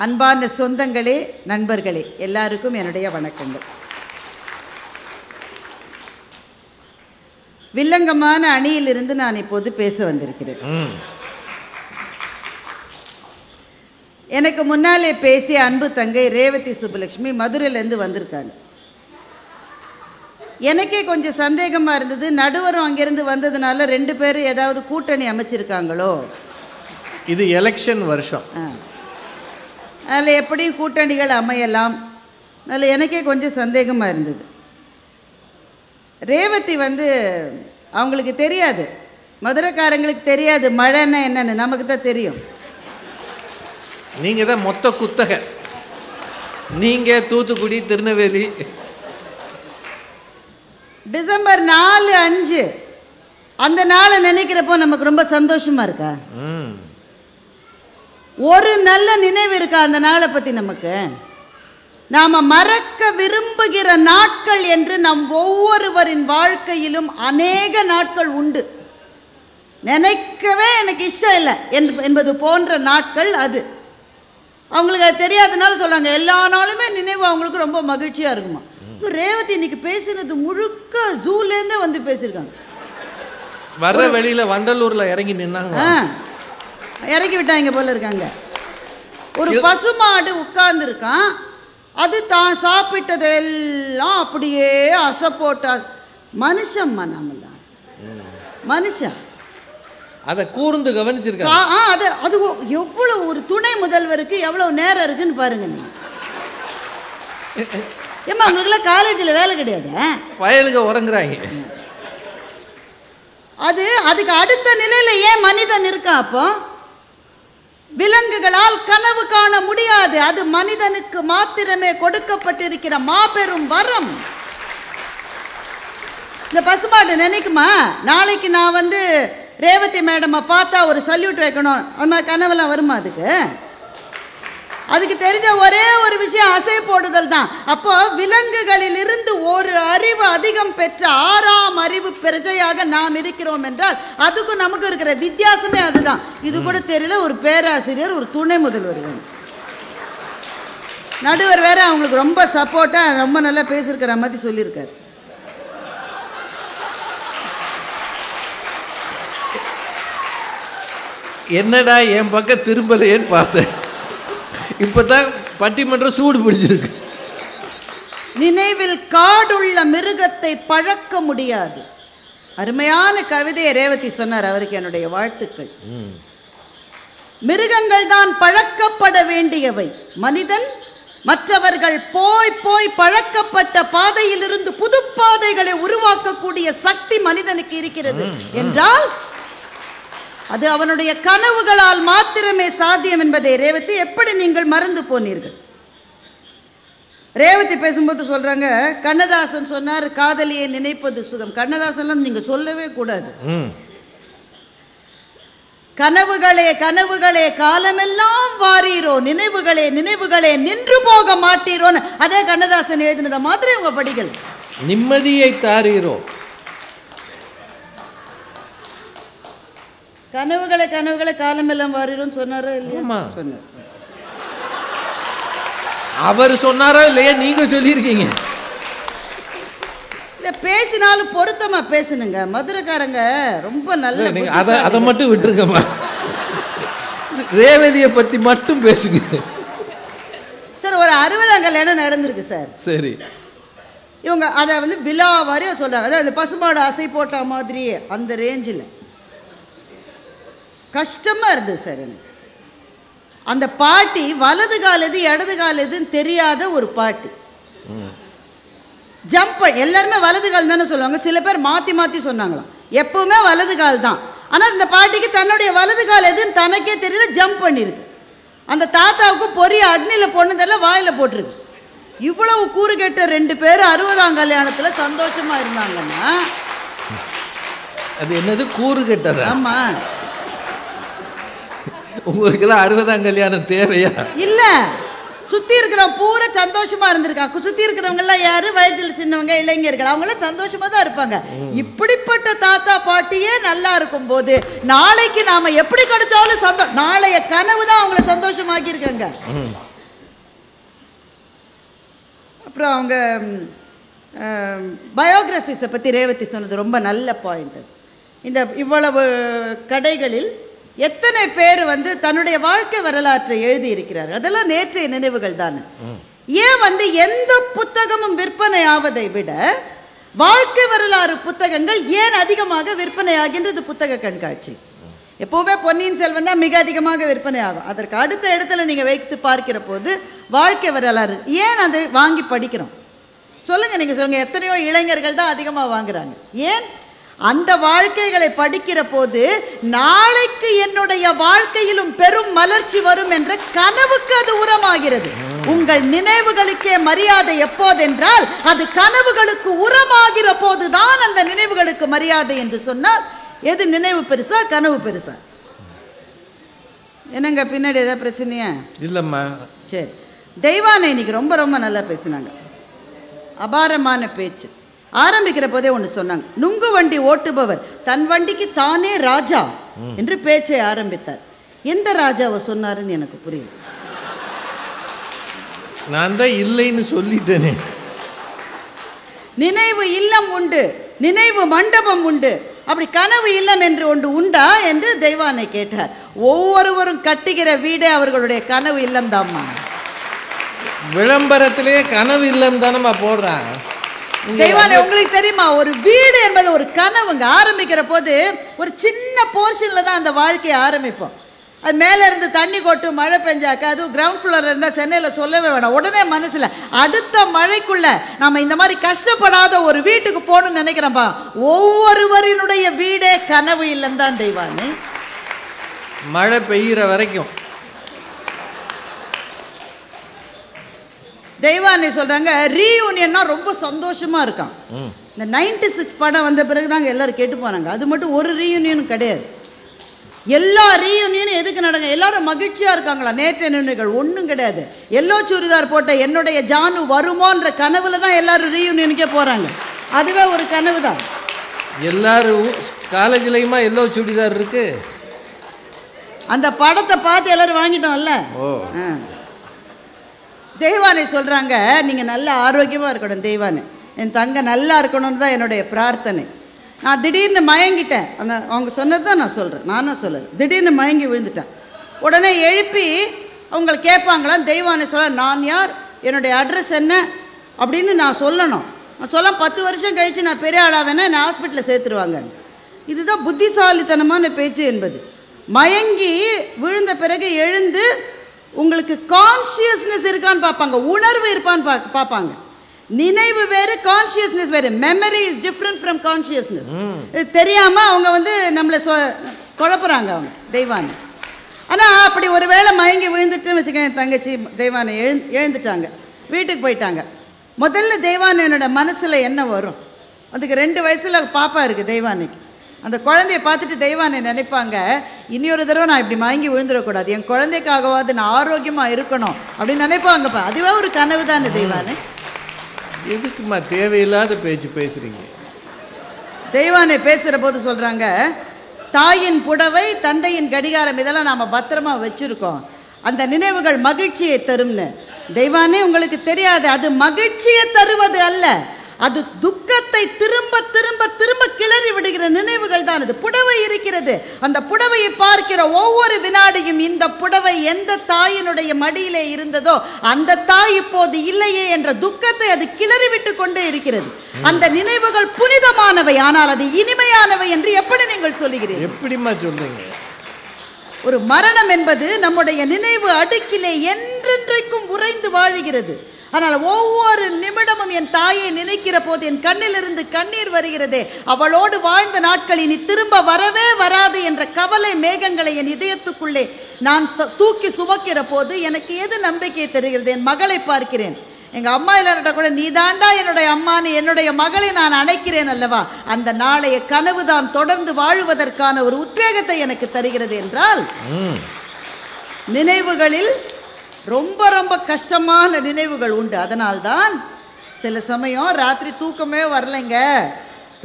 அன்பான சொந்தங்களே, நண்பர்களே, எல்லாருக்கும் என்னுடைய வணக்கங்கள். வில்லங்கமான அணியிலிருந்து நான் இப்போது பேச வந்திருக்கிறேன். எனக்கு முன்னாலே பேசிய அன்பு தங்கை ரேவதி சுப்புலட்சுமி மதுரையிலேருந்து வந்திருக்காங்க. எனக்கே கொஞ்சம் சந்தேகமா இருந்தது, நடுவரும் அங்கிருந்து வந்ததுனால 2 பேரும் ஏதாவது கூட்டணி அமைச்சிருக்காங்களோ. இது எலெக்ஷன் வருஷம், அதில் எப்படியும் கூட்டணிகள் அமையலாம். அதில் எனக்கே கொஞ்சம் சந்தேகமாக இருந்தது. ரேவதி அவங்களுக்கு தெரியாது, மதுரைக்காரங்களுக்கு தெரியாது மழைன்னா என்னன்னு, நமக்கு தான் தெரியும். நீங்கள் தான் மொத்த குத்தகை. நீங்கள் தூத்துக்குடி, திருநெல்வேலி. டிசம்பர் 4, 5 அந்த நாளை நினைக்கிறப்போ நமக்கு ரொம்ப சந்தோஷமா இருக்கா? ஒரு நல்ல நினைவு இருக்கா அந்த நாளை பற்றி நமக்கு? நாம மறக்க விரும்புகிற நாட்கள் என்று நம் ஒவ்வொருவரின் வாழ்க்கையிலும் அநேக நாட்கள் உண்டு. நினைக்கவே எனக்கு இஷ்டம் இல்லை என்பது போன்ற நாட்கள் அது. அவங்களுக்கு அது தெரியாதனால சொல்றாங்க, எல்லா நாளுமே நினைவு அவங்களுக்கு ரொம்ப மகிழ்ச்சியா இருக்குமா. ரேவதி இன்னைக்கு பேசினது முழுக்க ஜூலேருந்தே வந்து பேசியிருக்காங்க. வர வெளியில வண்டலூர்ல இறங்கி நின்னாங்க, இறக்கி விட்டாங்க போல இருக்காங்க. ஒரு பசுமாடு உட்கார்ந்து இருக்கான், அது தான் சாப்பிட்டதெல்லாம் அப்படியே அசை போட்டா. மனுஷம்மா, நம்மலாம் மனுஷன். அதை கூர்ந்து கவனிச்சிருக்காங்க. அது எவ்வளவு ஒரு துணை முதல்வருக்கு எவ்வளவு நேரம் இருக்குன்னு பாருங்க. ஏமா அவங்களுக்குலாம் காலேஜில் வேலை கிடையாது, வயலுக்கு உறங்குறாங்க. அதுக்கு அடுத்த நிலையில ஏன் மனிதன் இருக்கா? அப்போ விலங்குகளால் கனவு காண முடியாது, அது மனிதனுக்கு மாத்திரமே கொடுக்கப்பட்டிருக்கிற மாபெரும் வரம். இந்த பசுமாடு நினைக்குமா, நாளைக்கு நான் ரேவதி மேடமை பார்த்தா ஒரு சல்யூட் வைக்கணும், அந்த மாதிரி கனவெல்லாம் வருமா? அதுக்கு தெரிஞ்ச ஒரே ஒரு விஷயம் அசை போடுதல் தான். அப்போ விலங்குகளில் இருந்து ஒரு அறிவு அதிகம் பெற்ற 6ஆம் அறிவு பிரஜையாக நாம் இருக்கிறோம் என்றால் அதுக்கும் நமக்கு இருக்கிற வித்தியாசமே அதுதான். இது கூட தெரியல, ஒரு பேராசிரியர், ஒரு துணை முதல்வர், நடுவர் வேற அவங்களுக்கு ரொம்ப சப்போர்ட்டா ரொம்ப நல்லா பேசியிருக்கிற மாதிரி சொல்லியிருக்காரு. என்னடா என் பக்கம் திரும்பலையேன்னு பார்த்தேன், இப்பதான் பட்டிமன்றம் சூடு பிடிச்சிருக்கு. நினைவில் காடுள்ள மிருகத்தை பழக்க முடியாது. அருமையான கவிதையை ரேவதி சொன்னார், அவருக்கு என்னுடைய வாழ்த்துக்கள். மிருகங்கள் தான் பழக்கப்பட வேண்டியவை. மனிதன் மற்றவர்கள் போய் போய் பழக்கப்பட்ட பாதையிலிருந்து புது பாதைகளை உருவாக்கக்கூடிய சக்தி மனிதனுக்கு இருக்கிறது என்றால் அது அவனுடைய கனவுகளால் மாத்திரமே சாத்தியம் என்பதை ரேவதி எப்படி நீங்கள் மறந்து போனீர்கள்? ரேவதி பேசும்போது சொல்றாங்க, கண்ணதாசன் சொன்னார் காதலியை நினைப்பது சுகம். கண்ணதாசன் நீங்க சொல்லவே கூடாது. கனவுகளே கனவுகளே காலமெல்லாம் வாரீரோ, நினைவுகளே நினைவுகளே நின்று போக மாட்டீரோன்னு அதே கண்ணதாசன் எழுதினத மாதிரி உங்க படிகள். நிம்மதியை தாரீரோ, கனவுகளை கனவுகளை காலமெல்லாம் வாரீரோன்னு சொன்னாரோ இல்லையா? சொன்னார். அவர் சொன்னாரோ இல்லையா? நீங்க சொல்லியிருக்கீங்க. இல்ல, பேசினாலும் பொருத்தமா பேசணுங்க. மதுரைக்காரங்க ரொம்ப நல்ல. அதை மட்டும் விட்டுருக்கமா, ரேவதியை பத்தி மட்டும் பேசுங்க சார். ஒரு 60ஆம் கல்யாணம் நடந்திருக்கு சார். சரி, இவங்க அதை விழாவாரியா சொல்றாங்க. அதாவது பசுமாடு அசை போட்ட மாதிரியே அந்த ரேஞ்சில் கஷ்டமா இருந்தது சார் எனக்கு. அந்த பாட்டி வலது கால் எது இடது கால் எதுன்னு தெரியாத ஒரு பாட்டி. ஜம்ப், எல்லாருமே வலது கால் தானே சொல்லுவாங்க, சில பேர் மாற்றி மாற்றி சொன்னாங்களாம். எப்பவுமே வலது கால் தான். ஆனால் இந்த பாட்டிக்கு தன்னுடைய வலது கால் எதுன்னு தனக்கே தெரியல, ஜம்ப் பண்ணிருக்கு. அந்த தாத்தாவுக்கு பொரிய அக்னியில் பொண்ணு தெரியல, வாயில் போட்டிருக்கு. இவ்வளவு கூறு கேட்ட 2 பேரும் 60ஆம் கல்யாணத்தில் சந்தோஷமா இருந்தாங்கன்னா அது என்னது கூறு கேட்டது? ஆமா, உங்களுக்கெல்லாம் 60ஆம் கல்யாணம் தேவையா? இல்ல, சுத்தி இருக்கிற பூரா சந்தோஷமா இருந்திருக்காங்க. சுத்தி இருக்கிறவங்க எல்லாம் யாரு? வயதில் சின்னவங்க, இளைஞர்கள், அவங்க எல்லாம் சந்தோஷமா தான் இருப்பாங்க. இப்படிப்பட்ட தாத்தா பாட்டியே நல்லா இருக்கும் போது நாளைக்கு நாம எப்படி கிடைச்சாலும் நாளைய கனவு தான் அவங்கள சந்தோஷமாக்கி இருக்காங்க. அப்புறம் அவங்க பயோகிராஃபிஸை பற்றி ரேவதி சொன்னது ரொம்ப நல்ல பாயிண்ட். இந்த இவ்வளவு கடைகளில் எத்தனை பேர் வந்து தன்னுடைய வாழ்க்கை வரலாற்றை எழுதி இருக்கிறார்கள். அதெல்லாம் நேற்றைய நினைவுகள் தானே. ஏன் எந்த புத்தகமும் விற்பனை ஆவதை விட வாழ்க்கை வரலாறு புத்தகங்கள் ஏன் அதிகமாக விற்பனை ஆகின்றது? புத்தக கண்காட்சி. எப்போவுமே பொன்னியின் செல்வன் தான் மிக அதிகமாக விற்பனை ஆகும். அதற்கு அடுத்த இடத்துல நீங்கள் வைத்து பார்க்கிற போது வாழ்க்கை வரலாறு ஏன் அதை வாங்கி படிக்கிறோம் சொல்லுங்க. நீங்கள் சொல்லுங்க, எத்தனையோ இளைஞர்கள் தான் அதிகமாக வாங்குறாங்க. ஏன்? அந்த வாழ்க்கைகளை படிக்கிற போது நாளைக்கு என்னுடைய வாழ்க்கையிலும் பெரும் மலர்ச்சி வரும் என்ற கனவுக்கு அது உரமாகிறது. உங்கள் நினைவுகளுக்கே மரியாதை எப்போதென்றால் அது கனவுகளுக்கு உரமாகிற போதுதான் அந்த நினைவுகளுக்கு மரியாதை என்று சொன்னால் எது நினைவு பெருசா கனவு பெருசா? என்னங்க பின்னாடி ஏதாவது பிரச்சனையா? இல்லம்மா. சரி, தெய்வானை இன்னைக்கு ரொம்ப ரொம்ப நல்லா பேசினாங்க. அபாரமான பேச்சு. ஆரம்பிக்கிற போதே ஒன்று சொன்னாங்க, நுங்கு வண்டி ஓட்டுபவர் தன் வண்டிக்கு தானே ராஜா என்று பேச்சை ஆரம்பித்தார். எந்த ராஜாவை சொன்னாருன்னு எனக்கு புரியும். நான் தான் இல்லைன்னு சொல்லிட்டேனே. நினைவு இல்லம் உண்டு, நினைவு மண்டபம் உண்டு, அப்படி கனவு இல்லம் என்று ஒன்று உண்டா என்று தெய்வானை கேட்டார். ஒவ்வொருவரும் கட்டுகிற வீடே அவர்களுடைய கனவு இல்லம் தாம்மா. விளம்பரத்திலே கனவு இல்லம் தானம்மா போடுறான். தெய்வானை உங்களுக்கு தெரியுமா, ஒரு வீடு என்பது ஒரு கனவுங்க. ஆரம்பிக்கிற போது ஒரு சின்ன போர்ஷன்ல தான் அந்த வாழ்க்கையை ஆரம்பிப்போம். அது மேலே இருந்து தண்ணி கொட்டு, மழை பெஞ்சாக்கா, அதுவும் கிரவுண்ட் ஃப்ளோரில் இருந்தால் சென்னையில் சொல்லவே வேணாம். உடனே மனசில் அடுத்த மழைக்குள்ள நம்ம இந்த மாதிரி கஷ்டப்படாத ஒரு வீட்டுக்கு போகணும்னு நினைக்கிறோம்ப்பா. ஒவ்வொருவரினுடைய வீடே கனவு இல்லம் தான் தெய்வானே. மழை பெய்கிற வரைக்கும் தெய்வானே சொல்றாங்க ரீயூனியன்னா ரொம்ப சந்தோஷமா இருக்கான். இந்த 96 படம் வந்த பிறகு தாங்க எல்லாரும் கேட்டு போனாங்க. அது மட்டும் ஒரு ரீயூனியனும் கிடையாது. எல்லா ரீயூனியனும் எதுக்கு நடங்க? எல்லாரும் மகிழ்ச்சியா இருக்காங்களா? நேற்றைய நினைவுகள் ஒன்றும் கிடையாது. எல்லோ சுடிதார் போட்ட என்னுடைய ஜானு வருமோன்ற கனவுல தான் எல்லாரும் ரீயூனியனுக்கே போறாங்க. அதுவே ஒரு கனவு தான். எல்லாரும் காலேஜ்லயுமா எல்லோ சுடிதார் இருக்கு. அந்த படத்தை பார்த்து எல்லாரும் வாங்கிட்டோம்ல. தெய்வானை சொல்றாங்க, நீங்க நல்ல ஆரோக்கியமா இருக்கணும் தெய்வானை. என் தங்க நல்லா இருக்கணும்னு தான் என்னுடைய பிரார்த்தனை. நான் திடீர்னு மயங்கிட்டேன். அந்த அவங்க சொன்னது தான் நான் சொல்கிறேன், நானும் சொல்லலை. திடீர்னு மயங்கி விழுந்துட்டேன். உடனே எழுப்பி அவங்க கேட்பாங்களாம். தெய்வானை சொல்ல, நான் யார், என்னுடைய அட்ரஸ் என்ன அப்படின்னு நான் சொல்லணும். நான் சொல்ல 10 வருஷம் கழித்து நான் பெரிய ஆளாவேன்னா என்னை ஹாஸ்பிட்டலில் சேர்த்துருவாங்க. இதுதான் புத்திசாலித்தனமான பேச்சு என்பது. மயங்கி விழுந்த பிறகு எழுந்து உங்களுக்கு கான்ஷியஸ்னஸ் இருக்கான்னு பார்ப்பாங்க, உணர்வு இருப்பான்னு பார்ப்பாங்க. நினைவு வேறு, கான்ஷியஸ்னஸ் வேறு. Memory is different from consciousness. தெரியாம அவங்க நம்மளை குழப்புறாங்க அவங்க தெய்வானை. ஆனால் அப்படி ஒரு வேளை மயங்கி விழுந்துட்டு வச்சுக்கேன். என் தங்கச்சி தெய்வானை எழுந்துட்டாங்க, வீட்டுக்கு போயிட்டாங்க. முதல்ல தெய்வானையோட மனசில் என்ன வரும்? அதுக்கு 2 வயசுல பாப்பா இருக்குது தெய்வானைக்கு. அந்த குழந்தைய பார்த்துட்டு தெய்வானை நினைப்பாங்க, இனியொரு தடவை நான் இப்படி மயங்கி விழுந்துடக்கூடாது, என் குழந்தைக்காகவாது நான் ஆரோக்கியமாக இருக்கணும் அப்படின்னு நினைப்பாங்கப்பா. அதுவே ஒரு கனவு தானே தெய்வானை. எதுக்குமா தேவையில்லாத பேச்சு பேசுறீங்க? தெய்வானை பேசுகிற போது சொல்கிறாங்க, தாயின் புடவை, தந்தையின் கடிகாரம் இதெல்லாம் நாம் பத்திரமா வச்சுருக்கோம், அந்த நினைவுகள் மகிழ்ச்சியை தரும்னு. தெய்வானே உங்களுக்கு தெரியாது, அது மகிழ்ச்சியை தருவது அல்ல, அது துக்கத்தை திரும்ப திரும்ப திரும்ப கிளறி விடுகிற நினைவுகள் தான். அது புடவை இருக்கிறது, அந்த புடவையை பார்க்கிற ஒவ்வொரு வினாடியும் இந்த புடவை எந்த தாயினுடைய மடியிலே இருந்ததோ அந்த தாய் இப்போது இல்லையே என்ற துக்கத்தை அது கிளறி விட்டு கொண்டே இருக்கிறது. அந்த நினைவுகள் புனிதமானவை, ஆனால் அது இனிமையானவை என்று எப்படி நீங்கள் சொல்லுகிறீர்கள்? எப்படிமா சொல்றீங்க? ஒரு மரணம் என்பது நம்முடைய நினைவு அடுக்கிலே என்றென்றைக்கும் உறைந்து வாழுகிறது. ஆனால் ஒவ்வொரு நிமிடமும் என் தாயை நினைக்கிற போது என் கண்ணிலிருந்து கண்ணீர் வருகிறதே. அவளோடு வாழ்ந்த நாட்கள் இனி திரும்ப வரவே வராது என்ற கவலை மேகங்களை என் இதயத்துக்குள்ளே நான் தூக்கி சுமக்கிற போது எனக்கு எது நம்பிக்கையை தருகிறது? என் மகளை பார்க்கிறேன். எங்கள் அம்மா இல்லாட்ட கூட நீ தாண்டா என்னுடைய அம்மானு என்னுடைய மகளை நான் அணைக்கிறேன் அல்லவா? அந்த நாளைய கனவு தான் தொடர்ந்து வாழுவதற்கான ஒரு உத்வேகத்தை எனக்கு தருகிறது. என்றால் நினைவுகளில் ரொம்ப ரொம்ப கஷ்டமான நினைவுகள் உண்டு. அதனால்தான் சில சமயம் ராத்திரி தூக்கமே வரலைங்க,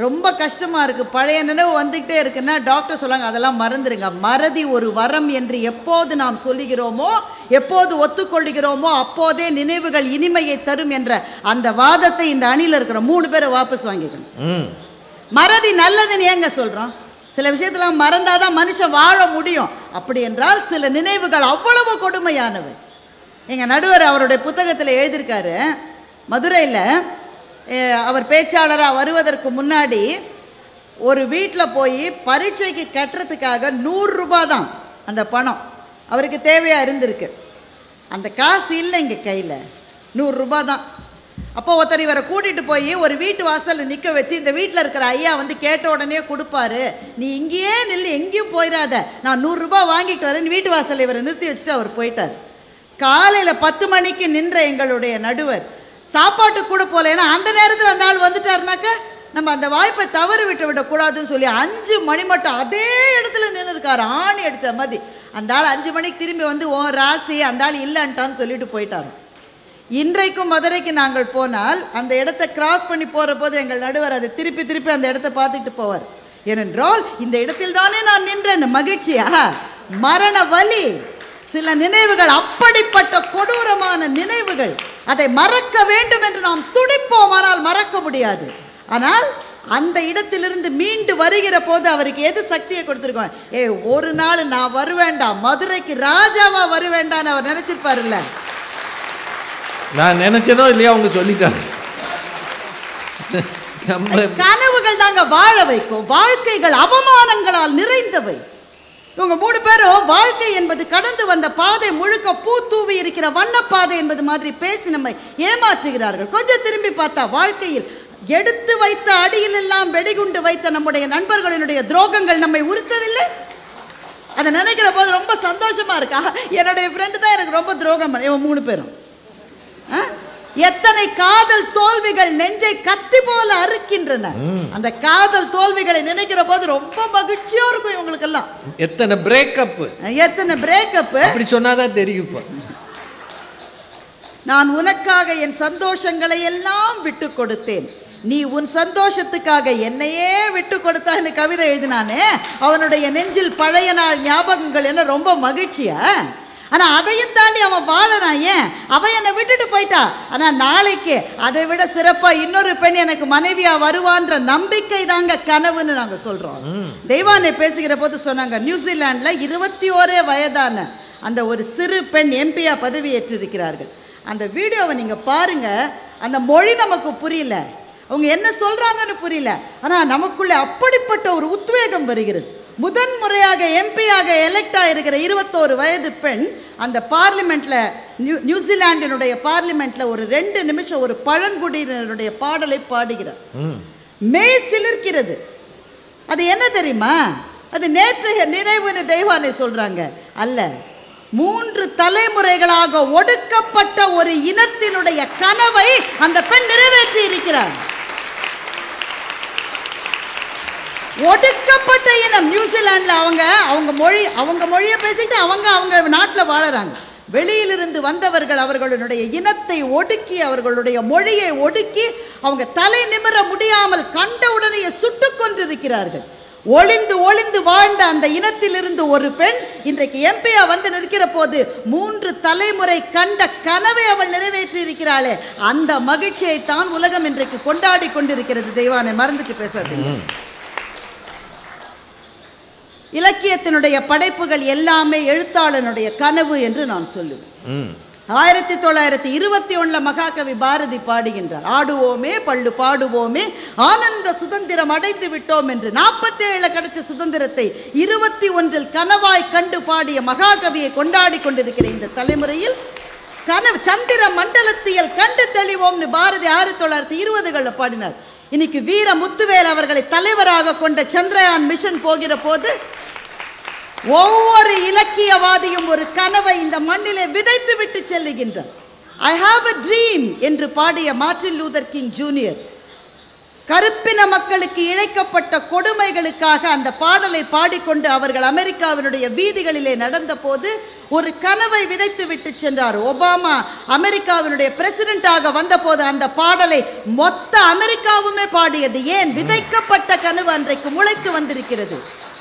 ரொம்ப கஷ்டமாக இருக்குது, பழைய நினைவு வந்துக்கிட்டே இருக்குன்னா டாக்டர் சொல்லாங்க அதெல்லாம் மறந்துடுங்க. மறதி ஒரு வரம் என்று எப்போது நாம் சொல்லுகிறோமோ, எப்போது ஒத்துக்கொள்கிறோமோ அப்போதே நினைவுகள் இனிமையை தரும் என்ற அந்த வாதத்தை இந்த அணியில் இருக்கிற 3 பேரை வாபஸ் வாங்கிக்கணும். மறதி நல்லதுன்னு ஏங்க சொல்கிறோம்? சில விஷயத்தெல்லாம் மறந்தாதான் மனுஷன் வாழ முடியும். அப்படி என்றால் சில நினைவுகள் அவ்வளவு கொடுமையானவை. எங்கள் நடுவர் அவருடைய புத்தகத்தில் எழுதியிருக்காரு, மதுரையில் அவர் பேச்சாளராக வருவதற்கு முன்னாடி ஒரு வீட்டில் போய் பரீட்சைக்கு கட்டுறதுக்காக 100 ரூபாய் தான் அந்த பணம் அவருக்கு தேவையாக இருந்திருக்கு. அந்த காசு இல்லை இங்கே கையில், 100 ரூபாய் தான். அப்போ ஒருத்தர் இவரை கூட்டிகிட்டு போய் ஒரு வீட்டு வாசலில் நிற்க வச்சு, இந்த வீட்டில் இருக்கிற ஐயா வந்து கேட்ட உடனே கொடுப்பாரு, நீ இங்கேயே நில்லு, எங்கேயும் போயிடாத, நான் 100 ரூபாய் வாங்கிட்டு வரேன்னு வீட்டு வாசலில் இவரை நிறுத்தி வச்சுட்டு அவர் போயிட்டார். காலையில் 10 மணிக்கு நின்ற எங்களுடைய நடுவர் சாப்பாட்டுக்கு கூட போகல. ஏன்னா அந்த நேரத்தில் அந்த ஆள் வந்துட்டாருனாக்க நம்ம அந்த வாய்ப்பை தவறு விடக்கூடாதுன்னு சொல்லி 5 மணி மட்டும் அதே இடத்துல நின்று இருக்காரு, ஆணி அடித்த மாதிரி. அந்த ஆள் 5 மணிக்கு திரும்பி வந்து ஓ ராசி அந்த ஆள் இல்லைன்ட்டான்னு சொல்லிட்டு போயிட்டாரு. இன்றைக்கும் மதுரைக்கு நாங்கள் போனால் அந்த இடத்தை கிராஸ் பண்ணி போகிற போது எங்கள் நடுவர் அதை திருப்பி திருப்பி அந்த இடத்தை பார்த்துக்கிட்டு போவார். ஏனென்றால் இந்த இடத்தில் தானே நான் நின்றேன். மகிழ்ச்சியா? மரண வலி. சில நினைவுகள் அப்படிப்பட்ட கொடூரமான நினைவுகள், அதை மறக்க வேண்டும் என்று நாம் துடிப்போம், ஆனால் மறக்க முடியாது. ஆனால் அந்த இடத்திலிருந்து மீண்டு வருகிற போது அவருக்கு எது சக்தியை கொடுத்துருக்கோம்? ஒரு நாள் நான் வருவேண்டாம், மதுரைக்கு ராஜாவா வருவேண்டான்னு அவர் நினைச்சிருப்பாருல்ல. நான் நினைச்சனோ இல்லையா அவங்க சொல்லிட்டாங்க. கனவுகள் தாங்க வாழ வைக்கும். வாழ்க்கைகள் அவமானங்களால் நிறைந்தவை. இவங்க 3 பேரும் வாழ்க்கை என்பது கடந்து வந்த பாதை முழுக்க பூ தூவி இருக்கிற வண்ணப்பாதை என்பது மாதிரி பேசி நம்மை ஏமாற்றுகிறார்கள். கொஞ்சம் திரும்பி பார்த்தா வாழ்க்கையில் எடுத்து வைத்த அடியில் எல்லாம் வெடிகுண்டு வைத்த நம்முடைய நண்பர்களினுடைய துரோகங்கள் நம்மை உறுத்தவில்லை. அதை நினைக்கிற போது ரொம்ப சந்தோஷமா இருக்கா. என்னுடைய ஃப்ரெண்டு தான் எனக்கு ரொம்ப துரோகம் பண்ண. இவன் 3 பேரும் எத்தனை காதல் தோல்விகள் நெஞ்சை கத்தி போல அறுக்கின்றன. அந்த காதல் தோல்விகளை நினைக்கிற போது ரொம்ப மகிழ்ச்சியா இருக்கும் இவங்களுக்கு எல்லாம். எத்தனை பிரேக்கப் அப்படி சொன்னாதான் தெரியும். நான் உனக்காக என் சந்தோஷங்களை எல்லாம் விட்டு கொடுத்தேன், நீ உன் சந்தோஷத்துக்காக என்னையே விட்டு கொடுத்தான்னு கவிதை எழுதினானே, அவனுடைய நெஞ்சில் பழைய நாள் ஞாபகங்கள் என்ன ரொம்ப மகிழ்ச்சியா? ஆனா அதையும் தாண்டி அவன் வாழறான். ஏன்? அவன் என்னை விட்டுட்டு போயிட்டா, ஆனா நாளைக்கு அதை விட சிறப்பா இன்னொரு பெண் எனக்கு மனைவியா வருவான்ற நம்பிக்கை தாங்க கனவுன்னு நாங்க சொல்றோம். தெய்வானை பேசுகிற போது சொன்னாங்க, நியூசிலாந்துல 21 வயதான அந்த ஒரு சிறு பெண் எம்பியா பதவி ஏற்றிருக்கிறார்கள். அந்த வீடியோவை நீங்க பாருங்க. அந்த மொழி நமக்கு புரியல, அவங்க என்ன சொல்றாங்கன்னு புரியல, ஆனா நமக்குள்ள அப்படிப்பட்ட ஒரு உத்வேகம் வருகிறது. முதன் முறையாக எம்பியாக எலெக்ட் ஆகிருக்கிற 21 வயது பெண் அந்த பார்லிமெண்ட்ல, நியூசிலாண்டினுடைய பார்லிமெண்ட்ல ஒரு 2 நிமிஷம் ஒரு பழங்குடியினருடைய பாடலை பாடுகிறார். மெய் சிலிர்க்கிறது. அது என்ன தெரியுமா? அது நேற்றைய நினைவுன்னு தெய்வானை சொல்றாங்க. அல்ல, 3 தலைமுறைகளாக ஒடுக்கப்பட்ட ஒரு இனத்தினுடைய கனவை அந்த பெண் நிறைவேற்றி இருக்கிறார். ஒடுக்கப்பட்ட இனம் நியூசிலாந்துல அவங்க மொழியை பேசிட்டு அவங்க நாட்டில் வாழறாங்க. வெளியிலிருந்து வந்தவர்கள் அவர்களுடைய இனத்தை ஒடுக்கி, அவர்களுடைய மொழியை ஒடுக்கி, அவங்க தலை நிமிர முடியாமல் கண்டவுடனே சுட்டு கொண்டிருக்கிறார்கள். ஒளிந்து ஒளிந்து வாழ்ந்த அந்த இனத்திலிருந்து ஒரு பெண் இன்றைக்கு எம்பியா வந்து நிற்கிற போது 3 தலைமுறை கண்ட கனவை அவள் நிறைவேற்றி இருக்கிறாளே, அந்த மகிழ்ச்சியை தான் உலகம் இன்றைக்கு கொண்டாடி கொண்டிருக்கிறது. தெய்வானை மறந்துட்டு பேசாது. இலக்கியத்தினுடைய படைப்புகள் எல்லாமே எழுத்தாளனுடைய கனவு என்று நான் சொல்லுவேன். 1921 மகாகவி பாரதி பாடுகின்றார், ஆடுவோமே பள்ளு பாடுவோமே ஆனந்த சுதந்திரம் அடைந்து விட்டோம் என்று. 47 கிடைச்ச சுதந்திரத்தை 21 கனவாய் கண்டு பாடிய மகாகவியை கொண்டாடி கொண்டிருக்கிற இந்த தலைமுறையில் கனவு சந்திர மண்டலத்தியல் கண்டு தெளிவோம்னு பாரதி 1920களில் பாடினார். இன்னைக்கு வீர முத்துவேல் அவர்களை தலைவராக கொண்ட சந்திரயான் மிஷன் போகிற போது ஒவ்வொரு இலக்கியவாதியும் ஒரு கனவை இந்த மண்ணிலே விதைத்து விட்டு செல்லுகின்றார். ஐ ஹாவ் a dream என்று பாடிய மார்ட்டின் லூதர் கிங் ஜூனியர் கருப்பின மக்களுக்கு இழைக்கப்பட்ட கொடுமைகளுக்காக அந்த பாடலை பாடிக்கொண்டு அவர்கள் அமெரிக்காவினுடைய வீதிகளிலே நடந்த போது ஒரு கனவை விதைத்து விட்டு சென்றார். ஒபாமா அமெரிக்காவினுடைய பிரசிடென்டாக வந்த போது அந்த பாடலை மொத்த அமெரிக்காவுமே பாடியது. ஏன்? விதைக்கப்பட்ட கனவு அன்றைக்கு முளைத்து வந்திருக்கிறது.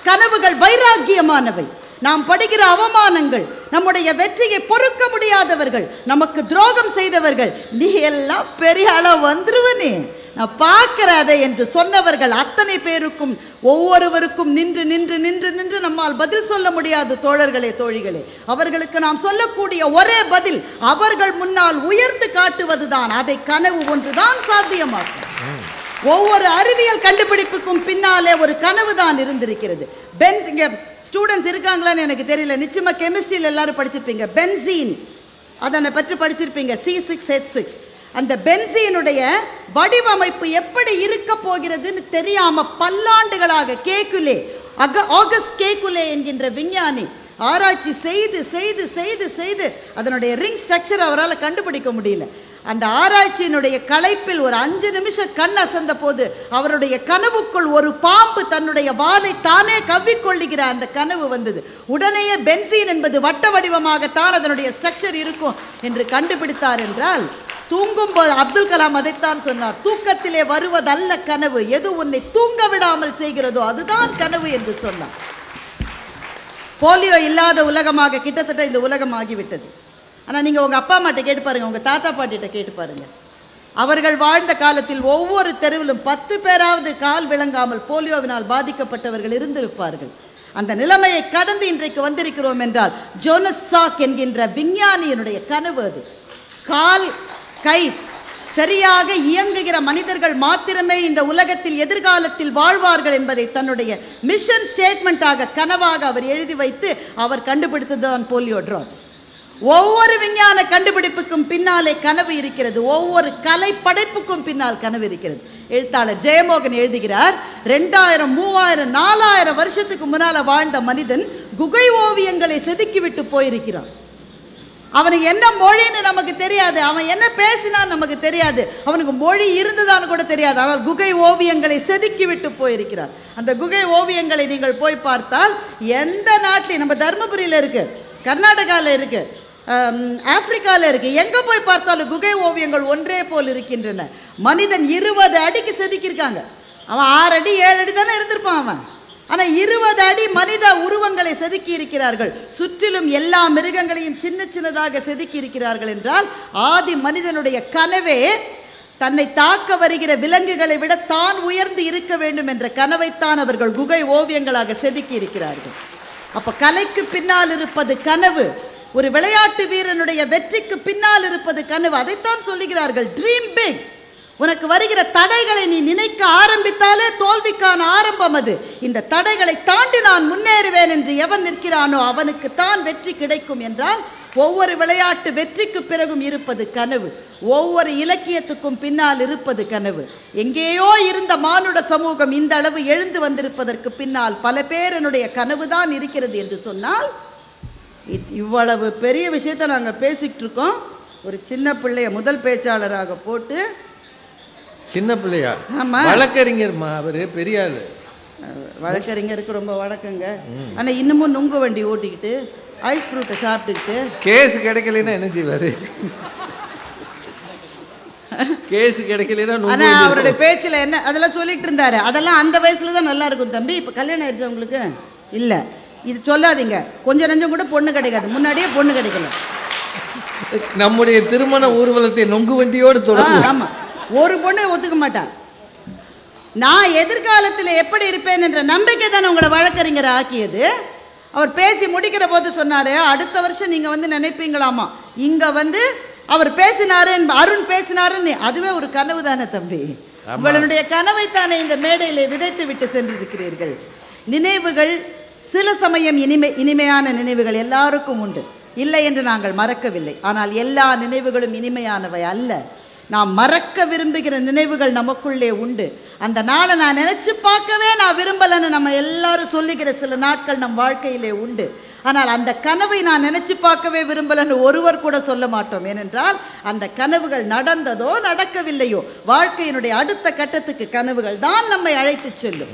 கனவுகள் வைராக்கியமானவை. நாம் படுகிற அவமானங்கள், நம்முடைய வெற்றியை பொறுக்க முடியாதவர்கள், நமக்கு துரோகம் செய்தவர்கள், நீ எல்லாம் பெரிய அளவு வந்துருவனே, நான் பார்க்கிறதை என்று சொன்னவர்கள் அத்தனை பேருக்கும் ஒவ்வொருவருக்கும் நின்று நின்று நின்று நின்று நம்மால் பதில் சொல்ல முடியாது தோழர்களே, தோழிகளே. அவர்களுக்கு நாம் சொல்லக்கூடிய ஒரே பதில் அவர்கள் முன்னால் உயர்ந்து காட்டுவதுதான். அதை கனவு ஒன்றுதான் சாத்தியமாக்கும். ஒவ்வொரு அறிவியல் கண்டுபிடிப்புக்கும் பின்னாலே ஒரு கனவு தான் இருந்திருக்கிறது. இங்க ஸ்டூடெண்ட்ஸ் இருக்காங்களான்னு எனக்கு தெரியல, நிச்சயமா கெமிஸ்ட்ரியில் எல்லாரும் படிச்சிருப்பீங்க. பென்சீன், அதனை பற்றி படிச்சிருப்பீங்க, C6H6. அந்த பென்சீனுடைய வடிவமைப்பு எப்படி இருக்க போகிறதுன்னு தெரியாம பல்லாண்டுகளாக ஆகஸ்ட் கேக்குலே என்கின்ற விஞ்ஞானி ஆராய்ச்சி செய்து செய்து செய்து செய்து அதனுடைய ரிங் ஸ்ட்ரக்சர் அவரால் கண்டுபிடிக்க முடியல. அந்த ஆராய்ச்சியினுடைய களைப்பில் ஒரு 5 நிமிஷம் கண் அசந்த போது அவருடைய கனவுக்குள் ஒரு பாம்பு தன்னுடைய வாலை தானே கவ்விக்கொள்ளுகிற அந்த கனவு வந்தது. உடனேயே பென்சீன் என்பது வட்ட வடிவமாகத்தான் அதனுடைய ஸ்ட்ரக்சர் இருக்கும் என்று கண்டுபிடித்தார். என்றால் தூங்கும் போது அப்துல் கலாம் அதைத்தான் சொன்னார், தூக்கத்திலே வருவதல்ல கனவு, எது உன்னை தூங்க விடாமல் செய்கிறதோ அதுதான் கனவு என்று சொன்னார். போலியோ இல்லாத உலகமாக கிட்டத்தட்ட இந்த உலகம் ஆகிவிட்டது. ஆனால் நீங்கள் உங்கள் அப்பா அம்மாட்ட கேட்டு பாருங்க, உங்கள் தாத்தா பாட்டிகிட்ட கேட்டு பாருங்க. அவர்கள் வாழ்ந்த காலத்தில் ஒவ்வொரு தெருவிலும் 10 பேராவது கால் விளங்காமல் போலியோவினால் பாதிக்கப்பட்டவர்கள் இருந்திருப்பார்கள். அந்த நிலைமையை கடந்து இன்றைக்கு வந்திருக்கிறோம் என்றால் ஜோனஸ் சாக் என்கின்ற விஞ்ஞானியினுடைய கனவு அது. கால் கை சரியாக இயங்குகிற மனிதர்கள் மாத்திரமே இந்த உலகத்தில் எதிர்காலத்தில் வாழ்வார்கள் என்பதை தன்னுடைய மிஷன் ஸ்டேட்மெண்டாக கனவாக அவர் எழுதி வைத்து அவர் கண்டுபிடித்ததுதான் போலியோ டிராப்ஸ். ஒவ்வொரு விஞ்ஞான கண்டுபிடிப்புக்கும் பின்னாலே கனவு இருக்கிறது. ஒவ்வொரு கலை படைப்புக்கும் பின்னால் கனவு இருக்கிறது. எழுத்தாளர் ஜெயமோகன் எழுதுகிறார், 2000, 3000, 4000 வருஷத்துக்கு முன்னால வாழ்ந்த மனிதன் குகை ஓவியங்களை செதுக்கிவிட்டு போயிருக்கிறான். அவனுக்கு என்ன மொழின்னு நமக்கு தெரியாது, அவன் என்ன பேசினான் நமக்கு தெரியாது, அவனுக்கு மொழி இருந்ததான்னு கூட தெரியாது. ஆனால் குகை ஓவியங்களை செதுக்கி விட்டு போயிருக்கிறார். அந்த குகை ஓவியங்களை நீங்கள் போய் பார்த்தால் எந்த நாட்டிலையும், நம்ம தர்மபுரியில் இருக்கு, கர்நாடகாவில் இருக்கு, ஆப்பிரிக்காவில் இருக்கு, எங்க போய் பார்த்தாலும் குகை ஓவியங்கள் ஒன்றே போல் இருக்கின்றன. மனிதன் 20 அடிக்கு செதுக்கியிருக்காங்க. அவன் 6 அடி 7 அடி தானே இருந்திருப்பான் அவன். ஆனால் 20 அடி மனித உருவங்களை செதுக்கி இருக்கிறார்கள். சுற்றிலும் எல்லா மிருகங்களையும் சின்ன சின்னதாக செதுக்கி இருக்கிறார்கள். என்றால் ஆதி மனிதனுடைய கனவே தன்னை தாக்க வருகிற விலங்குகளை விட தான் உயர்ந்து இருக்க வேண்டும் என்ற கனவைத்தான் அவர்கள் குகை ஓவியங்களாக செதுக்கி இருக்கிறார்கள். அப்ப கலைக்கு பின்னால் இருப்பது கனவு. ஒரு விளையாட்டு வீரனுடைய வெற்றிக்கு பின்னால் இருப்பது கனவு. அதைத்தான் சொல்லுகிறார்கள், ட்ரீம் பிக். உனக்கு வருகிற தடைகளை நீ நினைக்க ஆரம்பித்தாலே தோல்விக்கான ஆரம்பம் அது. இந்த தடைகளை தாண்டி நான் முன்னேறுவேன் என்று எவன் நிற்கிறானோ அவனுக்கு தான் வெற்றி கிடைக்கும். என்றால் ஒவ்வொரு விளையாட்டு வெற்றிக்கு பிறகும் இருப்பது கனவு. ஒவ்வொரு இலக்கியத்துக்கும் பின்னால் இருப்பது கனவு. எங்கேயோ இருந்த மானுட சமூகம் இந்த அளவு எழுந்து வந்திருப்பதற்கு பின்னால் பல பேரனுடைய கனவு தான் இருக்கிறது என்று சொன்னால், இவ்வளவு பெரிய விஷயத்தை நாங்கள் பேசிக்கிட்டு இருக்கோம். ஒரு சின்ன பிள்ளைய முதல் பேச்சாளராக போட்டு, சின்ன பிள்ளையா? ஆமா, வழக்கறிஞர்மா அவரு, பெரிய ஆளு. வழக்கறிஞருக்கு ரொம்ப வழக்கங்க. ஆனா இன்னமும் நுங்கு வண்டி ஓட்டிக்கிட்டு ஐஸ் ஃப்ரூட்டை சாப்பிட்டுக்கிட்டு கேஸ் கிடைக்கலன்னா என்ன செய்வாரு? கேஸ் கிடைக்கலன்னா அவருடைய பேச்சுல என்ன அதெல்லாம் சொல்லிட்டு இருந்தாரு. அதெல்லாம் அந்த வயசுல தான் நல்லா இருக்கும் தம்பி. இப்ப கல்யாணம் ஆயிடுச்சு உங்களுக்கு? இல்ல, இது சொல்லாதீங்க. கொஞ்சம் நஞ்சம் கூட பொண்ணு கிடைக்காது. முன்னாடியே பொண்ணு கிடைக்கல. நம்முடைய திருமண ஊர்வலத்தை நொங்கு வண்டியோடு தொடரும். ஆமா, ஒரு பொண்ணு ஒத்துக்க மாட்டா. நான் எதிர்காலத்தில் எப்படி இருப்பேன் என்ற நம்பிக்கை தானே உங்களை வழக்கறிஞர் ஆக்கியது. அவர் பேசி முடிக்கிற போது சொன்னாரு, அடுத்த வருஷம் நீங்க வந்து நினைப்பீங்களாமா, இங்க வந்து அவர் பேசினாரு, அருண் பேசினாருன்னு. அதுவே ஒரு கனவு தானே தம்பி. உங்களுடைய கனவை தானே இந்த மேடையில விதைத்து விட்டு சென்றிருக்கிறீர்கள். நினைவுகள் சில சமயம் இனிமையான நினைவுகள் எல்லாருக்கும் உண்டு, இல்லை என்று நாங்கள் மறக்கவில்லை. ஆனால் எல்லா நினைவுகளும் இனிமையானவை அல்ல. நாம் மறக்க விரும்புகிற நினைவுகள் நமக்குள்ளே உண்டு. அந்த நாளை நான் நினைச்சு பார்க்கவே நான் விரும்பலன்னு நம்ம எல்லாரும் சொல்லுகிற சில நாட்கள் நம் வாழ்க்கையிலே உண்டு. ஆனால் அந்த கனவை நான் நினைச்சு பார்க்கவே விரும்பலன்னு ஒருவர் கூட சொல்ல மாட்டோம். ஏனென்றால் அந்த கனவுகள் நடந்ததோ நடக்கவில்லையோ, வாழ்க்கையினுடைய அடுத்த கட்டத்துக்கு கனவுகள் தான் நம்மை அழைத்து செல்லும்.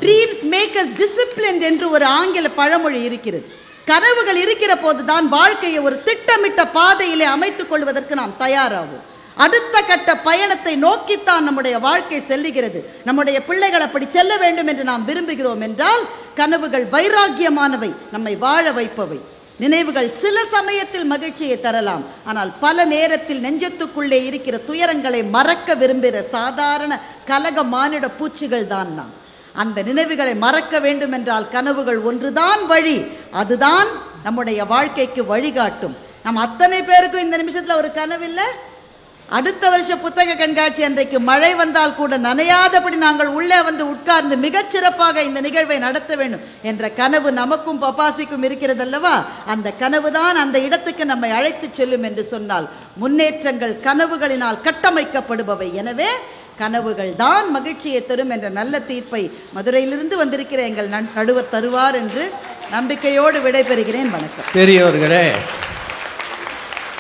ட்ரீம்ஸ் மேக் அஸ் டிசிப்ளின்ட் என்று ஒரு ஆங்கில பழமொழி இருக்கிறது. கனவுகள் இருக்கிற போதுதான் வாழ்க்கையை ஒரு திட்டமிட்ட பாதையிலே அமைத்துக் கொள்வதற்கு நாம் தயாராகும். அடுத்த கட்ட பயணத்தை நோக்கித்தான் நம்முடைய வாழ்க்கை செல்லுகிறது. நம்முடைய பிள்ளைகள் அப்படி செல்ல வேண்டும் என்று நாம் விரும்புகிறோம் என்றால் கனவுகள் வைராக்கியமானவை, நம்மை வாழ வைப்பவை. நினைவுகள் சில சமயத்தில் மகிழ்ச்சியை தரலாம், ஆனால் பல நேரத்தில் நெஞ்சத்துக்குள்ளே இருக்கிற துயரங்களை மறக்க விரும்புகிற சாதாரண கலக மானிட பூச்சிகள் தான் நாம். அந்த நினைவுகளை மறக்க வேண்டும் என்றால் கனவுகள் ஒன்றுதான் வழி. அதுதான் நம்முடைய வாழ்க்கைக்கு வழிகாட்டும். நம்ம அத்தனை பேருக்கும் இந்த நிமிஷத்துல ஒரு கனவில்லை. அடுத்த வருஷ புத்தக கண்காட்சி அன்றைக்கு மழை வந்தால் கூட நனையாதபடி நாங்கள் உள்ளே வந்து உட்கார்ந்து மிகச்சிறப்பாக இந்த நிகழ்வை நடத்த வேண்டும் என்ற கனவு நமக்கும் பப்பாசிக்கும் இருக்கிறது அல்லவா? அந்த கனவு தான் அந்த இடத்துக்கு நம்மை அழைத்து செல்லும் என்று சொன்னால் முன்னேற்றங்கள் கனவுகளினால் கட்டமைக்கப்படுபவை. எனவே கனவுகள் தான் மகிழ்ச்சியை தரும் என்ற நல்ல தீர்ப்பை மதுரையிலிருந்து வந்திருக்கிற எங்கள் நடுவர் தருவார் என்று நம்பிக்கையோடு விடைபெறுகிறேன். வணக்கம். பெரியோர்களே,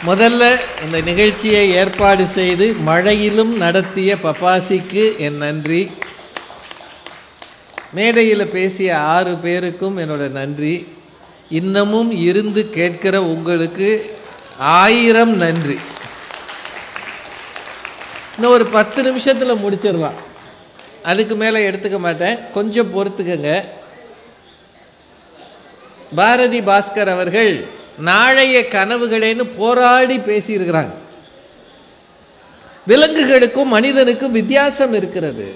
முதல்ல இந்த நிகழ்ச்சியை ஏற்பாடு செய்து மழையிலும் நடத்திய பப்பாசிக்கு என் நன்றி. மேடையில் பேசிய 6 பேருக்கும் என்னோட நன்றி. இன்னமும் இருந்து கேட்கிற உங்களுக்கு 1000 நன்றி. இன்னும் ஒரு 10 நிமிஷத்தில் முடிச்சிடலாம், அதுக்கு மேலே எடுத்துக்க மாட்டேன், கொஞ்சம் பொறுத்துக்கங்க. பாரதி பாஸ்கர் அவர்கள் நாளைய கனவுகளேன்னு போராடி பேசியிருக்கிறாங்க. விலங்குகளுக்கும் மனிதனுக்கும் வித்தியாசம் இருக்கிறது.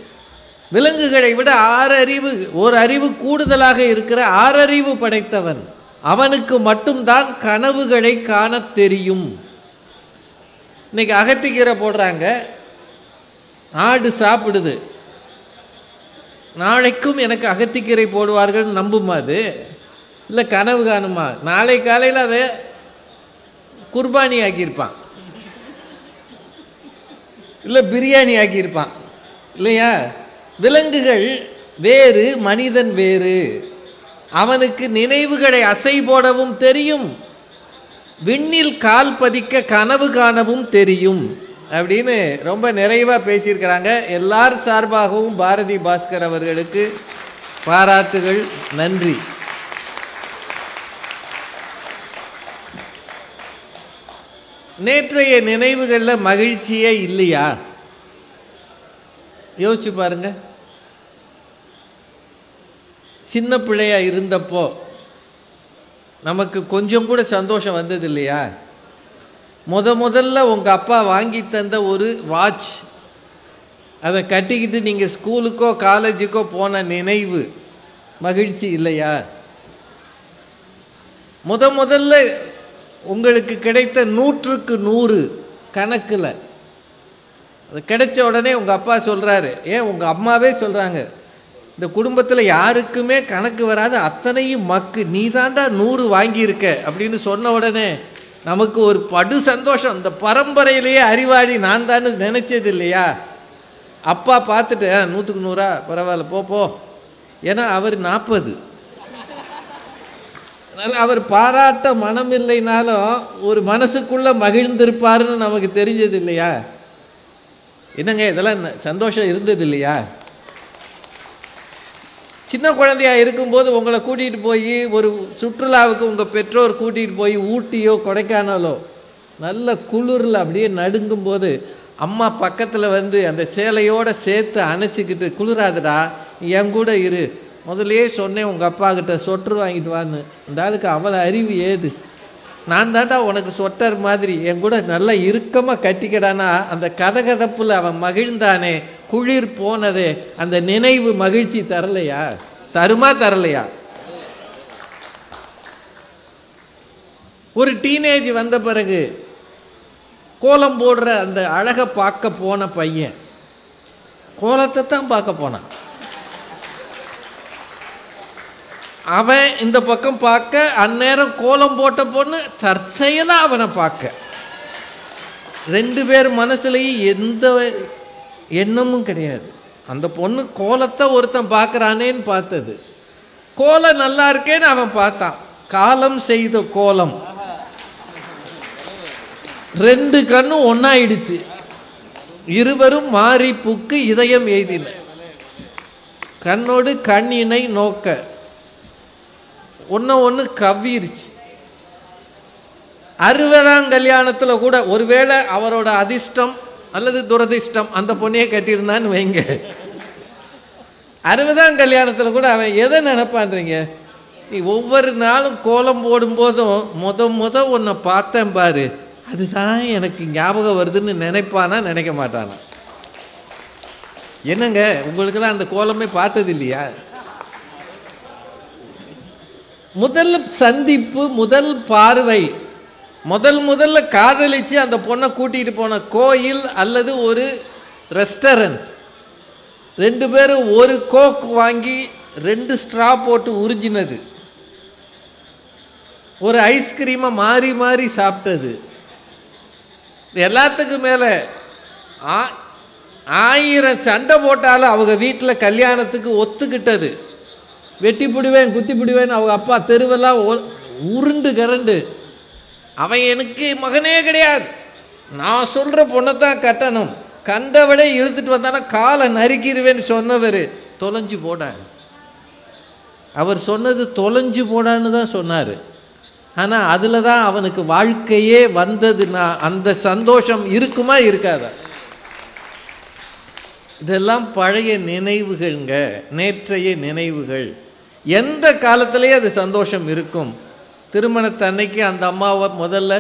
விலங்குகளை விட 6 அறிவு, ஒரு அறிவு கூடுதலாக இருக்கிற 6 அறிவு படைத்தவன் அவனுக்கு மட்டும்தான் கனவுகளை காண தெரியும். இன்னைக்கு அகத்திக்கீரை போடுறாங்க, ஆடு சாப்பிடுது. நாளைக்கும் எனக்கு அகத்திக்கீரை போடுவார்கள் நம்புமா? அது இல்லை கனவு காணுமா? நாளை காலையில் அதை குர்பானி ஆக்கியிருப்பான், இல்லை பிரியாணி ஆக்கியிருப்பான் இல்லையா? விலங்குகள் வேறு, மனிதன் வேறு. அவனுக்கு நினைவுகளை அசை போடவும் தெரியும், விண்ணில் கால் பதிக்க கனவு காணவும் தெரியும் அப்படின்னு ரொம்ப நிறைவாக பேசியிருக்கிறாங்க. எல்லார் சார்பாகவும் பாரதி பாஸ்கர் அவர்களுக்கு பாராட்டுகள், நன்றி. நேற்றைய நினைவுகளில் மகிழ்ச்சியே இல்லையா? யோசிச்சு பாருங்க. சின்ன பிள்ளையா இருந்தப்போ நமக்கு கொஞ்சம் கூட சந்தோஷம் வந்தது இல்லையா? முதல்ல உங்கள் அப்பா வாங்கி தந்த ஒரு வாட்ச், அதை கட்டிக்கிட்டு நீங்கள் ஸ்கூலுக்கோ காலேஜுக்கோ போன நினைவு மகிழ்ச்சி இல்லையா? முதல்ல உங்களுக்கு கிடைத்த 100க்கு 100 கணக்கில் அது கிடைச்ச உடனே உங்கள் அப்பா சொல்கிறாரு, ஏன் உங்கள் அம்மாவே சொல்கிறாங்க, இந்த குடும்பத்தில் யாருக்குமே கணக்கு வராது, அத்தனையும் மக்கு, நீ தாண்டா 100 வாங்கியிருக்க அப்படின்னு சொன்ன உடனே நமக்கு ஒரு படு சந்தோஷம். இந்த பரம்பரையிலேயே அறிவாளி நான் தான் நினைச்சது இல்லையா? அப்பா பார்த்துட்டு 100க்கு 100 பரவாயில்ல போ, ஏன்னா அவர் 40. அதனால் அவர் பாராட்ட மனம் இல்லைனாலும் ஒரு மனசுக்குள்ள மகிழ்ந்திருப்பாருன்னு நமக்கு தெரிஞ்சது இல்லையா? என்னங்க இதெல்லாம் சந்தோஷம் இருந்தது இல்லையா? சின்ன குழந்தையா இருக்கும்போது உங்களை கூட்டிகிட்டு போய் ஒரு சுற்றுலாவுக்கு உங்கள் பெற்றோர் கூட்டிகிட்டு போய் ஊட்டியோ கொடைக்கானலோ நல்ல குளிரில் அப்படியே நடுங்கும் போது அம்மா பக்கத்தில் வந்து அந்த சேலையோடு சேர்த்து அணைச்சிக்கிட்டு, குளிராதுடா என் கூட இரு, முதலே சொன்னேன் உங்கள் அப்பா கிட்ட சொட்டர் வாங்கிட்டு வான்னு, இந்த ஆளுக்கு அவ்வளோ அறிவு ஏது, நான் தாண்டா உனக்கு சொட்டர் மாதிரி என் கூட நல்லா இறுக்கமாக கட்டிக்கடானா அந்த கதகதப்புல அவன் மகிழ்ந்தானே, குளிர் போனதே, அந்த நினைவு மகிழ்ச்சி தரலையா? தரலையா? ஒரு டீனேஜ் வந்த பிறகு கோலம் போடுற அந்த அழகை பார்க்க போன பையன் கோலத்தை தான் பார்க்க போனான். அவன் இந்த பக்கம் பார்க்க, அந்நேரம் கோலம் போட்ட பொண்ணு தற்செயலா அவனை பார்க்க. 2 பேர் மனசுலையும் எந்த எண்ணமும் கிடையாது. அந்த பொண்ணு கோலத்தை ஒருத்தன் பார்க்கறானேன்னு பார்த்தது, கோலம் நல்லா இருக்கேன்னு அவன் பார்த்தான். காலம் செய்த கோலம், 2 கண்ணும் ஒன்னாயிடுச்சு. இருவரும் மாறி புக்கு இதயம் எய்தின, கண்ணோடு கண்ணினை நோக்க ஒன்று கவ்விருச்சு. 60ஆம் கல்யாணத்தில் கூட ஒருவேளை அவரோட அதிர்ஷ்டம் அல்லது துரதிர்ஷ்டம் அந்த பொண்ணையே கட்டியிருந்தான்னு வைங்க, 60ஆம் கல்யாணத்தில் கூட அவன் எதை நினைப்பான்றீங்க, நீ ஒவ்வொரு நாளும் கோலம் போடும்போதும் முத உன்னை பார்த்தேன் பாரு, அதுதான் எனக்கு ஞாபகம் வருதுன்னு நினைப்பானா நினைக்க மாட்டானா? என்னங்க உங்களுக்கெல்லாம் அந்த கோலமே பார்த்தது இல்லையா? முதல் சந்திப்பு, முதல் பார்வை, முதல்ல காதலிச்சு அந்த பொண்ணை கூட்டிட்டு போன கோயில் அல்லது ஒரு ரெஸ்டாரண்ட், 2 பேரும் ஒரு கோக் வாங்கி 2 ஸ்ட்ரா போட்டு உறிஞ்சினது, ஒரு ஐஸ்கிரீமை மாறி மாறி சாப்பிட்டது, எல்லாத்துக்கும் மேல 1000 சண்டை போட்டாலும் அவங்க வீட்டில் கல்யாணத்துக்கு ஒத்துக்கிட்டது. வெட்டி பிடிவேன் குத்தி பிடிவேன் அவங்க அப்பா தெருவெல்லாம் உருண்டு கரண்டு, அவன் எனக்கு மகனே கிடையாது, நான் சொல்ற பொண்ணை தான் கட்டணும், கண்டவளை இழுத்துட்டு வந்தானா காலை நறுக்கிடுவேன்னு சொன்னவர் தொலைஞ்சு போட. அவர் சொன்னது தொலைஞ்சு போடான்னு தான் சொன்னார். ஆனால் அதில் தான் அவனுக்கு வாழ்க்கையே வந்ததுன்னா அந்த சந்தோஷம் இருக்குமா இருக்காதா? இதெல்லாம் பழைய நினைவுகள்ங்க, நேற்றைய நினைவுகள். எந்த காலத்திலேயே அது சந்தோஷம் இருக்கும். திருமணத்தன்னைக்கு அந்த அம்மாவை முதல்ல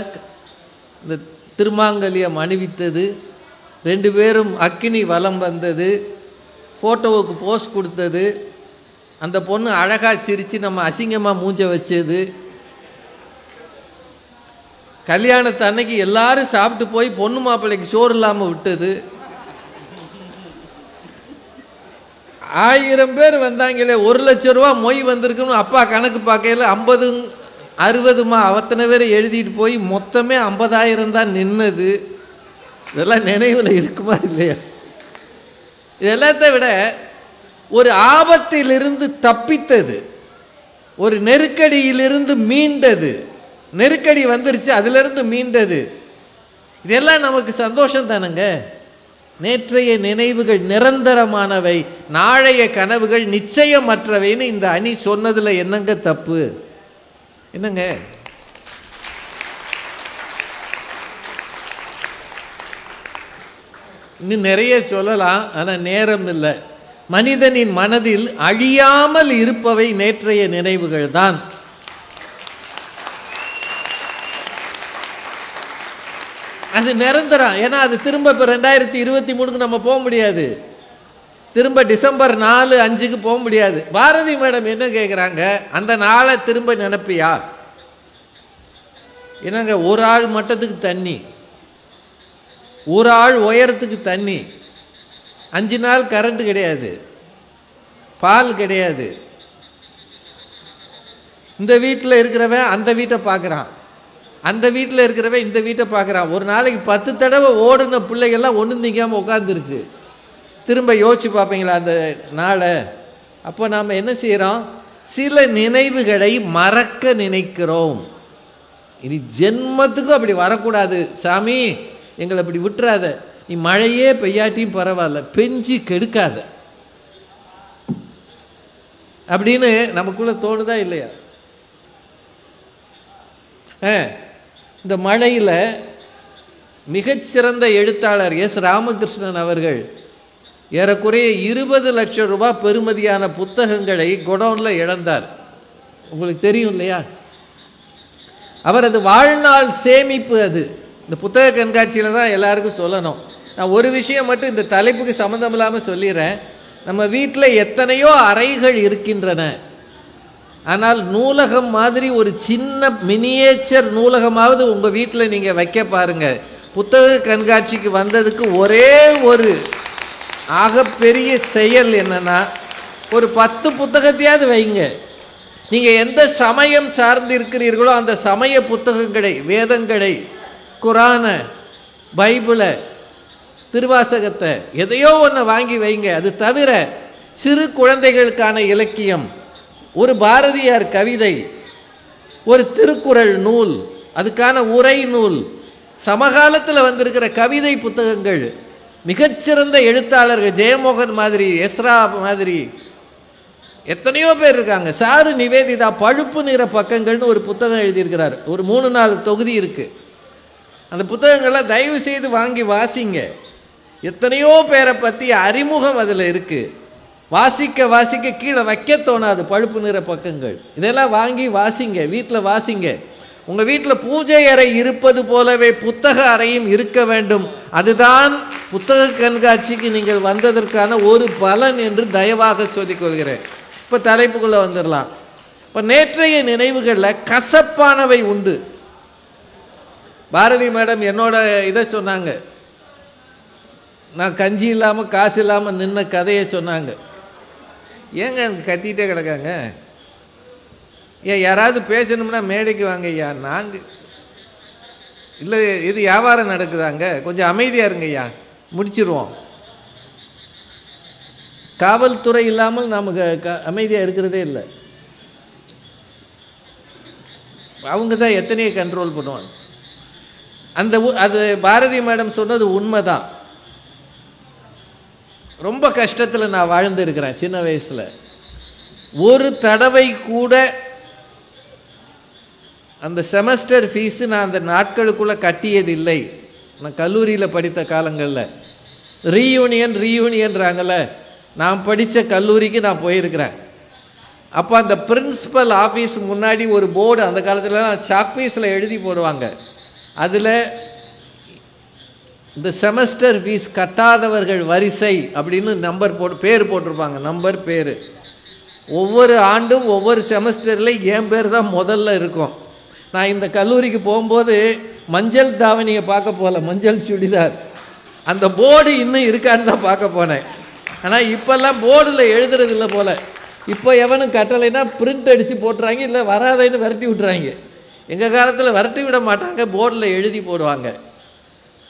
இந்த திருமாங்கல்யம் அணிவித்தது, 2 பேரும் அக்கினி வலம் வந்தது, ஃபோட்டோவுக்கு போஸ் கொடுத்தது, அந்த பொண்ணு அழகாக சிரித்து நம்ம அசிங்கமாக மூஞ்ச வச்சது, கல்யாணத்து அன்னைக்கு எல்லாரும் சாப்பிட்டு போய் பொண்ணு மாப்பிள்ளைக்கு சோறு இல்லாமல் விட்டது, 1000 பேர் வந்தாங்களே 1 லட்சம் ரூபா மொய் வந்திருக்குன்னு அப்பா கணக்கு பார்க்கையில் 50 60 அத்தனை பேரை எழுதிட்டு போய் மொத்தமே 50,000 தான் நின்னது. இதெல்லாம் நினைவில் இருக்குமா இல்லையா? இதெல்லாத்த விட ஒரு ஆபத்திலிருந்து தப்பித்தது, ஒரு நெருக்கடியிலிருந்து மீண்டது, நெருக்கடி வந்துருச்சு அதிலிருந்து மீண்டது, இதெல்லாம் நமக்கு சந்தோஷம் தானங்க. நேற்றைய நினைவுகள் நிரந்தரமானவை, நாளைய கனவுகள் நிச்சயமற்றவைன்னு இந்த அணி சொன்னதுல என்னங்க தப்பு? என்னங்க இன்னும் நிறைய சொல்லலாம், ஆனா நேரம் இல்லை. மனிதனின் மனதில் அழியாமல் இருப்பவை நேற்றைய நினைவுகள் தான். அது நிரந்தரம். ஏன்னா அது திரும்ப இப்போ 2023க்கு நம்ம போக முடியாது, திரும்ப டிசம்பர் 4, 5க்கு போக முடியாது. பாரதி மேடம் என்ன கேட்குறாங்க, அந்த நாளை திரும்ப நினைப்பியா? என்னங்க, ஒரு ஆள் மட்டத்துக்கு தண்ணி, ஒரு ஆள் உயரத்துக்கு தண்ணி, 5 நாள் கரண்ட் கிடையாது, பால் கிடையாது. இந்த வீட்டில் இருக்கிறவன் அந்த வீட்டை பார்க்குறான், அந்த வீட்டில் இருக்கிறவன் இந்த வீட்டை பார்க்குறான். ஒரு நாளைக்கு 10 தடவை ஓடுன பிள்ளைகள்லாம் ஒன்றும் திங்காமல் உட்காந்துருக்கு. திரும்ப யோசிச்சு பார்ப்பீங்களா அந்த நாளை? அப்போ நாம் என்ன செய்கிறோம்? சில நினைவுகளை மறக்க நினைக்கிறோம். இனி ஜென்மத்துக்கும் அப்படி வரக்கூடாது சாமி, எங்களை அப்படி விட்டுறாத, நீ மழையே பெய்யாட்டியும் பரவாயில்ல, பெஞ்சு கெடுக்காத அப்படின்னு நமக்குள்ள தோணுதா இல்லையா? இந்த மழையில் மிகச்சிறந்த எழுத்தாளர் எஸ் ராமகிருஷ்ணன் அவர்கள் ஏறக்குறைய 20 லட்சம் ரூபாய் பெறுமதியான புத்தகங்களை குடோனில் இழந்தார். உங்களுக்கு தெரியும் இல்லையா? அவரது வாழ்நாள் சேமிப்பு அது. இந்த புத்தக கண்காட்சியில் தான் எல்லாருக்கும் சொல்லணும். நான் ஒரு விஷயம் மட்டும் இந்த தலைப்புக்கு சம்மந்தம் இல்லாமல் சொல்லிடுறேன். நம்ம வீட்டில் எத்தனையோ அறைகள் இருக்கின்றன, ஆனால் நூலகம் மாதிரி ஒரு சின்ன மினியேச்சர் நூலகமாவது உங்கள் வீட்டில் நீங்கள் வைக்க பாருங்க. புத்தக கண்காட்சிக்கு வந்ததுக்கு ஒரே ஒரு ஆகப்பெரிய செயல் என்னன்னா, ஒரு 10 புத்தகத்தையாவது வைங்க. நீங்கள் எந்த சமயம் சார்ந்து இருக்கிறீர்களோ அந்த சமய புத்தகங்களை, வேதங்களை, குரானை, பைபிளை, திருவாசகத்தை, எதையோ ஒன்று வாங்கி வைங்க. அது தவிர சிறு குழந்தைகளுக்கான இலக்கியம், ஒரு பாரதியார் கவிதை, ஒரு திருக்குறள் நூல், அதுக்கான உரை நூல், சமகாலத்தில் வந்திருக்கிற கவிதை புத்தகங்கள், மிகச்சிறந்த எழுத்தாளர்கள் ஜெயமோகன் மாதிரி, எஸ்ரா மாதிரி எத்தனையோ பேர் இருக்காங்க. சாரு நிவேதிதா பழுப்பு நிற பக்கங்கள்னு ஒரு புத்தகம் எழுதியிருக்கிறார். ஒரு 3-4 தொகுதி இருக்கு. அந்த புத்தகங்களை தயவு செய்து வாங்கி வாசிங்க. எத்தனையோ பேரை பற்றி அறிமுகம் அதில் இருக்கு. வாசிக்க வாசிக்க கீழே வைக்க தோணாது பழுப்பு நிற பக்கங்கள். இதெல்லாம் வாங்கி வாசிங்க, வீட்டில் வாசிங்க. உங்கள் வீட்டில் பூஜை அறை இருப்பது போலவே புத்தக அறையும் இருக்க வேண்டும். அதுதான் புத்தக கண்காட்சிக்கு நீங்கள் வந்ததற்கான ஒரு பலன் என்று தயவாக சொல்லிக் கொள்கிறேன். இப்போ தலைப்புக்குள்ளே வந்துடலாம். இப்போ நேற்றைய நினைவுகளில் கசப்பானவை உண்டு. பாரதி மேடம் என்னோட இதை சொன்னாங்க. நான் கஞ்சி இல்லாமல் காசு இல்லாமல் நின்ன கதையை சொன்னாங்க. ஏங்க கத்திகிட்டே கிடக்காங்க? ஏன் யாராவது பேசணும்னா மேடைக்கு வாங்க ஐயா. நாங்கள் இல்லை, இது வியாபாரம் நடக்குதாங்க, கொஞ்சம் அமைதியாக இருங்க ஐயா, முடிச்சிருவோம். காவல்துறை இல்லாமல் நமக்கு அமைதியாக இருக்கிறதே இல்லை. அவங்க தான் எத்தனையோ கண்ட்ரோல் பண்ணுவாங்க. அது பாரதி மேடம் சொன்னது உண்மைதான். ரொம்ப கஷ்டத்தில் நான் வாழ்ந்துருக்கிறேன் சின்ன வயசில். ஒரு தடவை கூட அந்த செமஸ்டர் ஃபீஸு நான் அந்த நாட்களுக்குள்ளே கட்டியதில்லை. நான் கல்லூரியில் படித்த காலங்களில் ரீயூனியன்றாங்கல்ல, நான் படித்த கல்லூரிக்கு நான் போயிருக்கிறேன். அப்போ அந்த பிரின்சிபல் ஆஃபீஸ் முன்னாடி ஒரு போர்டு, அந்த காலத்தில் சாக்பீஸில் எழுதி போடுவாங்க. அதில் இந்த செமஸ்டர் ஃபீஸ் கட்டாதவர்கள் வரிசை அப்படின்னு நம்பர் பேர் போட்டிருப்பாங்க. நம்பர் பேர் ஒவ்வொரு ஆண்டும் ஒவ்வொரு செமஸ்டரில் என் பேர் தான் முதல்ல இருக்கும். நான் இந்த கல்லூரிக்கு போகும்போது மஞ்சள் தாவணியை பார்க்க போகல, மஞ்சள் சுடிதார். அந்த போர்டு இன்னும் இருக்கான்னு தான் பார்க்க போனேன். ஆனால் இப்போல்லாம் போர்டில் எழுதுறது இல்லை போல். இப்போ எவனும் கட்டலைன்னா பிரிண்ட் அடித்து போட்டுறாங்க, இல்லை வராதைன்னு விரட்டி விட்டுறாங்க. எங்கள் காலத்தில் விரட்டி விட மாட்டாங்க, போர்டில் எழுதி போடுவாங்க.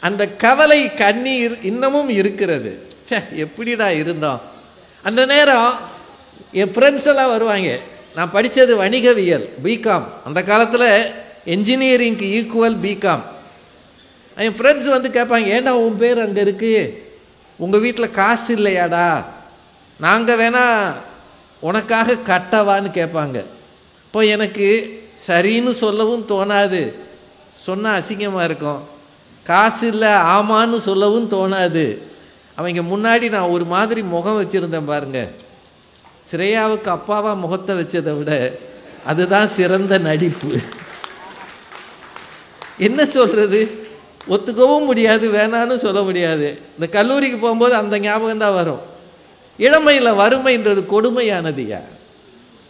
அந்த கவலை கண்ணீர் இன்னமும் இருக்கிறது. சே, எப்படிடா இருந்தோம் அந்த நேரம். என் ஃப்ரெண்ட்ஸ் எல்லாம் வருவாங்க. நான் படித்தது வணிகவியல், பிகாம். அந்த காலத்தில் என்ஜினியரிங்க்கு ஈக்குவல் பிகாம். என் ஃப்ரெண்ட்ஸ் வந்து கேட்பாங்க, ஏண்டா உன் பேர் அங்கே இருக்குது, உங்கள் வீட்டில் காசு இல்லையாடா, நாங்கள் வேணா உனக்காக கட்டவான்னு கேட்பாங்க. இப்போ எனக்கு சரின்னு சொல்லவும் தோணாது, சொன்னால் அசிங்கமாக இருக்கும். காசு இல்லை ஆமான்னு சொல்லவும் தோணாது. அவங்க முன்னாடி நான் ஒரு மாதிரி முகம் வச்சுருந்தேன் பாருங்க. ஸ்ரேயாவுக்கு அப்பாவா முகத்தை வச்சதை விட அதுதான் சிறந்த நடிப்பு. என்ன சொல்கிறது, ஒத்துக்கவும் முடியாது, வேணான்னு சொல்ல முடியாது. இந்த கல்லூரிக்கு போகும்போது அந்த ஞாபகம் தான் வரும். இளமையில் வறுமைன்றது கொடுமையானதுயா.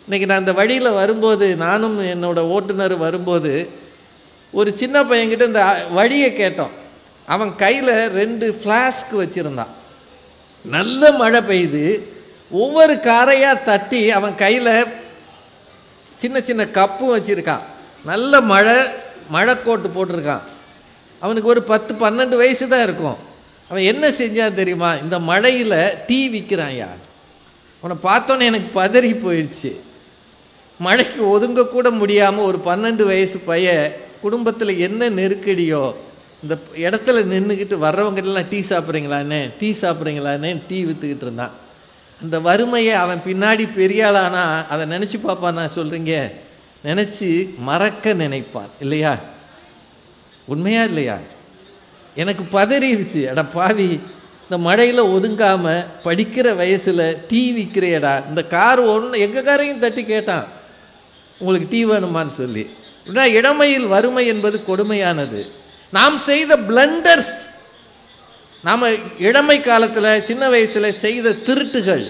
இன்றைக்கி நான் அந்த வழியில் வரும்போது, நானும் என்னோட ஓட்டுநர் வரும்போது, ஒரு சின்ன பையன்கிட்ட இந்த வழியை கேட்டோம். அவன் கையில் 2 ஃப்ளாஸ்க் வச்சுருந்தான். நல்ல மழை பெய்யுது. ஒவ்வொரு காரையாக தட்டி அவன் கையில் சின்ன சின்ன கப்பும் வச்சுருக்கான். நல்ல மழைக்கோட்டு போட்டிருக்கான். அவனுக்கு ஒரு 10-12 வயசு தான் இருக்கும். அவன் என்ன செஞ்சான் தெரியுமா, இந்த மழையில் டீ விற்கிறான். யார் அவனை பார்த்தோன்னே எனக்கு பதறி போயிடுச்சு. மழைக்கு ஒதுங்கக்கூட முடியாமல் ஒரு 12 வயசு பையன், குடும்பத்தில் என்ன நெருக்கடியோ, இந்த இடத்துல நின்றுக்கிட்டு வர்றவங்கெல்லாம் டீ சாப்பிட்றீங்களாண்ணே டீ விற்றுக்கிட்டு இருந்தான். அந்த வறுமையை அவன் பின்னாடி பெரியாளானா அதை நினச்சி பார்ப்பான். நான் சொல்கிறீங்க, நினச்சி மறக்க நினைப்பான் இல்லையா? உண்மையா இல்லையா? எனக்கு பதறிடுச்சு. அட பாவி, இந்த மழையில் ஒதுங்காமல் படிக்கிற வயசில் டீ விற்கிறையடா. இந்த கார் எங்கள் காரையும் தட்டி கேட்டான், உங்களுக்கு டீ வேணுமான்னு சொல்லி. இளமையில் வறுமை என்பது கொடுமையானது. நாம் செய்த பிளண்டர்ஸ், நாம் இளமை காலத்தில் சின்ன வயசில் செய்த திருட்டுகள்,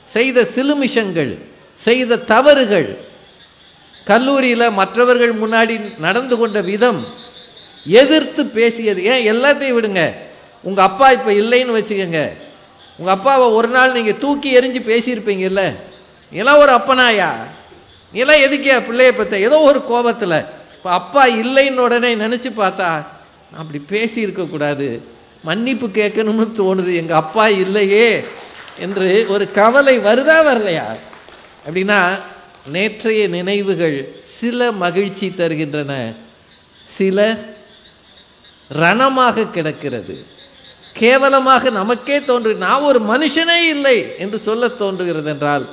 செய்த சிலுமிஷங்கள், செய்த தவறுகள், கல்லூரியில் மற்றவர்கள் முன்னாடி நடந்து கொண்ட விதம், எதிர்த்து பேசியது. ஏன் எல்லாத்தையும் விடுங்க, உங்கள் அப்பா இப்போ இல்லைன்னு வச்சுக்கோங்க, உங்கள் அப்பாவை ஒரு நாள் நீங்கள் தூக்கி எறிஞ்சு பேசியிருப்பீங்கல்ல, நீலாம் ஒரு அப்பனாயா, நீலாம் எதுக்கியா பிள்ளைய பற்ற, ஏதோ ஒரு கோபத்தில். இப்போ அப்பா இல்லைன்னு உடனே நினச்சி பார்த்தா நான் அப்படி பேசியிருக்கக்கூடாது, மன்னிப்பு கேட்கணும்னு தோணுது, எங்கள் அப்பா இல்லையே என்று ஒரு கவலை வருதா வரலையா? அப்படின்னா நேற்றைய நினைவுகள் சில மகிழ்ச்சி தருகின்றன, சில ரணமாக கிடக்கிறது. கேவலமாக நமக்கே தோன்று, நான் ஒரு மனுஷனே இல்லை என்று சொல்ல தோன்றுகிறது என்றால்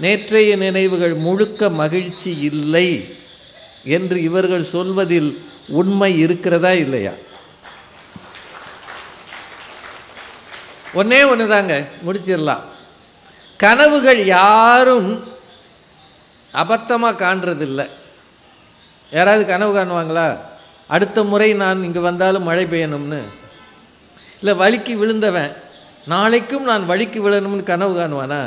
நேற்றைய நினைவுகள் முழுக்க மகிழ்ச்சி இல்லை என்று இவர்கள் சொல்வதில் உண்மை இருக்கிறதா இல்லையா? ஒன்னே ஒன்று தாங்க, முடிச்சிடலாம். கனவுகள் யாரும் அபத்தமாக காண்றதில்லை. யாராவது கனவு காணுவாங்களா? அடுத்த முறை நான் இங்கே வந்தாலும் மழை பெய்யணும்னு? இல்லை வழிக்கு விழுந்தவன் நாளைக்கும் நான் வழிக்கு விழணும்னு கனவு காணுவானா?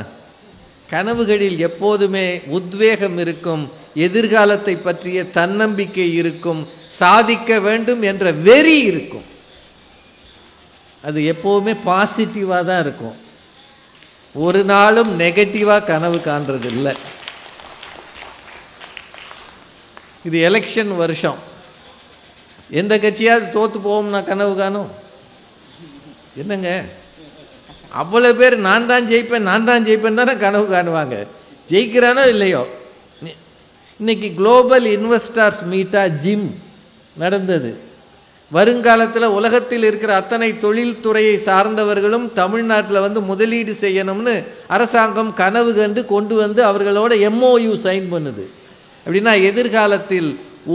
கனவுகளில் எப்போதுமே உத்வேகம் இருக்கும், எதிர்காலத்தை பற்றிய தன்னம்பிக்கை இருக்கும், சாதிக்க வேண்டும் என்ற வெறி இருக்கும். அது எப்போவுமே பாசிட்டிவாக தான் இருக்கும். ஒரு நாளும் நெகட்டிவாக கனவு காண்றது இல்லை. இது எலெக்ஷன் வருஷம். எந்த கட்சியாவது தோற்று போவோம்னா கனவு காணும்? என்னங்க, அவ்வளோ பேர் நான் தான் ஜெயிப்பேன் நான் தான் ஜெயிப்பேன் தானே கனவு காணுவாங்க. ஜெயிக்கிறானோ இல்லையோ. இன்னைக்கு குளோபல் இன்வெஸ்டர்ஸ் மீட்டா ஜிம் நடந்தது. வருங்காலத்தில் உலகத்தில் இருக்கிற அத்தனை தொழில்துறையை சார்ந்தவர்களும் தமிழ்நாட்டில் வந்து முதலீடு செய்யணும்னு அரசாங்கம் கனவு கண்டு கொண்டு வந்து அவர்களோட MOU சைன் பண்ணுது. அப்படின்னா எதிர்காலத்தில்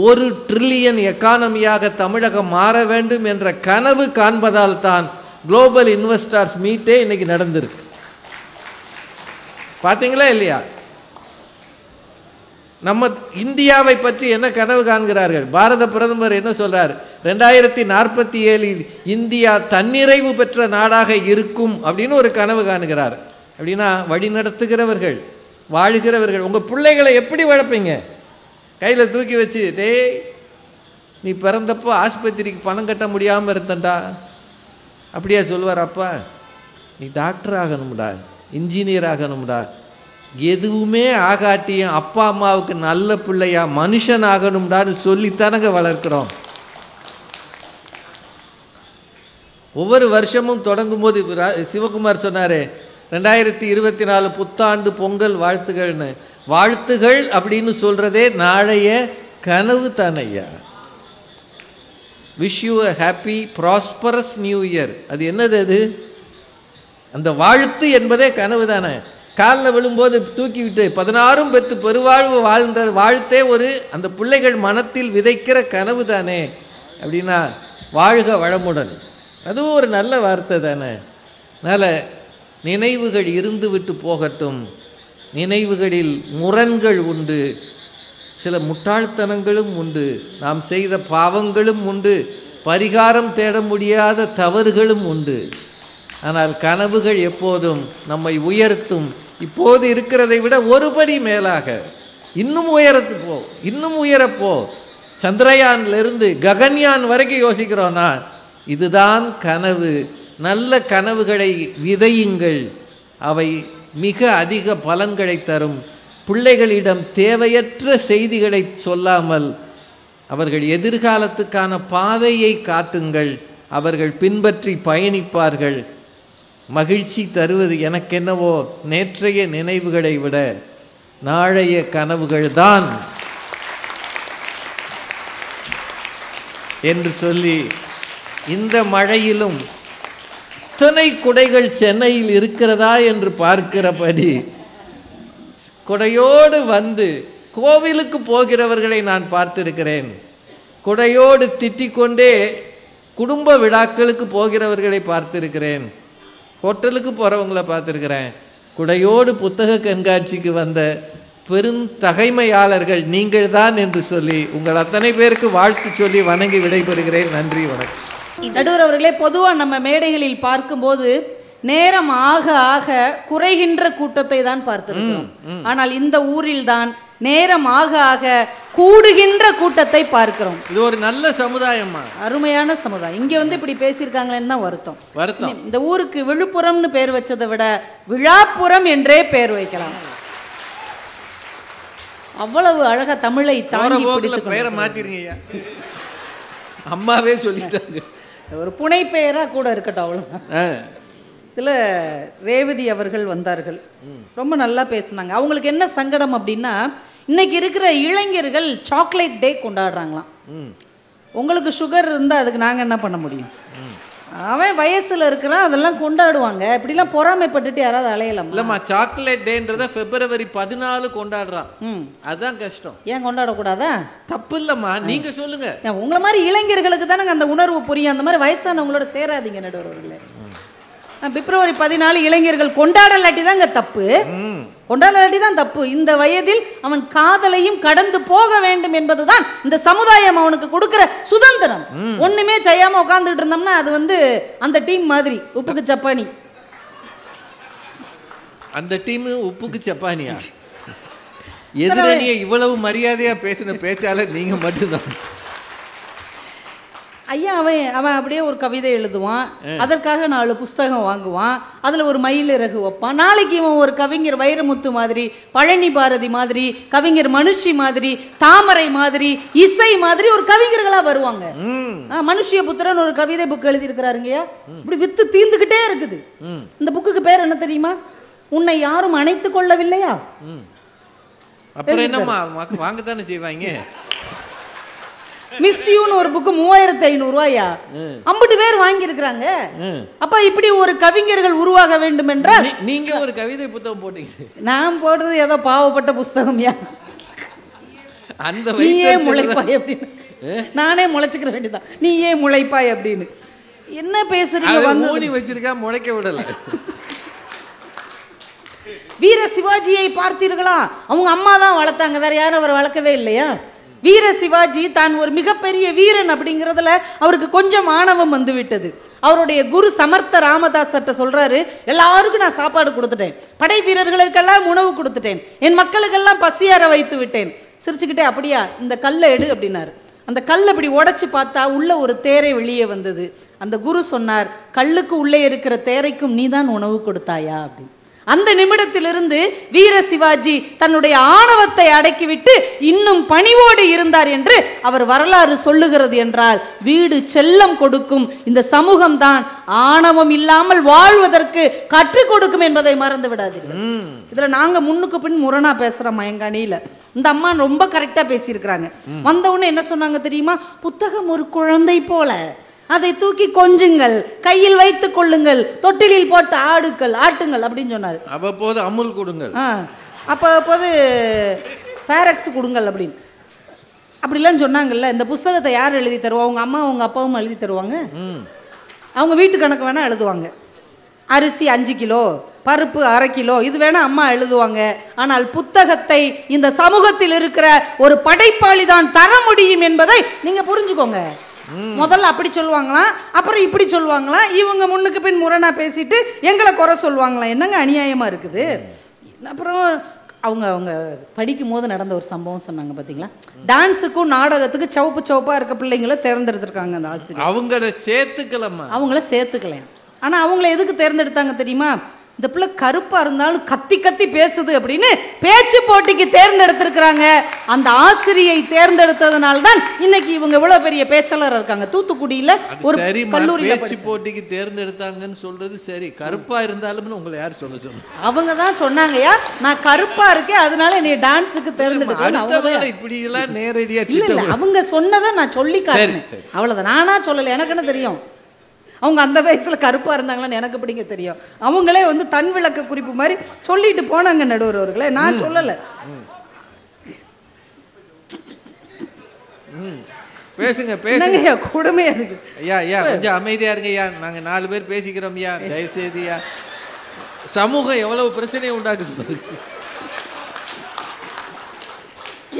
1 ட்ரில்லியன் எக்கானமியாக தமிழகம் மாற வேண்டும் என்ற கனவு காண்பதால் தான் குளோபல் இன்வெஸ்டர்ஸ் மீட்டே இன்னைக்கு நடந்திருக்கு. பார்த்தீங்களா இல்லையா? நம்ம இந்தியாவை பற்றி என்ன கனவு காண்கிறார்கள்? பாரத பிரதமர் என்ன சொல்றார்? 2047 இந்தியா தன்னிறைவு பெற்ற நாடாக இருக்கும் அப்படின்னு ஒரு கனவு காணுகிறார். அப்படின்னா வழி நடத்துகிறவர்கள், வாழுகிறவர்கள், உங்க பிள்ளைகளை எப்படி வளர்ப்பீங்க? கையில் தூக்கி வச்சு, டேய் நீ பிறந்தப்போ ஆஸ்பத்திரிக்கு பணம் கட்ட முடியாமல் இருந்தண்டா அப்படியா சொல்லுவார்? அப்பா நீ டாக்டர் ஆகணும்டா, இன்ஜினியர் ஆகணும்டா, எதுவுமே ஆகாட்டியும் அப்பா அம்மாவுக்கு நல்ல பிள்ளையா மனுஷன் ஆகணும்டான்னு சொல்லித்தானங்க வளர்க்கிறோம். ஒவ்வொரு வருஷமும் தொடங்கும் போது சிவகுமார் சொன்னாரே 2024 புத்தாண்டு பொங்கல் வாழ்த்துகள்னு. வாழ்த்துகள் அப்படின்னு சொல்றதே நாளைய கனவு தானையா. Wish you a happy prosperous new year. அது என்னது? அது அந்த வாழ்த்து என்பதே கனவு தானே. காலில் விழும்போது தூக்கிவிட்டு 16 பெத்து பெருவாழ்வு வாழ்ந்த வாழ்த்தே ஒரு அந்த பிள்ளைகள் மனத்தில் விதைக்கிற கனவு தானே. அப்படின்னா வாழ்க வளமுடன், அதுவும் ஒரு நல்ல வார்த்தை தானே. அதனால் நினைவுகள் இருந்து விட்டு போகட்டும். நினைவுகளில் முரண்கள் உண்டு, சில முட்டாள்தனங்களும் உண்டு, நாம் செய்த பாவங்களும் உண்டு, பரிகாரம் தேட முடியாத தவறுகளும் உண்டு. ஆனால் கனவுகள் எப்போதும் நம்மை உயர்த்தும். இப்போது இருக்கிறதை விட ஒருபடி மேலாக இன்னும் உயரத்து போ, இன்னும் உயரப்போ. சந்திரயான்லேருந்து ககன்யான் வரைக்கும் யோசிக்கிறோன்னா இதுதான் கனவு. நல்ல கனவுகளை விதையுங்கள், அவை மிக அதிக பலன்களை தரும். பிள்ளைகளிடம் தேவையற்ற செய்திகளை சொல்லாமல் அவர்கள் எதிர்காலத்துக்கான பாதையை காட்டுங்கள், அவர்கள் பின்பற்றி பயணிப்பார்கள். மகிழ்ச்சி தருவது எனக்கென்னவோ நேற்றைய நினைவுகளை விட நாளைய கனவுகள் தான் என்று சொல்லி, இந்த மழையிலும் இத்தனை குடைகள் சென்னையில் இருக்கிறதா என்று பார்க்கிறபடி குடையோடு வந்து கோவிலுக்கு போகிறவர்களை நான் பார்த்திருக்கிறேன். குடையோடு திட்டிக்கொண்டே குடும்ப விழாக்களுக்கு போகிறவர்களை பார்த்திருக்கிறேன். ஹோட்டலுக்கு போகிறவங்களை பார்த்துருக்கிறேன். குடையோடு புத்தக கண்காட்சிக்கு வந்த பெருந்தகைமையாளர்கள் நீங்கள் தான் என்று சொல்லி உங்கள் அத்தனை பேருக்கு வாழ்த்து சொல்லி வணங்கி விடைபெறுகிறேன். நன்றி, வணக்கம். நடுவர் அவர்களே, பொதுவாக நம்ம மேடைகளில் பார்க்கும்போது நேரம் ஆக ஆக குறைகின்ற கூட்டத்தை தான் பார்த்திருக்கிறோம். ஆனால் இந்த ஊரில் தான் நேரம் ஆக ஆக கூடுகின்ற கூட்டத்தை பார்க்கிறோம். இது ஒரு நல்ல சமுதாயமா, அருமையான சமுதாயம். இங்க வந்து இப்படி பேசியிருக்காங்களேன்னு தான் வருத்தம். இந்த ஊருக்கு விழுப்புரம்னு பேர் வச்சதை விட விழாப்புரம் என்றே பேர் வைக்கலாம். அவ்வளவு அழகா தமிழை தாங்கி பெயரை மாத்திருங்க. அம்மாவே சொல்லிட்டாங்க. ஒரு புனை பெயரா கூட இருக்கட்டும், அவ்வளவுதான். இதில் ரேவதி அவர்கள் வந்தார்கள், ரொம்ப நல்லா பேசினாங்க. அவங்களுக்கு என்ன சங்கடம் அப்படின்னா, இன்னைக்கு இருக்கிற இளைஞர்கள் சாக்லேட் டே கொண்டாடுறாங்களாம். உங்களுக்கு சுகர் இருந்தால் அதுக்கு நாங்கள் என்ன பண்ண முடியும்? அவன் வயசுல இருக்கிறான், அதெல்லாம் கொண்டாடுவாங்க. இப்படிலாம் பொறாமைப்பட்டுட்டு யாராவது அலையலாம் இல்லம்மா. சாக்லேட் டேன்றத February 14 கொண்டாடுறான். அதுதான் கஷ்டம். ஏன் கொண்டாடக்கூடாதா? தப்பு இல்லம்மா, நீங்க சொல்லுங்க. உங்களை மாதிரி இளைஞர்களுக்கு தானே அந்த உணர்வு புரியும். அந்த மாதிரி வயசானவங்களோட சேராதீங்க நடுவர்களே. February 14 இளைஞர்கள் கொண்டாடலாட்டி தான் தப்பு, கொண்டாடலாட்டி தான் தப்பு. இந்த வயதில் அவன் காதலையும் கடந்து போக வேண்டும் என்பதுதான் இந்த சமுதாயம் அவனுக்கு கொடுக்கிற சுதந்திரம். ஒண்ணுமே செய்யாம உட்கார்ந்துட்டு இருந்தோம்னா அது அந்த டீம் மாதிரி உப்புக்கு சப்பானி. அந்த டீம் உப்புக்கு சப்பானியா? எதிரணியை இவ்வளவு மரியாதையா பேசின பேச்சாளர் நீங்க மட்டும்தான். ஐயா, அவன் அப்படியே ஒரு கவிதை எழுதுவான், அதற்காக 4 புஸ்தகம் வாங்குவான், அதுல ஒரு மயில் இறகு வைப்பான். நாளைக்கு இவன் ஒரு கவிஞர் வைரமுத்து மாதிரி, பழனி பாரதி மாதிரி, கவிஞர் மனுஷி மாதிரி, தாமரை மாதிரி, இசை மாதிரி ஒரு கவிஞர்களா வருவாங்க. மனுஷிய புத்திரன் ஒரு கவிதை புக் எழுதி இருக்கிறாருங்கய்யா, இப்படி வித்து தீர்ந்துகிட்டே இருக்குது. இந்த புக்குக்கு பேர் என்ன தெரியுமா? உன்னை யாரும் அணைத்துக் கொள்ளவில்லையா? அப்புறம் என்னம்மா வாங்கத்தானே செய்வாங்க. மிஸ் யூன்னு ஒரு புக்கு 3500 ரூபாயா, 50 பேர் வாங்கி இருக்கிறாங்க. அப்ப இப்படி ஒரு கவிஞர்கள் உருவாக வேண்டும் என்றால் நீங்க ஒரு கவிதை புத்தகம் போட்டீங்க. நான் போடுறது ஏதோ பாவப்பட்ட புஸ்தகம். அந்த நீயே முளைப்பாய் அப்படின்னு நானே முளைச்சுக்கிற வேண்டியதான். நீயே முளைப்பாய் அப்படின்னு என்ன பேசுறீங்க? ஊனி வச்சிருக்கா, முளைக்க விடல. வீர சிவாஜியை பார்த்தீர்களா? அவங்க அம்மா தான் வளர்த்தாங்க, வேற யாரும் அவர் வளர்க்கவே இல்லையா? வீர சிவாஜி தான் ஒரு மிகப்பெரிய வீரன் அப்படிங்கிறதுல அவருக்கு கொஞ்சம் ஆணவம் வந்து விட்டது. அவருடைய குரு சமர்த்த ராமதாஸ் சொல்றாரு, எல்லாருக்கும் நான் சாப்பாடு கொடுத்துட்டேன், படை வீரர்களுக்கெல்லாம் உணவு கொடுத்துட்டேன், என் மக்களுக்கெல்லாம் பசியார வைத்து விட்டேன். சிரிச்சுக்கிட்டே, அப்படியா, இந்த கல்லை எடு அப்படின்னாரு. அந்த கல் அப்படி உடைச்சு பார்த்தா உள்ள ஒரு தேரை வெளியே வந்தது. அந்த குரு சொன்னார், கல்லுக்கு உள்ளே இருக்கிற தேரைக்கும் நீதான் உணவு கொடுத்தாயா அப்படின்னு. அந்த நிமிடத்திலிருந்து வீர சிவாஜி தன்னுடைய ஆணவத்தை அடக்கிவிட்டு இன்னும் பணிவோடு இருந்தார் என்று அவர் வரலாறு சொல்லுகிறது. என்றால் வீடு செல்லம் கொடுக்கும் இந்த சமூகம் தான் ஆணவம் இல்லாமல் வாழ்வதற்கு கற்றுக் கொடுக்கும் என்பதை மறந்து விடாதீர்கள். இதுல நாங்க முன்னுக்கு பின் முரணா பேசுறோம் மயங்கானியில. இந்த அம்மா ரொம்ப கரெக்டா பேசியிருக்கிறாங்க. வந்த உடனே என்ன சொன்னாங்க தெரியுமா? புத்தகம் ஒரு குழந்தை போல, அதை தூக்கி கொஞ்சுங்கள், கையில் வைத்துக் கொள்ளுங்கள், தொட்டிலில் போட்டு ஆட்டுங்கள் அப்படின்னு சொன்னாரு. அவ்வப்போது அமுல் கொடுங்கள், அப்போது ஃபேரக்ஸ் கொடுங்கள் அப்படின்னு அப்படிலாம் சொன்னாங்கல்ல. இந்த புஸ்தகத்தை யார் எழுதி தருவா? அவங்க அம்மா அவங்க அப்பாவும் எழுதி தருவாங்க. அவங்க வீட்டு கணக்கு வேணா எழுதுவாங்க. அரிசி 5 கிலோ, பருப்பு 1/2 கிலோ, இது வேணா அம்மா எழுதுவாங்க. ஆனால் புத்தகத்தை இந்த சமூகத்தில் இருக்கிற ஒரு படைப்பாளி தான் தர முடியும் என்பதை நீங்க புரிஞ்சுக்கோங்க. முதல்ல அப்படி சொல்லுவாங்களாம், அப்புறம் இப்படி சொல்லுவாங்களாம். இவங்க முன்னுக்கு பின் முரணா பேசிட்டு எங்களை குறை சொல்லுவாங்களாம். என்னங்க அநியாயமா இருக்குது. அப்புறம் அவங்க படிக்கும் போது நடந்த ஒரு சம்பவம் சொன்னாங்க பார்த்தீங்களா? டான்ஸுக்கும் நாடகத்துக்கு சவப்பா இருக்க பிள்ளைங்களை தேர்ந்தெடுத்திருக்காங்க அந்த ஆசிரியர். அவங்கள சேர்த்துக்கலாம். ஆனா அவங்கள எதுக்கு தேர்ந்தெடுத்தாங்க தெரியுமா? இந்த பிள்ளை கருப்பா இருந்தாலும் கத்தி கத்தி பேசுது அப்படின்னு பேச்சு போட்டிக்கு தேர்ந்தெடுத்திருக்கிறாங்க. அந்த ஆசிரியை தேர்ந்தெடுத்ததுனால தான் இன்னைக்கு இவங்க இவ்வளவு பெரிய பேச்சாளர் இருக்காங்க. தூத்துக்குடியில ஒரு கல்லூரியில பேச்சு போட்டிக்கு தேர்ந்தெடுத்தாங்கன்னு சொல்றது சரி, கருப்பா இருந்தாலும் உங்களை யார் சொல்ல? அவங்க தான் சொன்னாங்கயா, நான் கருப்பா இருக்கேன் அதனால என்னை டான்ஸுக்கு தேர்ந்தெடுத்தாங்க. இப்படி எல்லாம் நேரடியா இல்ல, அவங்க சொன்னதை நான் சொல்லி காட்டினேன், அவ்வளவுதான். நானா சொல்லல, எனக்கு என்ன தெரியும்? அவங்க அந்த வயசுல கருப்பா இருந்தாங்களான்னு எனக்கு எப்படிங்க தெரியும்? அவங்களே தன் விளக்க குறிப்பு மாதிரி சொல்லிட்டு போனாங்க நடுவர் அவர்களே, நான் சொல்லல. பேசுங்க கொடுமையா இருக்கு ஐயா, கொஞ்சம் அமைதியா இருங்க ஐயா, நாங்க 4 பேர் பேசிக்கிறோம் ஐயா, தயவு செய்து ஐயா. சமூகம் எவ்வளவு பிரச்சனையை உண்டாக்குது.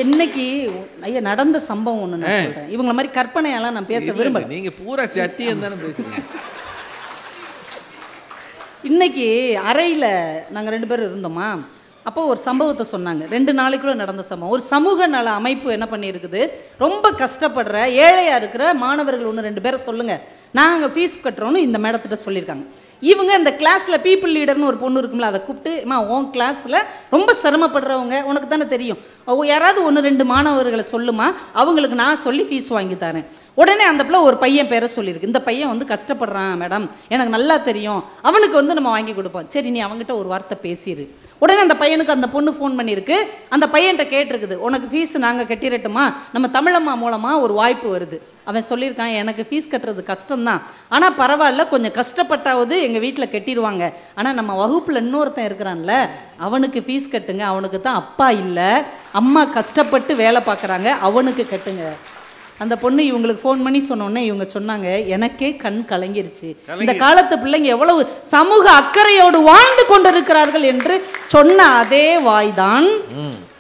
இன்னைக்கு ஐயா நடந்த சம்பவம் ஒண்ணு நான் சொல்றேன். இவங்கள மாதிரி கற்பனையெல்லாம் நான் பேச விரும்பல. நீங்க பூரா சத்தியம் தானே பேசுறீங்க. இன்னைக்கு அறையில நாங்க 2 பேரும் இருந்தோமா, அப்போ ஒரு சம்பவத்தை சொன்னாங்க. 2 நாளைக்குள்ள நடந்த சம்பவம். ஒரு சமூக நல அமைப்பு என்ன பண்ணியிருக்குது, ரொம்ப கஷ்டப்படுற ஏழையா இருக்கிற மாணவர்கள் 1-2 பேரை சொல்லுங்க, நாங்க ஃபீஸ் கட்டுறோன்னு இந்த மேடத்திட்ட சொல்லியிருக்காங்க. இவங்க இந்த கிளாஸ்ல பீப்புள் லீடர்னு ஒரு பொண்ணு இருக்கும்ல, அதை கூப்பிட்டு, உன் கிளாஸ்ல ரொம்ப சிரமப்படுறவங்க உனக்கு தானே தெரியும், யாராவது 1-2 மாணவர்களை சொல்லுமா, அவங்களுக்கு நான் சொல்லி ஃபீஸ் வாங்கி தரேன். உடனே அந்த பிள்ளை ஒரு பையன் பேரை சொல்லியிருக்கு, இந்த பையன் வந்து கஷ்டப்படுறான் மேடம், எனக்கு நல்லா தெரியும், அவனுக்கு வந்து நம்ம வாங்கி கொடுப்போம். சரி, நீ அவங்ககிட்ட ஒரு வார்த்தை பேசிடு. உடனே அந்த பையனுக்கு அந்த பொண்ணு ஃபோன் பண்ணியிருக்கு. அந்த பையன்கிட்ட கேட்டிருக்குது, உனக்கு ஃபீஸ் நாங்கள் கட்டிடட்டுமா, நம்ம தமிழம்மா மூலமாக ஒரு வாய்ப்பு வருது. அவன் சொல்லியிருக்கான், எனக்கு ஃபீஸ் கட்டுறது கஷ்டம்தான், ஆனால் பரவாயில்ல, கொஞ்சம் கஷ்டப்பட்டாவது எங்கள் வீட்டில் கட்டிடுவாங்க, ஆனால் நம்ம வகுப்பில் இன்னொருத்தன் இருக்கிறான்ல, அவனுக்கு ஃபீஸ் கட்டுங்க, அவனுக்கு தான் அப்பா இல்லை, அம்மா கஷ்டப்பட்டு வேலை பார்க்குறாங்க, அவனுக்கு கட்டுங்க. அந்த பொண்ணு இவங்களுக்கு ஃபோன் பண்ணி சொன்னோன்னே இவங்க சொன்னாங்க, எனக்கே கண் கலங்கிருச்சு, இந்த காலத்து பிள்ளைங்க எவ்வளவு சமூக அக்கறையோடு வாழ்ந்து கொண்டிருக்கிறார்கள் என்று சொன்ன அதே வாய்தான்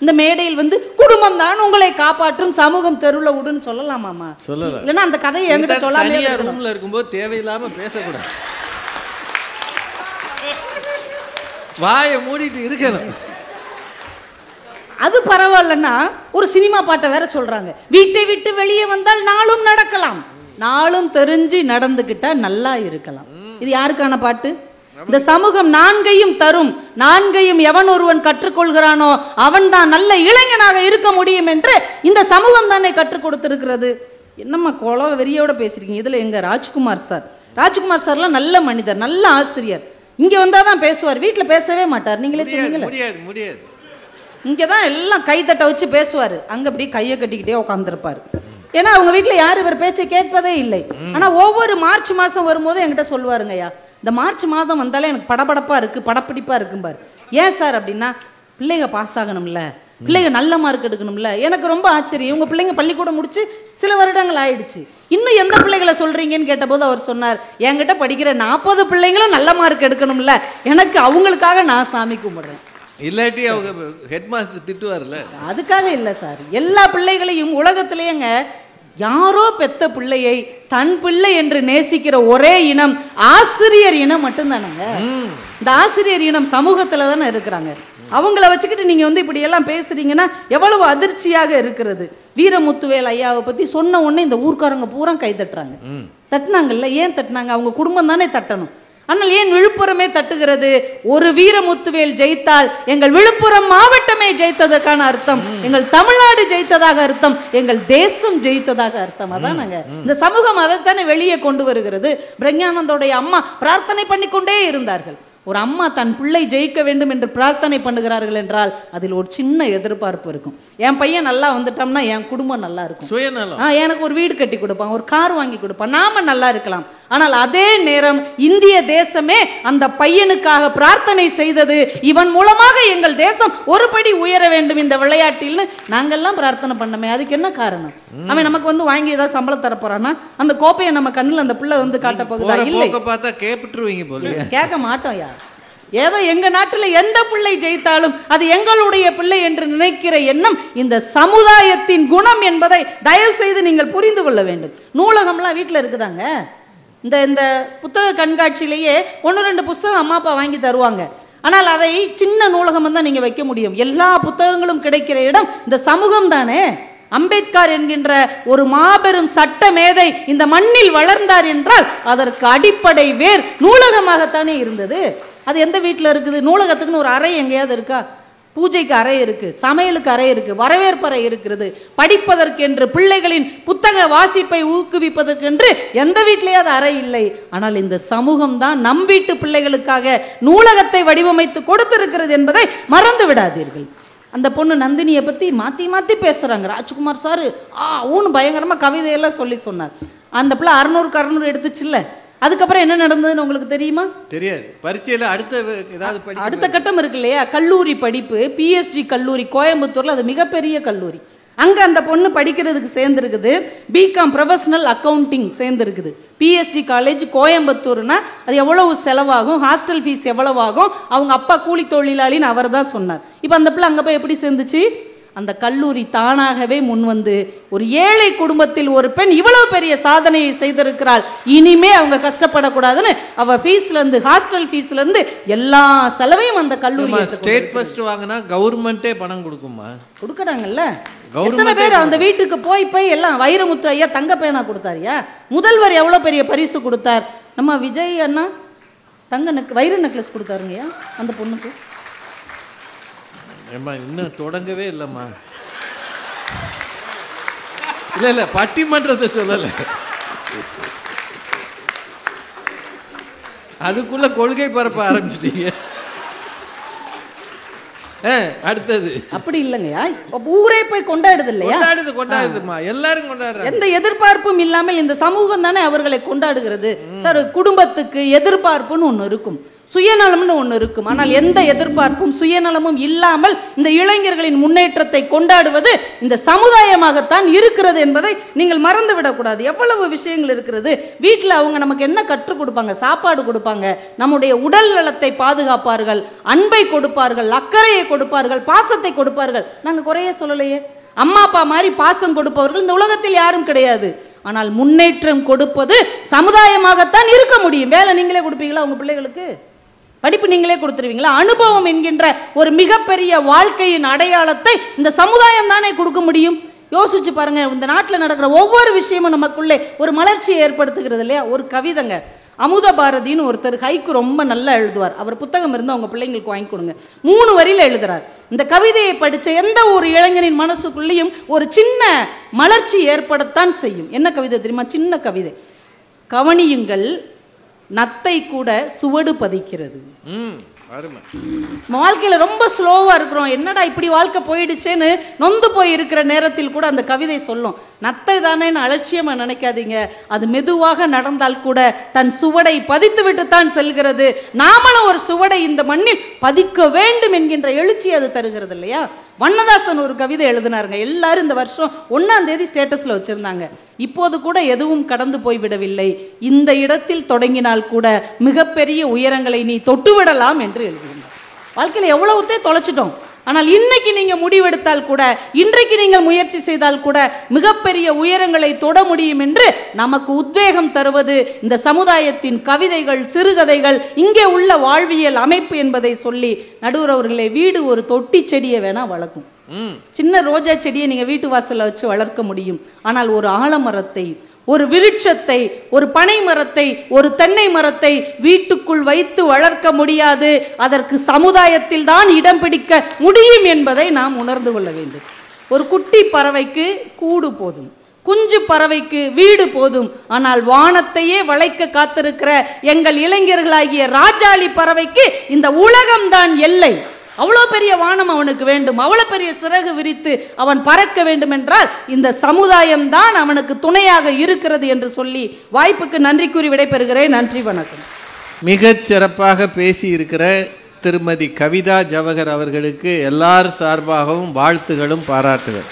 இந்த மேடையில் வந்து குடும்பம் தான் உங்களை காப்பாற்றும், சமூகம் தெருவில் விடுன்னு சொல்லலாமாமா? சொல்லலாம். இல்லைன்னா அந்த கதையை என்கிட்ட சொல்லாம ரூம்ல இருக்கும்போது தேவையில்லாம பேசக்கூடாது, வாயை மூடிட்டு இருக்கணும். அது பரவாயில்லன்னா ஒரு சினிமா பாட்டை வேற சொல்றாங்க, வீட்டை விட்டு வெளியே வந்தால் நாளும் நடக்கலாம், நாளும் தெரிஞ்சு நடந்துகிட்டா நல்லா இருக்கலாம். இது யாருக்கான பாட்டு? இந்த சமூகம் நான்கையும் தரும், நான்கையும் எவன் ஒருவன் கற்றுக்கொள்கிறானோ அவன் தான் நல்ல இளைஞனாக இருக்க முடியும் என்று இந்த சமூகம் தானே கற்றுக் கொடுத்திருக்கிறது. என்னம்மா கோல வெறியோட பேசுறீங்க? இதுல எங்க ராஜ்குமார் சார்லாம் நல்ல மனிதர், நல்ல ஆசிரியர், இங்க வந்தாதான் பேசுவார், வீட்டுல பேசவே மாட்டார். நீங்களே சொன்னீங்களே, முடியாது. இங்கதான் எல்லாம் கைத்தட்ட வச்சு பேசுவாரு, அங்க அப்படி கையை கட்டிக்கிட்டே உட்காந்துருப்பாரு. ஏன்னா அவங்க வீட்டுல யாரும் இவர் பேச்சை கேட்பதே இல்லை. ஆனா ஒவ்வொரு மார்ச் மாசம் வரும்போது என்கிட்ட சொல்லுவாருங்கய்யா, இந்த மார்ச் மாதம் வந்தாலே எனக்கு படபடப்பா இருக்கு, படப்பிடிப்பா இருக்கும்பாரு. ஏன் சார் அப்படின்னா, பிள்ளைங்க பாஸ் ஆகணும்ல, பிள்ளைங்க நல்ல மார்க் எடுக்கணும்ல. எனக்கு ரொம்ப ஆச்சரியம், உங்க பிள்ளைங்க பள்ளிக்கூடம் முடிச்சு சில வருடங்கள் ஆயிடுச்சு, இன்னும் எந்த பிள்ளைகளை சொல்றீங்கன்னு கேட்டபோது அவர் சொன்னார், என்கிட்ட படிக்கிற 40 பிள்ளைங்களும் நல்ல மார்க் எடுக்கணும்ல, எனக்கு அவங்களுக்காக நான் சாமி கும்பிடுறேன். இல்லாட்டி அவங்க ஹெட் மாஸ்டர் திட்டுவார்ல. அதுக்காக இல்லை சார், எல்லா பிள்ளைகளையும் உலகத்திலேயேங்க யாரோ பெத்த பிள்ளையை தன் பிள்ளை என்று நேசிக்கிற ஒரே இனம் ஆசிரியர் இனம் மட்டும்தானங்க. இந்த ஆசிரியர் இனம் சமூகத்துல தானே இருக்கிறாங்க. அவங்கள வச்சுக்கிட்டு நீங்க வந்து இப்படி எல்லாம் பேசுறீங்கன்னா எவ்வளவு அதிர்ச்சியாக இருக்கிறது. வீரமுத்துவேல் ஐயாவை பத்தி சொன்ன உடனே இந்த ஊர்க்காரங்க பூரா கை தட்டுறாங்க. தட்டினாங்கல்ல, ஏன் தட்டினாங்க? அவங்க குடும்பம் தானே தட்டணும். ஆனால் ஏன் விழுப்புரமே தட்டுகிறது? ஒரு வீரமுத்துவேல் ஜெயித்தால் எங்கள் விழுப்புரம் மாவட்டமே ஜெயித்ததற்கான அர்த்தம், எங்கள் தமிழ்நாடு ஜெயித்ததாக அர்த்தம், எங்கள் தேசம் ஜெயித்ததாக அர்த்தம். அதான் நாங்க இந்த சமூகம் அதைத்தானே வெளியே கொண்டு வருகிறது. பிரக்ஞானந்தோடைய அம்மா பிரார்த்தனை பண்ணிக்கொண்டே இருந்தார்கள். ஒரு அம்மா தன் பிள்ளை ஜெயிக்க வேண்டும் என்று பிரார்த்தனை பண்ணுகிறார்கள் என்றால் அதில் ஒரு சின்ன எதிர்பார்ப்பு இருக்கும். என் பையன் நல்லா வந்துட்டோம்னா என் குடும்பம் நல்லா இருக்கும், எனக்கு ஒரு வீடு கட்டி கொடுப்பான், ஒரு கார் வாங்கி கொடுப்பான், நாம நல்லா இருக்கலாம். ஆனால் அதே நேரம் இந்திய தேசமே அந்த பையனுக்காக பிரார்த்தனை செய்தது, இவன் மூலமாக எங்கள் தேசம் ஒரு படி உயர வேண்டும் இந்த விளையாட்டில் நாங்கெல்லாம் பிரார்த்தனை பண்ணமே. அதுக்கு என்ன காரணம்? அவன் நமக்கு வந்து வாங்கி ஏதாவது சம்பளம் தரப்போறான்னா அந்த கோப்பையை நம்ம கண்ணில் அந்த பிள்ளை வந்து காட்ட போகுதா? இல்லை, கேட்க மாட்டோம். யார் ஏதோ எங்க நாட்டில் எந்த பிள்ளை ஜெயித்தாலும் அது எங்களுடைய பிள்ளை என்று நினைக்கிற எண்ணம் இந்த சமுதாயத்தின் குணம் என்பதை தயவு செய்து நீங்கள் புரிந்து கொள்ள வேண்டும். நூலகம்லாம் வீட்டில் இருக்குதாங்க. இந்த புத்தக கண்காட்சியிலேயே 1-2 புத்தகம் அம்மா அப்பா வாங்கி தருவாங்க. ஆனால் அதை சின்ன நூலகம் தான் நீங்க வைக்க முடியும். எல்லா புத்தகங்களும் கிடைக்கிற இடம் இந்த சமூகம் தானே. அம்பேத்கர் என்கின்ற ஒரு மாபெரும் சட்ட மேதை இந்த மண்ணில் வளர்ந்தார் என்றால் அதற்கு அடிப்படை வேர் நூலகமாகத்தானே இருந்தது. அது எந்த வீட்டில் இருக்குது? நூலகத்துக்குன்னு ஒரு அறை எங்கேயாவது இருக்கா? பூஜைக்கு அறை இருக்கு, சமையலுக்கு அறை இருக்கு, வரவேற்பறை இருக்கிறது, படிப்பதற்கென்று பிள்ளைகளின் புத்தக வாசிப்பை ஊக்குவிப்பதற்கென்று எந்த வீட்டிலேயாவது அறை இல்லை. ஆனால் இந்த சமூகம் தான் நம் வீட்டு பிள்ளைகளுக்காக நூலகத்தை வடிவமைத்து கொடுத்திருக்கிறது என்பதை மறந்து விடாதீர்கள். அந்த பொண்ணு நந்தினியை பத்தி மாத்தி மாத்தி பேசுறாங்க. ராஜ்குமார் சாரு ஊன்னு பயங்கரமா கவிதையெல்லாம் சொல்லி சொன்னார். அந்த பிள்ளை 600க்கு 600 எடுத்துச்சுல்ல. அதுக்கப்புறம் என்ன நடந்ததுன்னு உங்களுக்கு தெரியுமா? தெரியாது. பரீட்சையில அடுத்த கட்டம் இருக்கு இல்லையா, கல்லூரி படிப்பு. பிஎஸ்ஜி கல்லூரி கோயம்புத்தூர்ல, அது மிகப்பெரிய கல்லூரி. அங்க அந்த பொண்ணு படிக்கிறதுக்கு சேர்ந்துருக்குது. பிகாம் ப்ரொஃபஷனல் அக்கௌண்டிங் சேர்ந்துருக்குது. பிஎஸ்ஜி காலேஜ் கோயம்புத்தூர்னா அது எவ்வளவு செலவாகும், ஹாஸ்டல் ஃபீஸ் எவ்வளவு ஆகும், அவங்க அப்பா கூலி தொழிலாளின்னு அவர் தான் சொன்னார். இப்போ அந்த பிள்ளை அங்கே போய் எப்படி சேர்ந்துச்சு? அந்த கல்லூரி தானாகவே முன் வந்து ஒரு ஏழை குடும்பத்தில் ஒரு பெண் இவ்வளவு பெரிய சாதனையை செய்திருக்கிறாள், இனிமே அவங்க கஷ்டப்படக்கூடாதுன்னு அவ ஃபீஸ்ல இருந்து, ஹாஸ்டல் ஃபீஸ்ல இருந்து எல்லா செலவையும் அந்த கல்லூரி ஸ்டேட் ஃபர்ஸ்ட் வாங்கினா கவர்மெண்டே பணம் கொடுக்குமா? கொடுக்குறாங்கல்ல. எத்தனை பேர் அந்த வீட்டுக்கு போய் போய் எல்லாம் வைரமுத்து ஐயா தங்க பேனா கொடுத்தாரியா? முதல்வர் எவ்வளவு பெரிய பரிசு கொடுத்தார். நம்ம விஜய் அண்ணா வைர நெக்லஸ் கொடுத்தாருங்கய்யா அந்த பொண்ணுக்கு. இன்னும் தொடங்கவே இல்லைம்மா. இல்ல பட்டிமன்றத்தை சொல்லல, அதுக்குள்ள கொள்கை பரப்ப ஆரம்பிச்சிட்டீங்க. அடுத்தது அப்படி இல்லைங்கய்யா, ஊரே போய் கொண்டாடுது இல்லையா? கொண்டாடுதுமா, எல்லாரும் கொண்டாடுறாங்க. எந்த எதிர்பார்ப்பும் இல்லாமல் இந்த சமூகம் தானே அவர்களை கொண்டாடுகிறது. சார், குடும்பத்துக்கு எதிர்பார்ப்புன்னு ஒண்ணு இருக்கும், சுயநலம்னு ஒண்ணு இருக்கும். ஆனால் எந்த எதிர்பார்ப்பும் சுயநலமும் இல்லாமல் இந்த இளைஞர்களின் முன்னேற்றத்தை கொண்டாடுவது இந்த சமுதாயமாகத்தான் இருக்கிறது என்பதை நீங்கள் மறந்து விடக்கூடாது. எவ்வளவு விஷயங்கள் இருக்கிறது. வீட்டில் அவங்க நமக்கு என்ன கற்றுக் கொடுப்பாங்க? சாப்பாடு கொடுப்பாங்க, நம்முடைய உடல் நலத்தை பாதுகாப்பார்கள், அன்பை கொடுப்பார்கள், அக்கறையை கொடுப்பார்கள், பாசத்தை கொடுப்பார்கள். நாங்கள் குறைய சொல்லலையே. அம்மா அப்பா மாதிரி பாசம் கொடுப்பவர்கள் இந்த உலகத்தில் யாரும் கிடையாது. ஆனால் முன்னேற்றம் கொடுப்பது சமுதாயமாகத்தான் இருக்க முடியும். வேலை நீங்களே கொடுப்பீங்களா உங்க பிள்ளைகளுக்கு? படிப்பு நீங்களே கொடுத்துருவீங்களா? அனுபவம் என்கின்ற ஒரு மிகப்பெரிய வாழ்க்கையின் அடையாளத்தை இந்த சமுதாயம் தானே கொடுக்க முடியும். யோசிச்சு பாருங்க, இந்த நாட்டில் நடக்கிற ஒவ்வொரு விஷயமும் நமக்குள்ளே ஒரு மலர்ச்சியை ஏற்படுத்துகிறது இல்லையா? ஒரு கவிதைங்க, அமுத பாரதின்னு ஒருத்தர் ஹைக்கு ரொம்ப நல்லா எழுதுவார். அவர் புத்தகம் இருந்து அவங்க பிள்ளைங்களுக்கு வாங்கி கொடுங்க. 3 வரியில எழுதுறார். இந்த கவிதையை படிச்ச எந்த ஒரு இளைஞனின் மனசுக்குள்ளேயும் ஒரு சின்ன மலர்ச்சி ஏற்படத்தான் செய்யும். என்ன கவிதை தெரியுமா? சின்ன கவிதை. கவனியுங்கள், நத்தை கூட சுவடு பதிக்கிறது. வாழ்க்கையில ரொம்ப ஸ்லோவா இருக்கிறோம், என்னடா இப்படி வாழ்க்கை போயிடுச்சேன்னு நொந்து போய் இருக்கிற நேரத்தில் கூட அந்த கவிதை சொல்லும், நத்தை தானேன்னு அலட்சியமா நினைக்காதீங்க, அது மெதுவாக நடந்தால் கூட தன் சுவடை பதித்து விட்டு தான் செல்கிறது. நாமளும் ஒரு சுவடை இந்த மண்ணில் பதிக்க வேண்டும் என்கின்ற எழுச்சி அது தருகிறது இல்லையா? வண்ணதாசன் ஒரு கவிதை எழுதினாருங்க. எல்லாரும் இந்த வருஷம் 1ஆம் தேதி ஸ்டேட்டஸ்ல வச்சிருந்தாங்க. இப்போது கூட எதுவும் கடந்து போய்விடவில்லை, இந்த இடத்தில் தொடங்கினால் கூட மிகப்பெரிய உயரங்களை நீ தொட்டுவிடலாம் என்று எழுதியிருந்தார். வாழ்க்கையில் எவ்வளவுத்தே தொலைச்சிட்டோம். ஆனால் இன்னைக்கு நீங்க முடிவெடுத்தால் கூட, இன்றைக்கு நீங்கள் முயற்சி செய்தால் கூட மிகப்பெரிய உயரங்களை தொட முடியும் என்று நமக்கு உத்வேகம் தருவது இந்த சமுதாயத்தின் கவிதைகள், சிறுகதைகள், இங்கே உள்ள வாழ்வியல் அமைப்பு என்பதை சொல்லி, நடுவர் அவர்களே, வீடு ஒரு தொட்டி செடியை வேணா வளர்க்கும். சின்ன ரோஜா செடியை நீங்க வீட்டு வாசல்ல வச்சு வளர்க்க முடியும். ஆனால் ஒரு ஆலமரத்தை, ஒரு விருட்சத்தை, ஒரு பனை மரத்தை, ஒரு தென்னை மரத்தை வீட்டுக்குள் வைத்து வளர்க்க முடியாது. அதற்கு சமுதாயத்தில் தான் இடம் பிடிக்க முடியும் என்பதை நாம் உணர்ந்து கொள்ள வேண்டும். ஒரு குட்டி பறவைக்கு கூடு போதும், குஞ்சு பறவைக்கு வீடு போதும். ஆனால் வானத்தையே வளைக்க காத்திருக்கிற எங்கள் இளைஞர்களாகிய ராஜாளி பறவைக்கு இந்த உலகம்தான் எல்லை. அவ்வளோ பெரிய வானம் அவனுக்கு வேண்டும், அவ்வளோ பெரிய சிறகு விரித்து அவன் பறக்க வேண்டும் என்றால் இந்த சமுதாயம் தான் அவனுக்கு துணையாக இருக்கிறது என்று சொல்லி வாய்ப்புக்கு நன்றி கூறி விடைபெறுகிறேன். நன்றி, வணக்கம். மிகச் சிறப்பாக பேசி இருக்கிற திருமதி கவிதா ஜவஹர் அவர்களுக்கு எல்லார் சார்பாகவும் வாழ்த்துகளும் பாராட்டுகள்.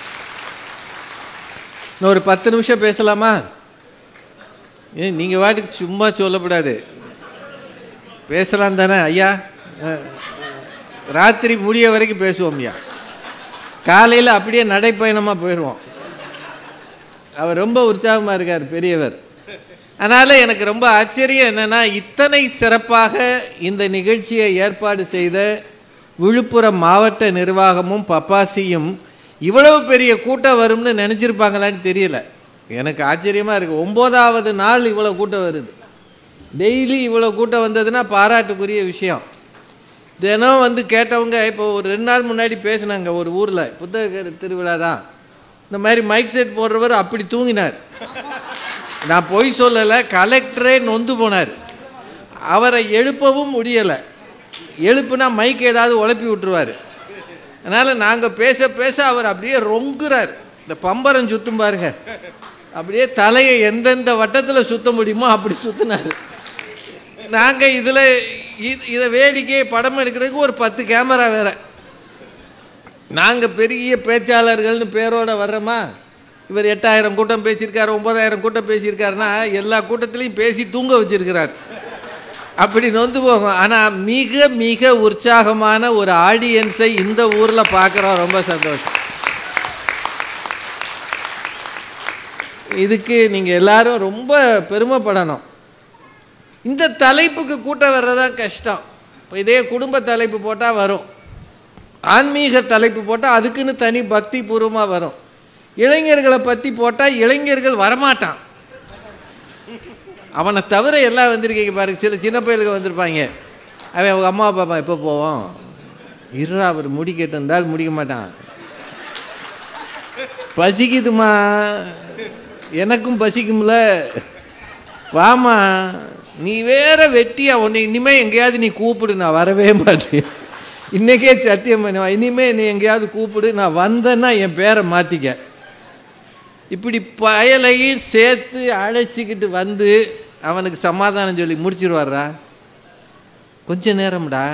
இன்னும் ஒரு 10 நிமிஷம் பேசலாமா? நீங்கள் வாட்டுக்கு சும்மா சொல்லக்கூடாது, பேசலாம் தானே ஐயா? ராத்திரி முடிய வரைக்கும் பேசுவோம் ஐயா. காலையில் அப்படியே நடைப்பயணமாக போயிடுவோம். அவர் ரொம்ப உற்சாகமாக இருக்கார், பெரியவர். அதனால் எனக்கு ரொம்ப ஆச்சரியம் என்னென்னா, இத்தனை சிறப்பாக இந்த நிகழ்ச்சியை ஏற்பாடு செய்த விழுப்புரம் மாவட்ட நிர்வாகமும் பப்பாசியும் இவ்வளவு பெரிய கூட்டம் வரும்னு நினச்சிருப்பாங்களான்னு தெரியல. எனக்கு ஆச்சரியமாக இருக்குது. 9வது நாள் இவ்வளோ கூட்டம் வருது. டெய்லி இவ்வளோ கூட்டம் வந்ததுன்னா பாராட்டுக்குரிய விஷயம். தினம் வந்து கேட்டவங்க, இப்போ ஒரு 2 நாள் முன்னாடி பேசினாங்க ஒரு ஊரில், புத்தக திருவிழா தான், இந்த மாதிரி மைக் செட் போடுறவர் அப்படி தூங்கினார். நான் பொய் சொல்லலை, கலெக்டரே நொந்து போனார். அவரை எழுப்பவும் முடியலை. எழுப்புனா மைக் ஏதாவது உழப்பி விட்டுருவார். அதனால் நாங்கள் பேச பேச அவர் அப்படியே ரொங்குறார். இந்த பம்பரம் சுற்றும் பாருங்க, அப்படியே தலையை எந்தெந்த வட்டத்தில் சுற்ற முடியுமோ அப்படி சுற்றினார். நாங்கள் இதை வேடிக்கையை படம் எடுக்கிறதுக்கு ஒரு 10 கேமரா வேற. நாங்கள் பெரிய பேச்சாளர்கள்னு பேரோட வர்றோமா? இவர் 8000 கூட்டம் பேசியிருக்காரு, 9000 கூட்டம் பேசியிருக்காருன்னா எல்லா கூட்டத்திலையும் பேசி தூங்க வச்சிருக்கிறார். அப்படி நொந்து போகும். ஆனால் மிக மிக உற்சாகமான ஒரு ஆடியன்ஸை இந்த ஊரில் பார்க்குறோம். ரொம்ப சந்தோஷம். இதுக்கு நீங்கள் எல்லாரும் ரொம்ப பெருமைப்படணும். இந்த தலைப்புக்கு கூட்டம் வர்றதான் கஷ்டம். இப்போ இதே குடும்ப தலைப்பு போட்டால் வரும், ஆன்மீக தலைப்பு போட்டால் அதுக்குன்னு தனி பக்தி பூர்வமாக வரும். இளைஞர்களை பற்றி போட்டால் இளைஞர்கள் வரமாட்டான். அவனை தவிர எல்லாம் வந்திருக்கீங்க பாருங்க. சில சின்ன பையலுக்கு வந்திருப்பாங்க. அவன் அவங்க அம்மா அப்பா எப்போ போவோம், இருறா அவர் முடிக்கிட்டு இருந்தால் முடிக்க மாட்டான். பசிக்குதுமா, எனக்கும் பசிக்கும்ல, வாமா, நீ வேற வெட்டியா, உன்னை இனிமே எங்கேயாவது நீ கூப்பிடு, நான் வரவே மாட்டேன். இன்னைக்கே சத்தியம் பண்ணுவா, இனிமே நீ எங்கேயாவது கூப்பிடு, நான் வந்தேன்னா என் பேரை மாற்றிக்க. இப்படி பயலையும் சேர்த்து அழைச்சிக்கிட்டு வந்து அவனுக்கு சமாதானம் சொல்லி முடிச்சிருவாரா? கொஞ்ச நேரம்டா,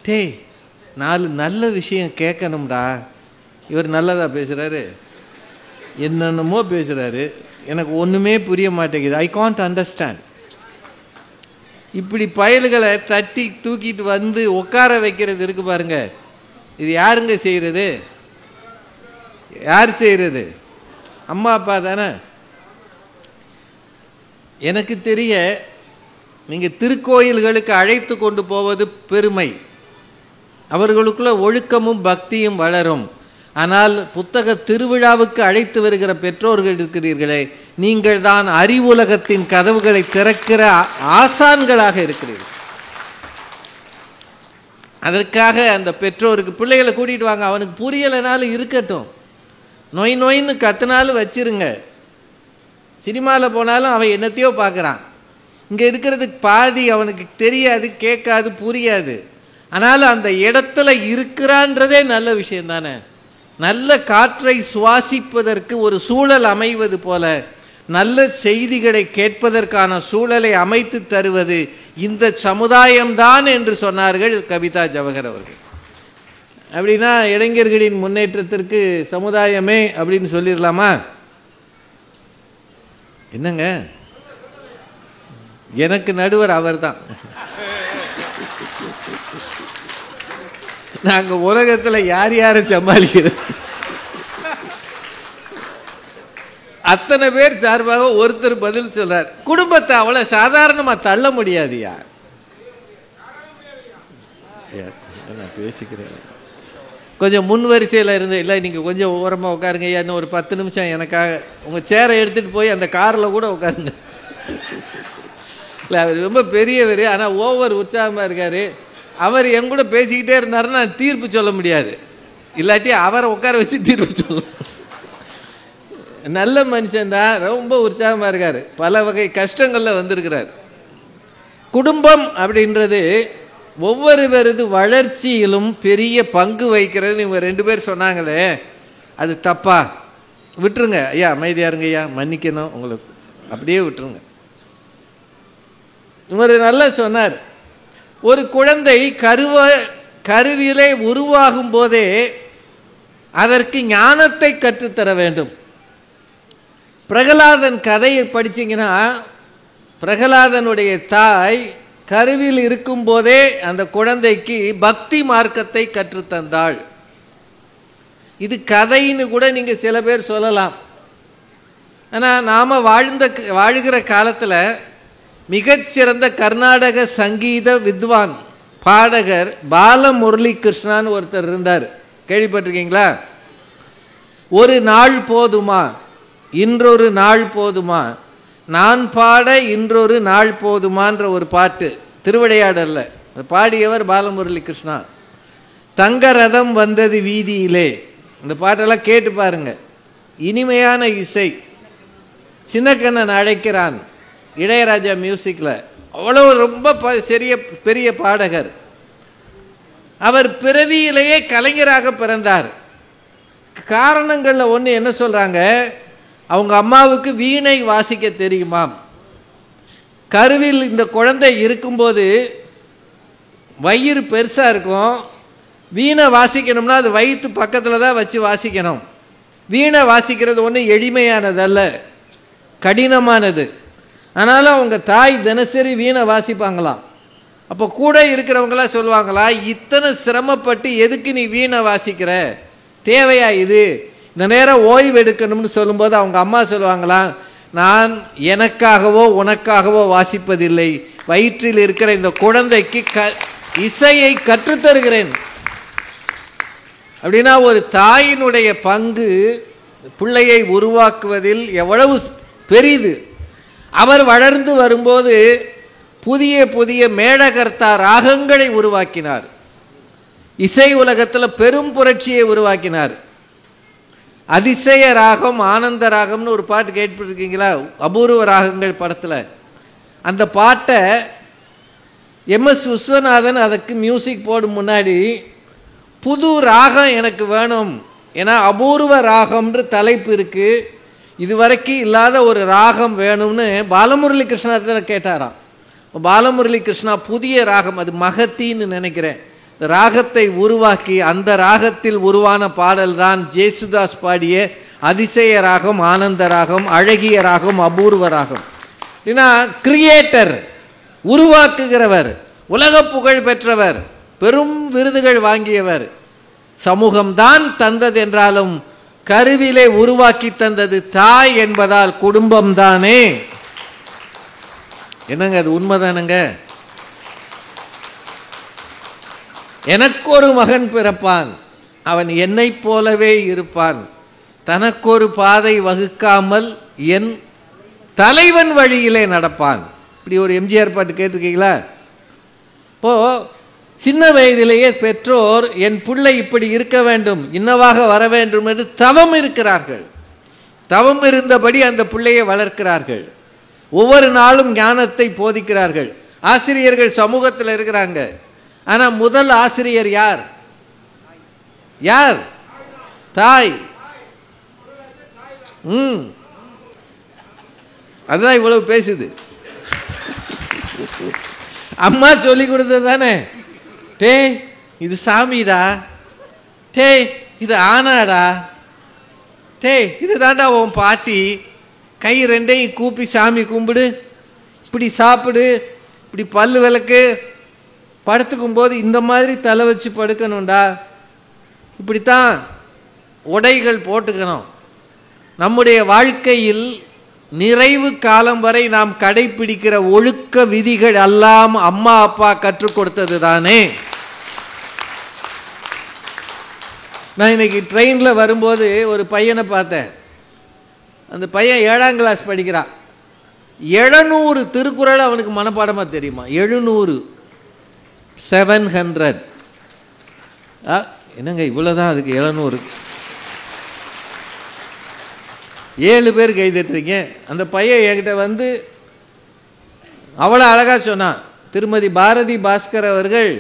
டேய் 4 நல்ல விஷயம் கேட்கணும்டா. இவர் நல்லதா பேசுகிறாரு, என்னென்னமோ பேசுகிறாரு, எனக்கு ஒன்றுமே புரிய மாட்டேங்குது. I can't understand. இப்படி பயல்களை தட்டி தூக்கிட்டு வந்து உட்கார வைக்கிறது இருக்கு பாருங்க, இது யாருங்க செய்கிறது? யார் செய்கிறது? அம்மா அப்பா தானே. எனக்கு தெரிய நீங்கள் திருக்கோயில்களுக்கு அழைத்து கொண்டு போவது பெருமை, அவர்களுக்குள்ள ஒழுக்கமும் பக்தியும் வளரும். ஆனால் புத்தக திருவிழாவுக்கு அழைத்து வருகிற பெற்றோர்கள் இருக்கிறீர்களே, நீங்கள் தான் அறிவுலகத்தின் கதவுகளை திறக்கிற ஆசான்களாக இருக்கிறீர்கள். அதற்காக அந்த பெற்றோருக்கு பிள்ளைகளை கூட்டிகிட்டு வாங்க, அவனுக்கு புரியலைனாலும் இருக்கட்டும், நொய் நொயின்னு கத்தினாலும் வச்சிருங்க. சினிமாவில் போனாலும் அவன் என்னத்தையோ பார்க்குறான், இங்கே இருக்கிறதுக்கு பாதி அவனுக்கு தெரியாது, கேட்காது, புரியாது. ஆனாலும் அந்த இடத்துல இருக்கிறான்றதே நல்ல விஷயம் தானே. நல்ல காற்றை சுவாசிப்பதற்கு ஒரு சூழல் அமைவது போல நல்ல செய்திகளை கேட்பதற்கான சூழலை அமைத்து தருவது இந்த சமுதாயம்தான் என்று சொன்னார்கள் கவிதா ஜவஹர் அவர்கள். அப்படின்னா இளைஞர்களின் முன்னேற்றத்திற்கு சமுதாயமே அப்படின்னு சொல்லிடலாமா? என்னங்க, எனக்கு நடுவர் அவர் தான். நாங்க உலகத்துல யார் யாரை சமாளிக்கிறோம், அத்தனை பேர் சார்பாக ஒருத்தர் பதில் சொல்றார். குடும்பத்தை அவ்வளவு சாதாரணமா தள்ள முடியாதுயா. நான் பேசிக்கிறேன், கொஞ்சம் முன் வரிசையில் இருந்து, இல்லை நீங்கள் கொஞ்சம் ஓரமாக உட்காருங்க ஐயா, இன்னும் ஒரு 10 நிமிஷம் எனக்காக உங்கள் சேரை எடுத்துகிட்டு போய் அந்த காரில் கூட உட்காருங்க. இல்லை, அவர் ரொம்ப பெரியவர், ஆனால் ஓவர் உற்சாகமாக இருக்கார். அவர் என் கூட பேசிக்கிட்டே இருந்தாருன்னா தீர்ப்பு சொல்ல முடியாது, இல்லாட்டி அவரை உட்கார வச்சு தீர்ப்பு சொல்லலாம். நல்ல மனுஷன்தான், ரொம்ப உற்சாகமாக இருக்கார், பல வகை கஷ்டங்களில் வந்திருக்கிறார். குடும்பம் அப்படின்றது ஒவ்வொருவரது வளர்ச்சியிலும் பெரிய பங்கு வகிக்கிறது. இவங்க 2 பேர் சொன்னாங்களே, அது தப்பா? விட்டுருங்க ஐயா, அமைதியா இருங்க ஐயா, மன்னிக்கணும் உங்களுக்கு, அப்படியே விட்டுருங்க. இவர் நல்லா சொன்னார், ஒரு குழந்தை கருவிலே உருவாகும் போதே அதற்கு ஞானத்தை கற்றுத்தர வேண்டும். பிரகலாதன் கதையை படிச்சீங்கன்னா, பிரகலாதனுடைய தாய் கருவில் இருக்கும் போதே அந்த குழந்தைக்கு பக்தி மார்க்கத்தை கற்றுத்தந்தாள். இது கதைன்னு கூட நீங்க சில பேர் சொல்லலாம். ஆனா நாம வாழுகிற காலத்துல மிகச்சிறந்த கர்நாடக சங்கீத வித்வான் பாடகர் பாலமுரளி கிருஷ்ணான்னு ஒருத்தர் இருந்தார், கேள்விப்பட்டிருக்கீங்களா? ஒரு நாள் போதுமா, இன்றொரு நாள் போதுமா, நான் பாட இன்றொரு நாள் போதுமான்ற ஒரு பாட்டு திருவிளையாடல்ல பாடியவர் பாலமுரளி கிருஷ்ணா. தங்க ரதம் வந்தது வீதியிலே, இந்த பாட்டெல்லாம் கேட்டு பாருங்க, இனிமையான இசை. சின்னக்கண்ணன் அழைக்கிறான், இளையராஜா மியூசிக்ல, அவ்வளவு ரொம்ப பெரிய பாடகர். அவர் பிறவியிலேயே கலைஞராக பிறந்தார். காரணங்கள்ல ஒன்று என்ன சொல்றாங்க, அவங்க அம்மாவுக்கு வீணை வாசிக்க தெரியுமாம். கருவில் இந்த குழந்தை இருக்கும்போது வயிறு பெருசா இருக்கும், வீணை வாசிக்கணும்னா அது வயிற்று பக்கத்தில் தான் வச்சு வாசிக்கணும். வீணை வாசிக்கிறது ஒன்றும் எளிமையானதல்ல, கடினமானது. ஆனாலும் அவங்க தாய் தினசரி வீணை வாசிப்பாங்களாம். அப்போ கூட இருக்கிறவங்களாம் சொல்லுவாங்களா, இத்தனை சிரமப்பட்டு எதுக்கு நீ வீணை வாசிக்கிற, தேவையா இது, இந்த நேரம் ஓய்வு எடுக்கணும்னு சொல்லும்போது அவங்க அம்மா சொல்லுவாங்களாம், நான் எனக்காகவோ உனக்காகவோ வாசிப்பதில்லை, வயிற்றில் இருக்கிற இந்த குழந்தைக்கு இசையை கற்றுத்தருகிறேன். அப்படின்னா ஒரு தாயினுடைய பங்கு பிள்ளையை உருவாக்குவதில் எவ்வளவு பெரிது. அவர் வளர்ந்து வரும்போது புதிய புதிய மேடகர்த்தா ராகங்களை உருவாக்கினார், இசை உலகத்தில் பெரும் புரட்சியை உருவாக்கினார். அதிசய ராகம் ஆனந்த ராகம்னு ஒரு பாட்டு கேட்டுருக்கீங்களா? அபூர்வ ராகங்கள் படத்தில். அந்த பாட்டை எம்எஸ் விஸ்வநாதன் அதுக்கு மியூசிக் போடும் முன்னாடி புது ராகம் எனக்கு வேணும், ஏன்னா அபூர்வ ராகம்ன்ற தலைப்பு இருக்கு, இதுவரைக்கும் இல்லாத ஒரு ராகம் வேணும்னு பாலமுரளி கிருஷ்ணா கேட்டாராம். பாலமுரளி கிருஷ்ணா புதிய ராகம், அது மகத்தின்னு நினைக்கிறேன், ராகத்தை உருவாக்கி அந்த ராகத்தில் உருவான பாடல் தான் ஜேசுதாஸ் பாடிய அதிசய ராகம், ஆனந்த ராகம், அழகிய ராகம், அபூர்வ ராகம். ஏன்னா கிரியேட்டர், உருவாக்குகிறவர், உலக புகழ் பெற்றவர், பெரும் விருதுகள் வாங்கியவர். சமூகம்தான் தந்தது என்றாலும் கருவிலே உருவாக்கி தந்தது தாய் என்பதால் குடும்பம் தானே. என்னங்க அது உண்மைதானுங்க? எனக்கொரு மகன் பிறப்பான், அவன் என்னைப் போலவே இருப்பான், தனக்கொரு பாதை வகுக்காமல் என் தலைவன் வழியிலே நடப்பான். இப்படி ஒரு எம்ஜிஆர் பாட்டு கேட்டிருக்கீங்களா? இப்போ சின்ன வயதிலேயே பெற்றோர் என் பிள்ளை இப்படி இருக்க வேண்டும், இன்னவாக வர வேண்டும் என்று தவம் இருக்கிறார்கள். தவம் இருந்தபடி அந்த பிள்ளையை வளர்க்கிறார்கள். ஒவ்வொரு நாளும் ஞானத்தை போதிக்கிறார்கள். ஆசிரியர்கள் சமூகத்தில் இருக்கிறாங்க. ஆனா முதல் ஆசிரியர் யார்? யார்? தாய். அதுதான் இவ்வளவு பேசுது. அம்மா சொல்லி கொடுத்தது தானே. டே இது சாமிடா, டே இது ஆனாடா, டே இது தாண்டா உன் பாட்டி, கை ரெண்டையும் கூப்பி சாமி கும்பிடு, இப்படி சாப்பிடு, இப்படி பல்லு விளக்கு, படுத்துக்கும் போது இந்த மாதிரி தலை வச்சு படுக்கணும்டா, இப்படித்தான் உடைகள் போட்டுக்கணும். நம்முடைய வாழ்க்கையில் நிறைவு காலம் வரை நாம் கடைபிடிக்கிற ஒழுக்க விதிகள் எல்லாம் அம்மா அப்பா கற்றுக் கொடுத்தது தானே. நான் இன்னைக்கு ட்ரெயினில் வரும்போது ஒரு பையனை பார்த்தேன். அந்த பையன் 7ஆம் கிளாஸ் படிக்கிறான். 700 திருக்குறள் அவனுக்கு மனப்பாடமாக தெரியுமா? 700, 700. என்னங்க இவ்வளோதான் அதுக்கு 700? 7 பேர் கைதட்டுறீங்க. அந்த பையன் என்கிட்ட வந்து அவ்வளோ அழகாக சொன்னான். திருமதி பாரதி பாஸ்கர் அவர்கள்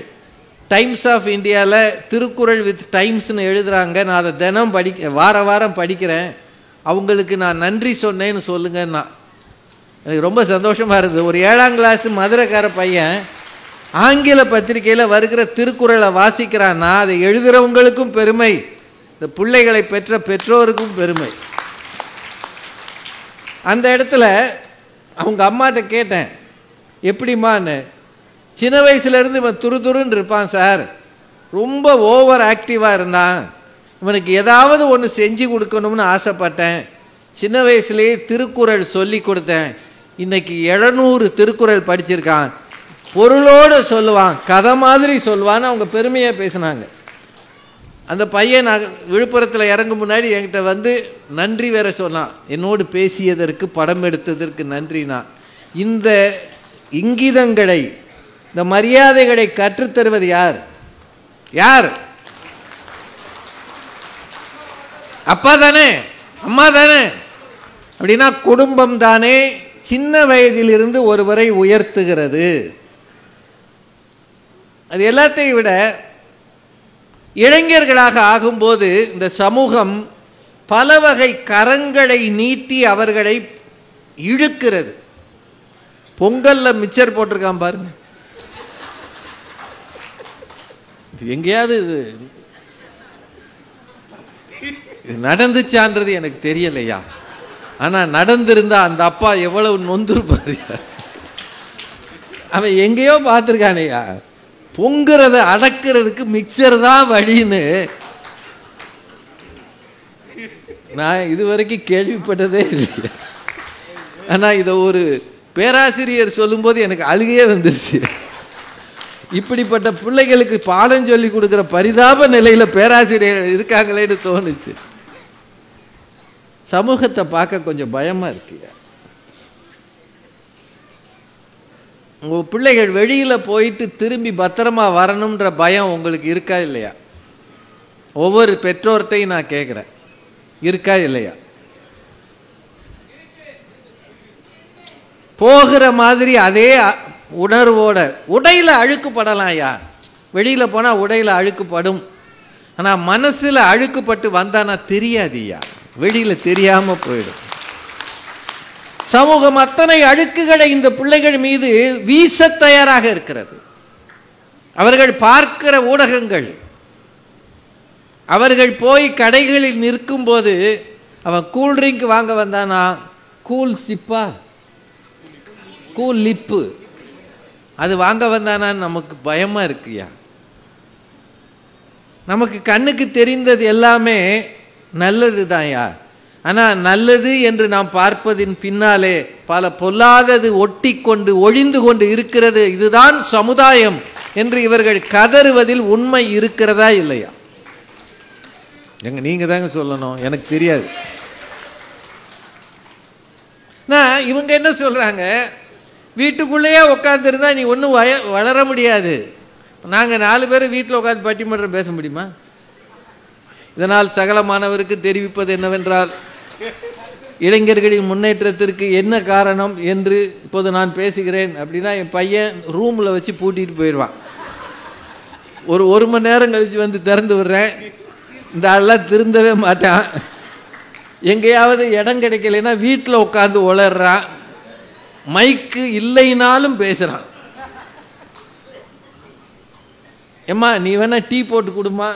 டைம்ஸ் ஆஃப் இந்தியாவில் திருக்குறள் வித் டைம்ஸ்னு எழுதுகிறாங்க. நான் அதை தினம் வாரம் படிக்கிறேன். அவங்களுக்கு நான் நன்றி சொன்னேன்னு சொல்லுங்கன்னா. எனக்கு ரொம்ப சந்தோஷமாக இருந்தது. ஒரு 7ஆம் கிளாஸ் மதுரைக்கார பையன் ஆங்கில பத்திரிகையில் வருகிற திருக்குறளை வாசிக்கிறான்னா அதை எழுதுகிறவங்களுக்கும் பெருமை, இந்த பிள்ளைகளை பெற்ற பெற்றோருக்கும் பெருமை. அந்த இடத்துல அவங்க அம்மாட்ட கேட்டேன், எப்படிம்மான்னு. சின்ன வயசுலேருந்து இவன் துருதுருன்னு இருப்பான் சார், ரொம்ப ஓவர் ஆக்டிவாக இருந்தான், இவனுக்கு ஏதாவது ஒன்று செஞ்சு கொடுக்கணும்னு ஆசைப்பட்டேன், சின்ன வயசுலேயே திருக்குறள் சொல்லி கொடுத்தேன், இன்னைக்கு 700 திருக்குறள் படிச்சிருக்கான், பொருளோடு சொல்லுவான், கதை மாதிரி சொல்லுவான்னு அவங்க பெருமையாக பேசினாங்க. அந்த பையன் நான் விழுப்புரத்தில் இறங்கும் முன்னாடி என்கிட்ட வந்து நன்றி வேற சொன்னான், என்னோடு பேசியதற்கு படம் எடுத்ததற்கு நன்றினா. இந்த இங்கிதங்களை, இந்த மரியாதைகளை கற்றுத்தருவது யார்? யார்? அப்பா தானே, அம்மா தானே. அப்படின்னா குடும்பம் தானே சின்ன வயதிலிருந்து ஒருவரை உயர்த்துகிறது. அது எல்லாத்தையும் விட இளைஞர்களாக ஆகும்போது இந்த சமூகம் பல வகை கரங்களை நீட்டி அவர்களை இழுக்கிறது. பொங்கல்ல மிச்சர் போட்டிருக்கான் பாருங்க, எங்கேயாவது இது நடந்துச்சான்றது எனக்கு தெரியலையா, ஆனா நடந்திருந்தா அந்த அப்பா எவ்வளவு நொந்துருப்பாரு. அவன் எங்கேயோ பார்த்துருக்கானையா, பொங்குறத அடக்கிறதுக்கு மிக்சர் தான் வழின்னு நான் இதுவரைக்கும் கேள்விப்பட்டதே இல்லை. ஆனா இதை ஒரு பேராசிரியர் சொல்லும்போது எனக்கு அழுகையே வந்துருச்சு. இப்படிப்பட்ட பிள்ளைகளுக்கு பாடம் சொல்லி கொடுக்குற பரிதாப நிலையில பேராசிரியர்கள் இருக்காங்களேன்னு தோணுச்சு. சமூகத்தை பார்க்க கொஞ்சம் பயமா இருக்கு. உங்க பிள்ளைகள் வெளியில போயிட்டு திரும்பி பத்திரமா வரணும்ன்ற பயம் உங்களுக்கு இருக்கா இல்லையா? ஒவ்வொரு பெற்றோர்கிட்டையும் நான் கேட்குறேன். இருக்கா இல்லையா? போகிற மாதிரி அதே உணர்வோட உடையில அழுக்குப்படலாம் ஐயா. வெளியில போனா உடையில அழுக்குப்படும். ஆனா மனசுல அழுக்குப்பட்டு வந்தானா தெரியாதுயா, வெளியில தெரியாம போயிடும். சமூகம் அத்தனை அழுக்குகளை இந்த பிள்ளைகள் மீது வீச தயாராக இருக்கிறது. அவர்கள் பார்க்கிற ஊடகங்கள், அவர்கள் போய் கடைகளில் நிற்கும் போது அவன் கூல் ட்ரிங்க் வாங்க வந்தானா, கூல் சிப்பா, கூல் லிப்பு, அது வாங்க வந்தானா நமக்கு பயமா இருக்குயா. நமக்கு கண்ணுக்கு தெரிந்தது எல்லாமே நல்லது தான்யா. ஆனா நல்லது என்று நாம் பார்ப்பதின் பின்னாலே பல பொல்லாதது ஒட்டி கொண்டு ஒழிந்து கொண்டு இருக்கிறது. இதுதான் சமுதாயம் என்று இவர்கள் கதறுவதில் உண்மை இருக்கிறதா இல்லையா? நீங்க தாங்க சொல்லணும், எனக்கு தெரியாது. இவங்க என்ன சொல்றாங்க, வீட்டுக்குள்ளேயே உட்காந்துருந்தா நீ ஒன்றும் வளர முடியாது. நாங்கள் 4 பேர் வீட்டில் உட்காந்து பட்டிமன்றம் பேச முடியுமா? இதனால் சகல மாணவருக்கு தெரிவிப்பது என்னவென்றால், இளைஞர்களின் முன்னேற்றத்திற்கு என்ன காரணம் என்று இப்போது நான் பேசுகிறேன் அப்படின்னா என் பையன் ரூமில் வச்சு பூட்டிட்டு போயிடுவான். ஒரு 1 மணி நேரம் கழிச்சு வந்து திறந்து விடுறேன், இந்த ஆளெல்லாம் திருந்தவே மாட்டான். எங்கேயாவது இடம் கிடைக்கலைன்னா வீட்டில் உட்காந்து உளறான், மைக்கு இல்லைனாலும் பேசுகிறான். ஏம்மா நீ வேணா டீ போட்டு கொடுமா,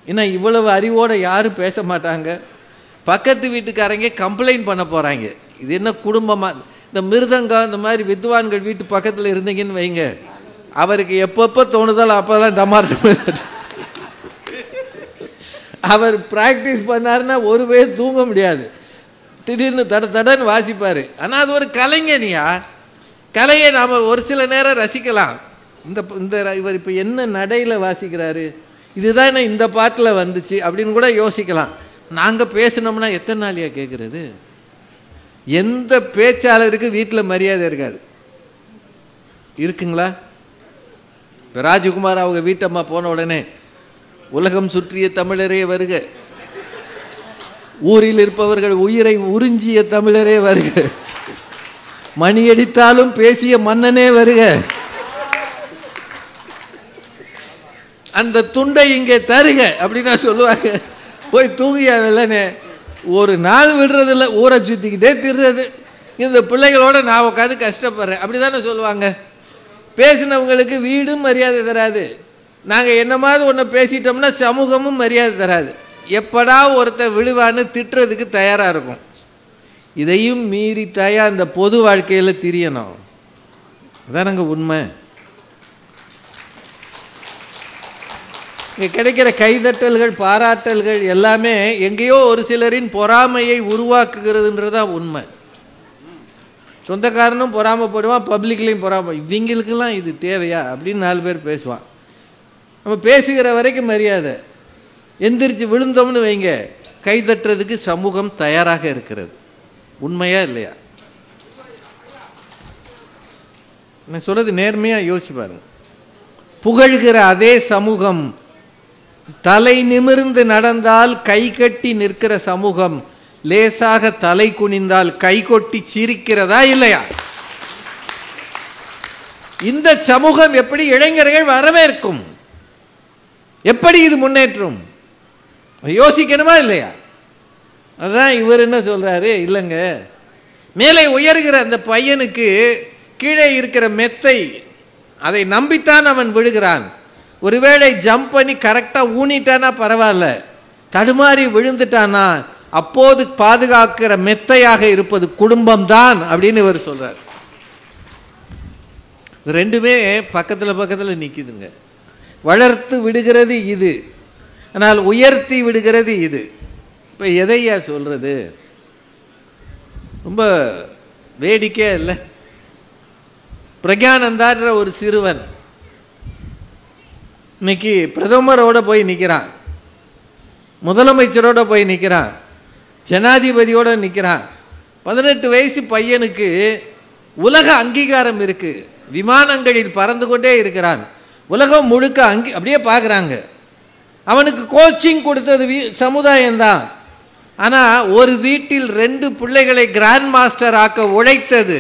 ஏன்னா இவ்வளவு அறிவோடு யாரும் பேச மாட்டாங்க. பக்கத்து வீட்டுக்காரங்க கம்ப்ளைண்ட் பண்ண போகிறாங்க, இது என்ன குடும்பமா? இந்த மிருதங்கம் இந்த மாதிரி வித்வான்கள் வீட்டு பக்கத்தில் இருந்தீங்கன்னு வைங்க, அவருக்கு எப்பப்போ தோணுதாலும் அப்போதான் டமார் அவர் ப்ராக்டிஸ் பண்ணாருன்னா ஒரு பேர் தூங்க முடியாது, திடீர்னு தடன்னு வாசிப்பார். ஆனால் அது ஒரு கலைஞனியா, கலையை நாம் ஒரு சில நேரம் ரசிக்கலாம். இந்த இவர் இப்போ என்ன நடையில் வாசிக்கிறாரு, இதுதான் இந்த பாட்டில் வந்துச்சு அப்படின்னு கூட யோசிக்கலாம். நாங்கள் பேசினோம்னா எத்தனை நாளையா கேட்குறது? எந்த பேச்சாளருக்கு வீட்டில் மரியாதை இருக்காது, இருக்குங்களா? இப்போ ராஜகுமார் அவங்க வீட்டம்மா போன உடனே உலகம் சுற்றிய தமிழரே வருக, ஊரில் இருப்பவர்கள் உயிரை உறிஞ்சிய தமிழரே வருக, மணியடித்தாலும் பேசிய மன்னனே வருக, அந்த துண்டை இங்கே தருக அப்படின்னா சொல்லுவாங்க. போய் தூங்கியா வெள்ளனே, ஒரு நாள் விடுறதில்ல, ஊரை சுற்றிக்கிட்டே திடுறது. இந்த பிள்ளைகளோட நான் உட்காந்து கஷ்டப்படுறேன் அப்படிதானே சொல்லுவாங்க. பேசினவங்களுக்கு வீடும் மரியாதை தராது, நாங்கள் என்ன மாதிரி ஒன்று பேசிட்டோம்னா சமூகமும் மரியாதை தராது. எப்படா ஒருத்தர் விழுவான்னு திட்டுறதுக்கு தயாராக இருக்கும். இதையும் மீறி தாயா இந்த பொது வாழ்க்கையில் திரியணும். அதானங்க உண்மை. இங்கே கிடைக்கிற கைதட்டல்கள் பாராட்டல்கள் எல்லாமே எங்கேயோ ஒரு சிலரின் பொறாமையை உருவாக்குகிறதுன்றதான் உண்மை. சொந்தக்காரனும் பொறாமப்படுவான், பப்ளிக்லையும் பொறாம. இவங்களுக்கெல்லாம் இது தேவையா அப்படின்னு 4 பேர் பேசுவான். நம்ம பேசுகிற வரைக்கும் மரியாதை, எந்திரிச்சு விழுந்தோம்னு வைங்க கைதட்டுறதுக்கு சமூகம் தயாராக இருக்கிறது. உண்மையா இல்லையா? நான் சொல்றது நேர்மையா யோசிச்சு பாருங்க. புகழ்கிற அதே சமூகம் தலை நிமிர்ந்து நடந்தால் கை கட்டி நிற்கிற சமூகம் லேசாக தலை குனிந்தால் கை கொட்டி சிரிக்கிறதா இல்லையா? இந்த சமூகம் எப்படி இளைஞர்கள் வரவேற்கும்? எப்படி இது முன்னேற்றும்? யோசிக்கணுமா இல்லையா? அதான் இவர் என்ன சொல்றாரு, இல்லைங்க மேலே உயர்கிற அந்த பையனுக்கு கீழே இருக்கிற மெத்தை அதை நம்பித்தான் அவன் விழுகிறான். ஒருவேளை ஜம்ப் பண்ணி கரெக்டாக ஊனிட்டானா பரவாயில்ல, தடுமாறி விழுந்துட்டானா அப்போது பாதுகாக்கிற மெத்தையாக இருப்பது குடும்பம் தான் அப்படின்னு இவர் சொல்றார். ரெண்டுமே பக்கத்தில் பக்கத்தில் நிற்குதுங்க. வளர்த்து விடுகிறது இது, ஆனால் உயர்த்தி விடுகிறது இது. இப்போ எதையா சொல்றது? ரொம்ப வேடிக்கையா இல்லை? பிரக்யானந்தான்ற ஒரு சிறுவன் இன்னைக்கு பிரதமரோட போய் நிற்கிறான், முதலமைச்சரோட போய் நிற்கிறான், ஜனாதிபதியோட நிற்கிறான். 18 வயசு பையனுக்கு உலக அங்கீகாரம் இருக்கு, விமானங்களில் பறந்து கொண்டே இருக்கிறான், உலகம் முழுக்க அப்படியே பார்க்குறாங்க. அவனுக்கு கோச்சிங் கொடுத்தது சமுதாயம்தான். ஆனா ஒரு வீட்டில் 2 பிள்ளைகளை கிராண்ட் மாஸ்டர் ஆக்க உழைத்தது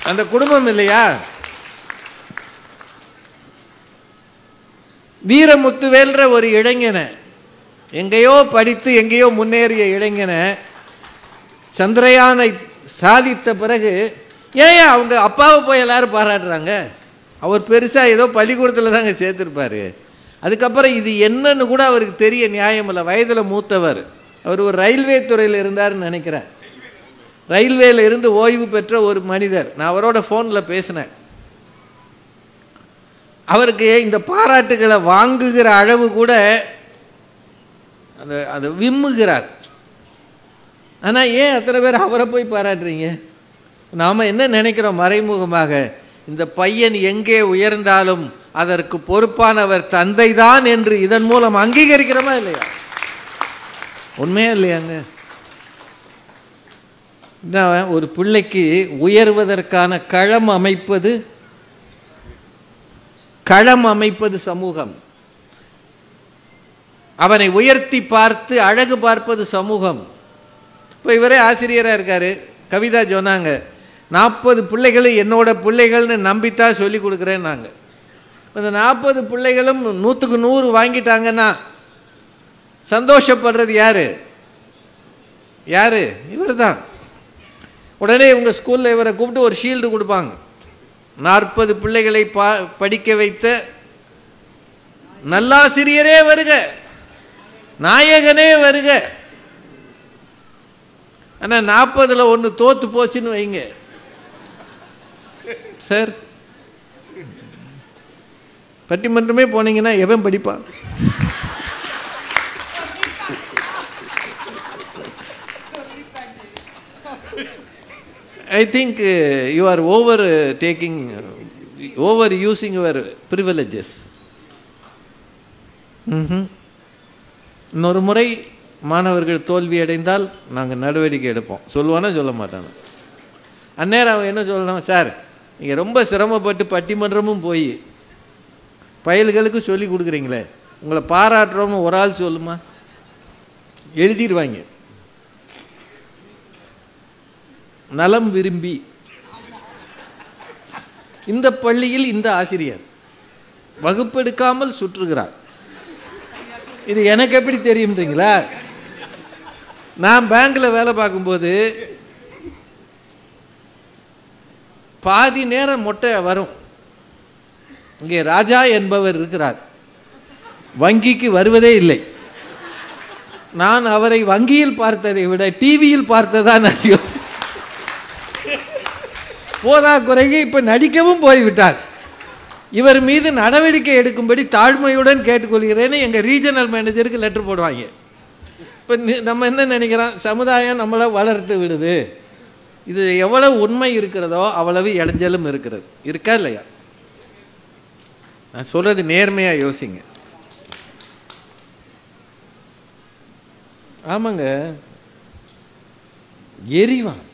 அந்த குடும்பம் இல்லையா? வீரமுத்துவேல்ற ஒரு இளைஞனை, எங்கேயோ படித்து எங்கேயோ முன்னேறிய இளைஞனை சந்திரயானை சாதித்த பிறகு ஏன் அவங்க அப்பாவை போய் எல்லாரும் பாராட்டுறாங்க? அவர் பெருசா ஏதோ பள்ளிக்கூடத்தில் தாங்க சேர்த்திருப்பாரு. அதுக்கப்புறம் இது என்னன்னு கூட அவருக்கு தெரிய நியாயம் இல்லை. வயதில் மூத்தவர். அவர் ஒரு ரயில்வே துறையில் இருந்தாருன்னு நினைக்கிறேன். ரயில்வேல இருந்து ஓய்வு பெற்ற ஒரு மனிதர். நான் அவரோட ஃபோனில் பேசினேன். அவருக்கு இந்த பாராட்டுகளை வாங்குகிற அளவு கூட அதை விம்முகிறார். ஆனால் ஏன் அத்தனை பேர் அவரை போய் பாராட்டுறீங்க? நாம் என்ன நினைக்கிறோம் மறைமுகமாக? இந்த பையன் எங்கே உயர்ந்தாலும் அதற்கு பொறுப்பானவர் தந்தை தான் என்று இதன் மூலம் அங்கீகரிக்கிறோமா இல்லையா? உண்மையா இல்லையாங்க? ஒரு பிள்ளைக்கு உயர்வதற்கான களம் அமைப்பது சமூகம். அவனை உயர்த்தி பார்த்து அழகு பார்ப்பது சமூகம். இப்போ இவரே ஆசிரியராக இருக்காரு. கவிதா சொன்னாங்க, 40 பிள்ளைகளும் என்னோட பிள்ளைகள்னு நம்பித்தான் சொல்லி கொடுக்குறேன். நாங்கள் இந்த 40 பிள்ளைகளும் 100க்கு 100 வாங்கிட்டாங்கன்னா சந்தோஷப்படுறது யாரு? இவர் தான். உடனே உங்கள் ஸ்கூலில் இவரை கூப்பிட்டு ஒரு ஷீல்டு கொடுப்பாங்க. 40 பிள்ளைகளை படிக்க வைத்த நல்லாசிரியரே வருக, நாயகனே வருக. ஆனால் 40ல் 1 தோத்து போச்சுன்னு வைங்க சார், பட்டிமன்றமே போனீங்கன்னா எவன் படிப்பான்? I think you are overusing your privileges. இன்னொரு முறை மாணவர்கள் தோல்வி அடைந்தால் நாங்கள் நடவடிக்கை எடுப்போம். சொல்லுவானா சொல்ல மாட்டானா? அந்நேரம் அவன் என்ன சொல்லணும்? சார், நீங்கள் ரொம்ப சிரமப்பட்டு பட்டிமன்றமும் போய் பயல்களுக்கு சொல்லி கொடுக்குறீங்களே, உங்களை பாராட்டுறோம்னு ஒரு ஆள் சொல்லுமா? எழுதிடுவாங்க. நலம் விரும்பி இந்த பள்ளியில் இந்த ஆசிரியர் வகுப்பெடுக்காமல் சுற்றுகிறார். இது எனக்கு எப்படி தெரியும்ன்றீங்களா? நான் பேங்க்ல வேலை பார்க்கும்போது பாதி நேரம் மொட்டை வரும். இங்கே ராஜா என்பவர் இருக்கிறார், வங்கிக்கு வருவதே இல்லை. நான் அவரை வங்கியில் பார்த்ததை விட டிவியில் பார்த்ததான் அதிகம். போதா குறைக்கு இப்ப நடிக்கவும் போய்விட்டார். இவர் மீது நடவடிக்கை எடுக்கும்படி தாழ்மையுடன் கேட்டுக்கொள்கிறேன்னு எங்க ரீஜனல் மேனேஜருக்கு லெட்டர் போடுவாங்க. இப்ப நம்ம என்ன நினைக்கிறோம்? சமுதாயம் நம்மளை வளர்த்து விடுது. இது எவ்வளவு உண்மை இருக்கிறதோ அவ்வளவு இடைஞ்சலும் இருக்கிறது. இருக்கா இல்லையா? நான் சொல்றது நேர்மையா யோசிங்க. ஆமாங்க, எரிவான்.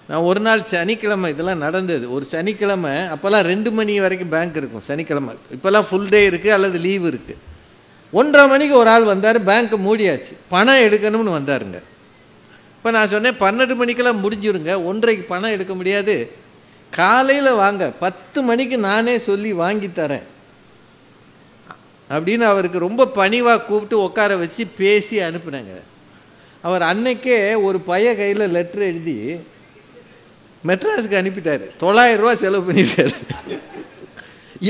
நான் ஒரு நாள் சனிக்கிழமை இதெல்லாம் நடந்தது. ஒரு சனிக்கிழமை, அப்போல்லாம் 2 மணி வரைக்கும் பேங்க் இருக்கும் சனிக்கிழமை. இப்போல்லாம் ஃபுல் டே இருக்குது அல்லது லீவு இருக்குது. 1:30 மணிக்கு ஒரு ஆள் வந்தார், பேங்க்கு மூடியாச்சு, பணம் எடுக்கணும்னு வந்தாருங்க. இப்போ நான் சொன்னேன் 12 மணிக்கெல்லாம் முடிஞ்சிருங்க, 1:30க்கு பணம் எடுக்க முடியாது, காலையில் வாங்க, 10 மணிக்கு நானே சொல்லி வாங்கி தரேன் அப்படின்னு அவருக்கு ரொம்ப பணிவாக கூப்பிட்டு உட்கார வச்சு பேசி அனுப்புனாங்க. அவர் அன்னைக்கே ஒரு பைய கையில் லெட்டர் எழுதி மெட்ராஸுக்கு அனுப்பிட்டார். 900 ரூபா செலவு பண்ணிட்டாரு.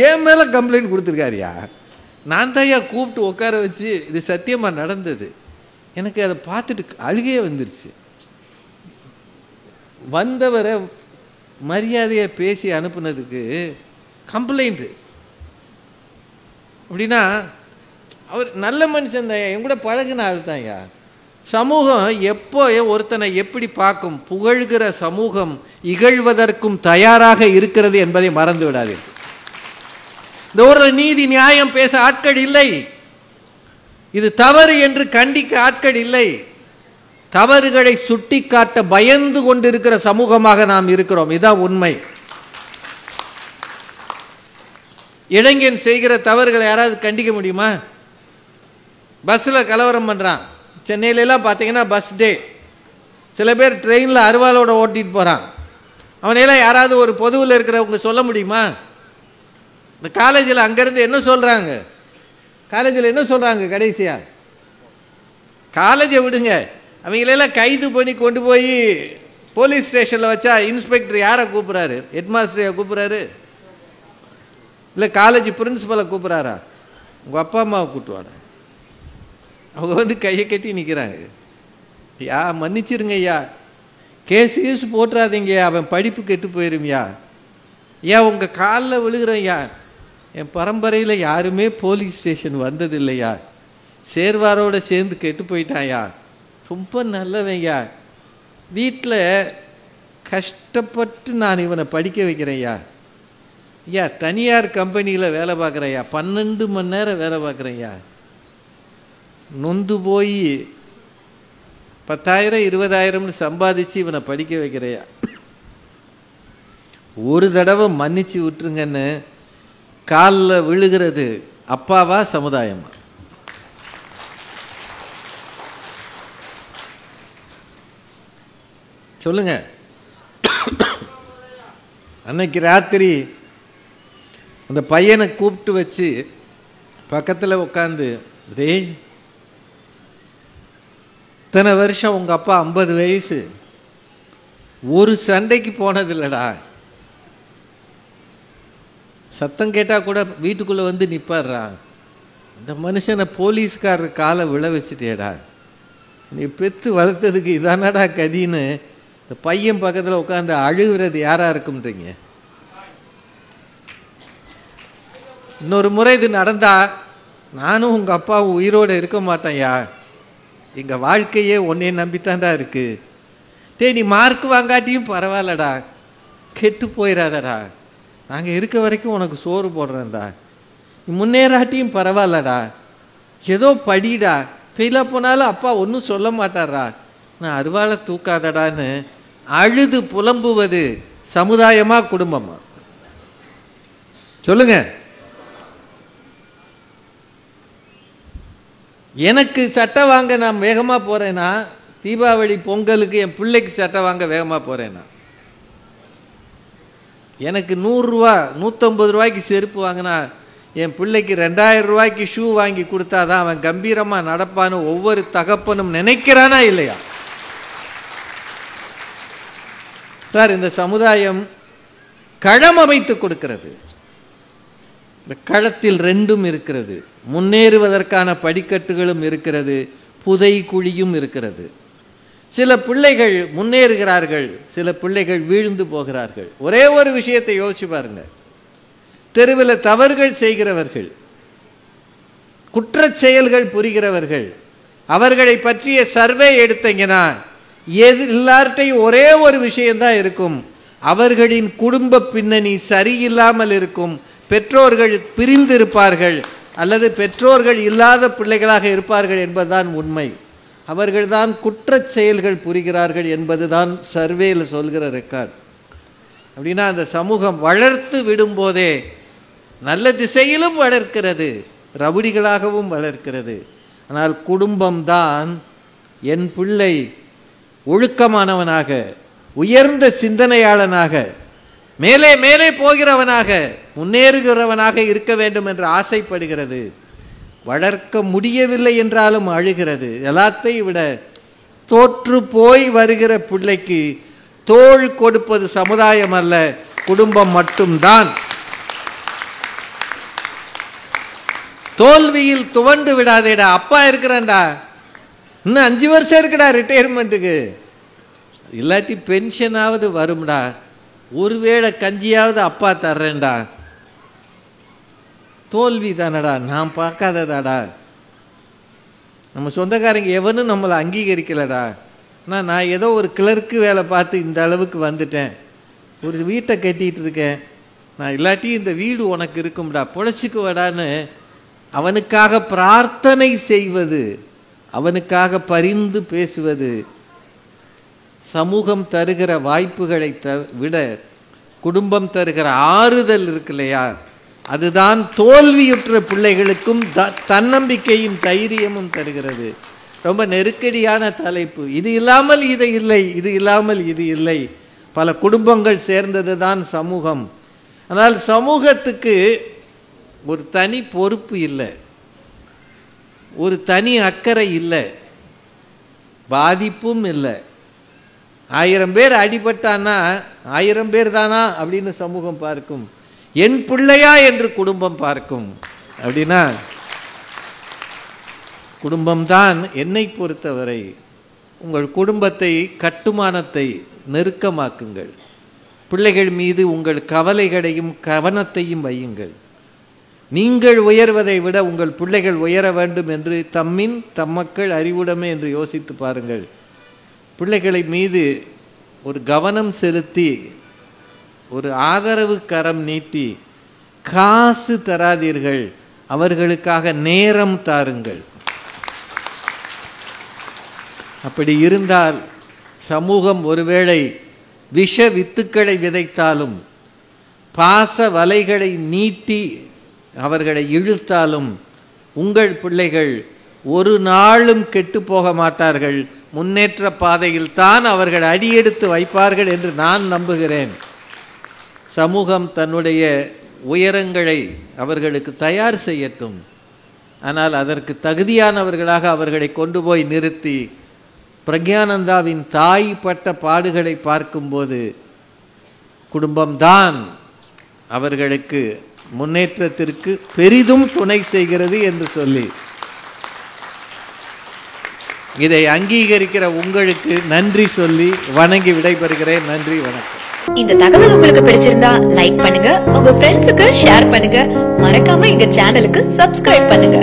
என் மேலே கம்ப்ளைண்ட் கொடுத்துருக்காருயா. நான் தான்யா கூப்பிட்டு உட்கார வச்சு இது சத்தியமாக நடந்தது. எனக்கு அதை பார்த்துட்டு அழுகையே வந்துருச்சு. வந்தவரை மரியாதையை பேசி அனுப்புனதுக்கு கம்ப்ளைண்ட்டு. அப்படின்னா அவர் நல்ல மனுஷன் தான், என் கூட பழகுன ஆள் தான்யா. சமூகம் எப்போ ஒருத்தனை எப்படி பார்க்கும்? புகழ்கிற சமூகம் இகழ்வதற்கும் தயாராக இருக்கிறது என்பதை மறந்து விடாதீர்கள். இந்த ஒரு நீதி நியாயம் பேச ஆட்கள் இல்லை, இது தவறு என்று கண்டிக்க ஆட்கள் இல்லை, தவறுகளை சுட்டி காட்ட பயந்து கொண்டிருக்கிற சமூகமாக நாம் இருக்கிறோம். இதுதான் உண்மை. இளைஞன் செய்கிற தவறுகளை யாராவது கண்டிக்க முடியுமா? பஸ்ஸில் கலவரம் பண்ணுறான், சென்னையிலலாம் பார்த்தீங்கன்னா பஸ் டே, சில பேர் ட்ரெயினில் அருவாளோட ஓட்டிகிட்டு போகிறான். அவனையெல்லாம் யாராவது ஒரு பொதுவில் இருக்கிறவங்க சொல்ல முடியுமா? இந்த காலேஜில் அங்கேருந்து என்ன சொல்கிறாங்க, காலேஜில் என்ன சொல்கிறாங்க கடைசியாக? காலேஜை விடுங்க, அவங்களெல்லாம் கைது பண்ணி கொண்டு போய் போலீஸ் ஸ்டேஷனில் வச்சா இன்ஸ்பெக்டர் யாரை கூப்பிட்றாரு? ஹெட்மாஸ்டரையா கூப்பிட்றாரு? இல்லை காலேஜ் பிரின்சிபலை கூப்பிட்றாரா? உங்கள் அப்பா அம்மாவை கூப்பிட்டுவாங்க. அவங்க வந்து கையை கட்டி நிற்கிறாங்க. ஐயா மன்னிச்சிருங்க ஐயா, கேஸ் போட்டுறாதீங்க, அவன் படிப்பு கெட்டு போயிருமையா. ஏன் உங்கள் காலில் விழுகிறேன் ஐயா, என் பரம்பரையில் யாருமே போலீஸ் ஸ்டேஷன் வந்ததில்லையா, சேர்வாரோடு சேர்ந்து கெட்டு போயிட்டாயா, ரொம்ப நல்லவையா, வீட்டில் கஷ்டப்பட்டு நான் இவனை படிக்க வைக்கிறேன்யா. ஐயா தனியார் கம்பெனியில் வேலை பார்க்குறேன்யா, 12 மணி நேரம் வேலை பார்க்குறேன்யா, நொந்து போய் 10,000 20,000 சம்பாதிச்சு இவனை படிக்க வைக்கிறையா. ஒரு தடவை மன்னிச்சு விட்டுருங்கன்னு காலில் விழுகிறது அப்பாவா சமுதாயமா? சொல்லுங்க. அன்னைக்கு ராத்திரி அந்த பையனை கூப்பிட்டு வச்சு பக்கத்தில் உட்காந்து, ரே இத்தனை வருஷம் உங்கள் அப்பா 50 வயசு ஒரு சண்டைக்கு போனதில்லடா, சத்தம் கேட்டால் கூட வீட்டுக்குள்ளே வந்து நிற்பாடுறா, இந்த மனுஷனை போலீஸ்காரர் காலை விழ வச்சுட்டேடா, நீ பெற்று வளர்த்ததுக்கு இதானடா கதின்னு இந்த பையன் பக்கத்தில் உட்காந்து அழுகிறது யாராக இருக்கும்ன்றீங்க? இன்னொரு முறை இது நடந்தா நானும் உங்கள் அப்பாவும் உயிரோடு இருக்க மாட்டேன்யா, எங்கள் வாழ்க்கையே உன்னைய நம்பித்தாண்டா இருக்கு. டே நீ மார்க் வாங்காட்டியும் பரவாயில்லடா, கெட்டு போயிடாதடா, நாங்கள் இருக்க வரைக்கும் உனக்கு சோறு போடுறேன்டா, நீ முன்னேறாட்டியும் பரவாயில்லடா, ஏதோ படிடா, ஃபெயிலாக போனாலும் அப்பா ஒன்றும் சொல்ல மாட்டாரா, நான் அருவாளை தூக்காதடான்னு அழுது புலம்புவது சமுதாயமா குடும்பமா? சொல்லுங்க. எனக்கு சட்டை வாங்க நான் வேகமாக போகிறேன்னா, தீபாவளி பொங்கலுக்கு என் பிள்ளைக்கு சட்டை வாங்க வேகமாக போகிறேன்னா, எனக்கு 100 ரூபா 150 ரூபாய்க்கு செருப்பு வாங்கினா என் பிள்ளைக்கு 2000 ரூபாய்க்கு ஷூ வாங்கி கொடுத்தாதான் அவன் கம்பீரமாக நடப்பான்னு ஒவ்வொரு தகப்பனும் நினைக்கிறானா இல்லையா? சார், இந்த சமுதாயம் களம் அமைத்து கொடுக்கிறது. இந்த களத்தில் 2ம் இருக்கிறது, முன்னேறுவதற்கான படிக்கட்டுகளும் இருக்கிறது, புதை குழியும் இருக்கிறது. சில பிள்ளைகள் முன்னேறுகிறார்கள், சில பிள்ளைகள் வீழ்ந்து போகிறார்கள். ஒரே ஒரு விஷயத்தை யோசிச்சு பாருங்க, தெருவில் தவறுகள் செய்கிறவர்கள், குற்றச் செயல்கள் புரிகிறவர்கள், அவர்களை பற்றிய சர்வே எடுத்தீங்கன்னா எல்லார்ட்டையும் ஒரே ஒரு விஷயம்தான் இருக்கும், அவர்களின் குடும்ப பின்னணி சரியில்லாமல் இருக்கும், பெற்றோர்கள் பிரிந்திருப்பார்கள் அல்லது பெற்றோர்கள் இல்லாத பிள்ளைகளாக இருப்பார்கள் என்பதுதான் உண்மை. அவர்கள்தான் குற்றச் செயல்கள் புரிகிறார்கள் என்பதுதான் சர்வேல சொல்கிற ரெக்கார்ட். அப்படின்னா அந்த சமூகம் வளர்த்து விடும்போதே நல்ல திசையிலும் வளர்க்கிறது, ரவுடிகளாகவும் வளர்க்கிறது. ஆனால் குடும்பம்தான் என் பிள்ளை ஒழுக்கமானவனாக, உயர்ந்த சிந்தனையாளனாக, மேலே மேலே போகிறவனாக, முன்னேறுகிறவனாக இருக்க வேண்டும் என்று ஆசைப்படுகிறது. வளர்க்க முடியவில்லை என்றாலும் அழுகிறது. எல்லாத்தையும் விட தோற்று போய் வருகிற பிள்ளைக்கு தோள் கொடுப்பது சமுதாயம் அல்ல, குடும்பம் மட்டும்தான். தோல்வியில் துவண்டு விடாதேடா, அப்பா இருக்கிறான்டா, இன்னும் 5 வருஷம் இருக்குடா ரிட்டையர்மெண்ட்டுக்கு, இல்லாட்டி பென்ஷனாவது வரும்டா, ஒருவேளை கஞ்சியாவது அப்பா தர்றேன்டா. தோல்வி தானடா, நான் பார்க்காததாடா. நம்ம சொந்தக்காரங்க எவனும் நம்மளை அங்கீகரிக்கலடா. நான் ஏதோ ஒரு கிளர்க்கு வேலை பார்த்து இந்த அளவுக்கு வந்துட்டேன், ஒரு வீட்டை கட்டிகிட்டு இருக்கேன், நான் இல்லாட்டி இந்த வீடு உனக்கு இருக்கும்டா, பொழைச்சிக்குவடான்னு அவனுக்காக பிரார்த்தனை செய்வது, அவனுக்காக பரிந்து பேசுவது, சமூகம் தருகிற வாய்ப்புகளை விட குடும்பம் தருகிற ஆறுதல் இருக்கு இல்லையா, அதுதான் தோல்வியுற்ற பிள்ளைகளுக்கும் தன்னம்பிக்கையும் தைரியமும் தருகிறது. ரொம்ப நெருக்கடியான தலைப்பு. இது இல்லாமல் இது இல்லை, இது இல்லாமல் இது இல்லை. பல குடும்பங்கள் சேர்ந்தது தான் சமூகம். ஆனால் சமூகத்துக்கு ஒரு தனி பொறுப்பு இல்லை, ஒரு தனி அக்கறை இல்லை, பாதிப்பும் இல்லை. 1000 பேர் அடிபட்டானா 1000 பேர் தானா அப்படின்னு சமூகம் பார்க்கும். என் பிள்ளையா என்று குடும்பம் பார்க்கும். அப்படின்னா குடும்பம்தான் என்னை பொறுத்தவரை. உங்கள் குடும்பத்தை, கட்டுமானத்தை நெருக்கமாக்குங்கள். பிள்ளைகள் மீது உங்கள் கவலைகளையும் கவனத்தையும் வையுங்கள். நீங்கள் உயர்வதை விட உங்கள் பிள்ளைகள் உயர வேண்டும் என்று தம்மின் தம்மக்கள் அறிவுடைமை என்று யோசித்து பாருங்கள். பிள்ளைகளை மீது ஒரு கவனம் செலுத்தி, ஒரு ஆதரவு கரம் நீட்டி, காசு தராதீர்கள், அவர்களுக்காக நேரம் தாருங்கள். அப்படி இருந்தால் சமூகம் ஒருவேளை விஷ வித்துக்களை விதைத்தாலும், பாச வலைகளை நீட்டி அவர்களை இழுத்தாலும், உங்கள் பிள்ளைகள் ஒரு நாளும் கெட்டு போக மாட்டார்கள். முன்னேற்ற பாதையில் தான் அவர்கள் அடியெடுத்து வைப்பார்கள் என்று நான் நம்புகிறேன். சமூகம் தன்னுடைய உயரங்களை அவர்களுக்கு தயார் செய்யட்டும். ஆனால் அதற்கு தகுதியானவர்களாக அவர்களை கொண்டு போய் நிறுத்தி, பிரக்ஞானந்தாவின் தாய் பட்ட பாடுகளை பார்க்கும்போது குடும்பம்தான் அவர்களுக்கு முன்னேற்றத்திற்கு பெரிதும் துணை செய்கிறது என்று சொல்லி, இதை அங்கீகரிக்கிற உங்களுக்கு நன்றி சொல்லி வணங்கி விடைபெறுகிறேன். நன்றி, வணக்கம். இந்த தகவல் உங்களுக்கு பிடிச்சிருந்தா லைக் பண்ணுங்க, உங்க ஃப்ரெண்ட்ஸுக்கு ஷேர் பண்ணுங்க, மறக்காம எங்க சேனலுக்கு சப்ஸ்கிரைப் பண்ணுங்க.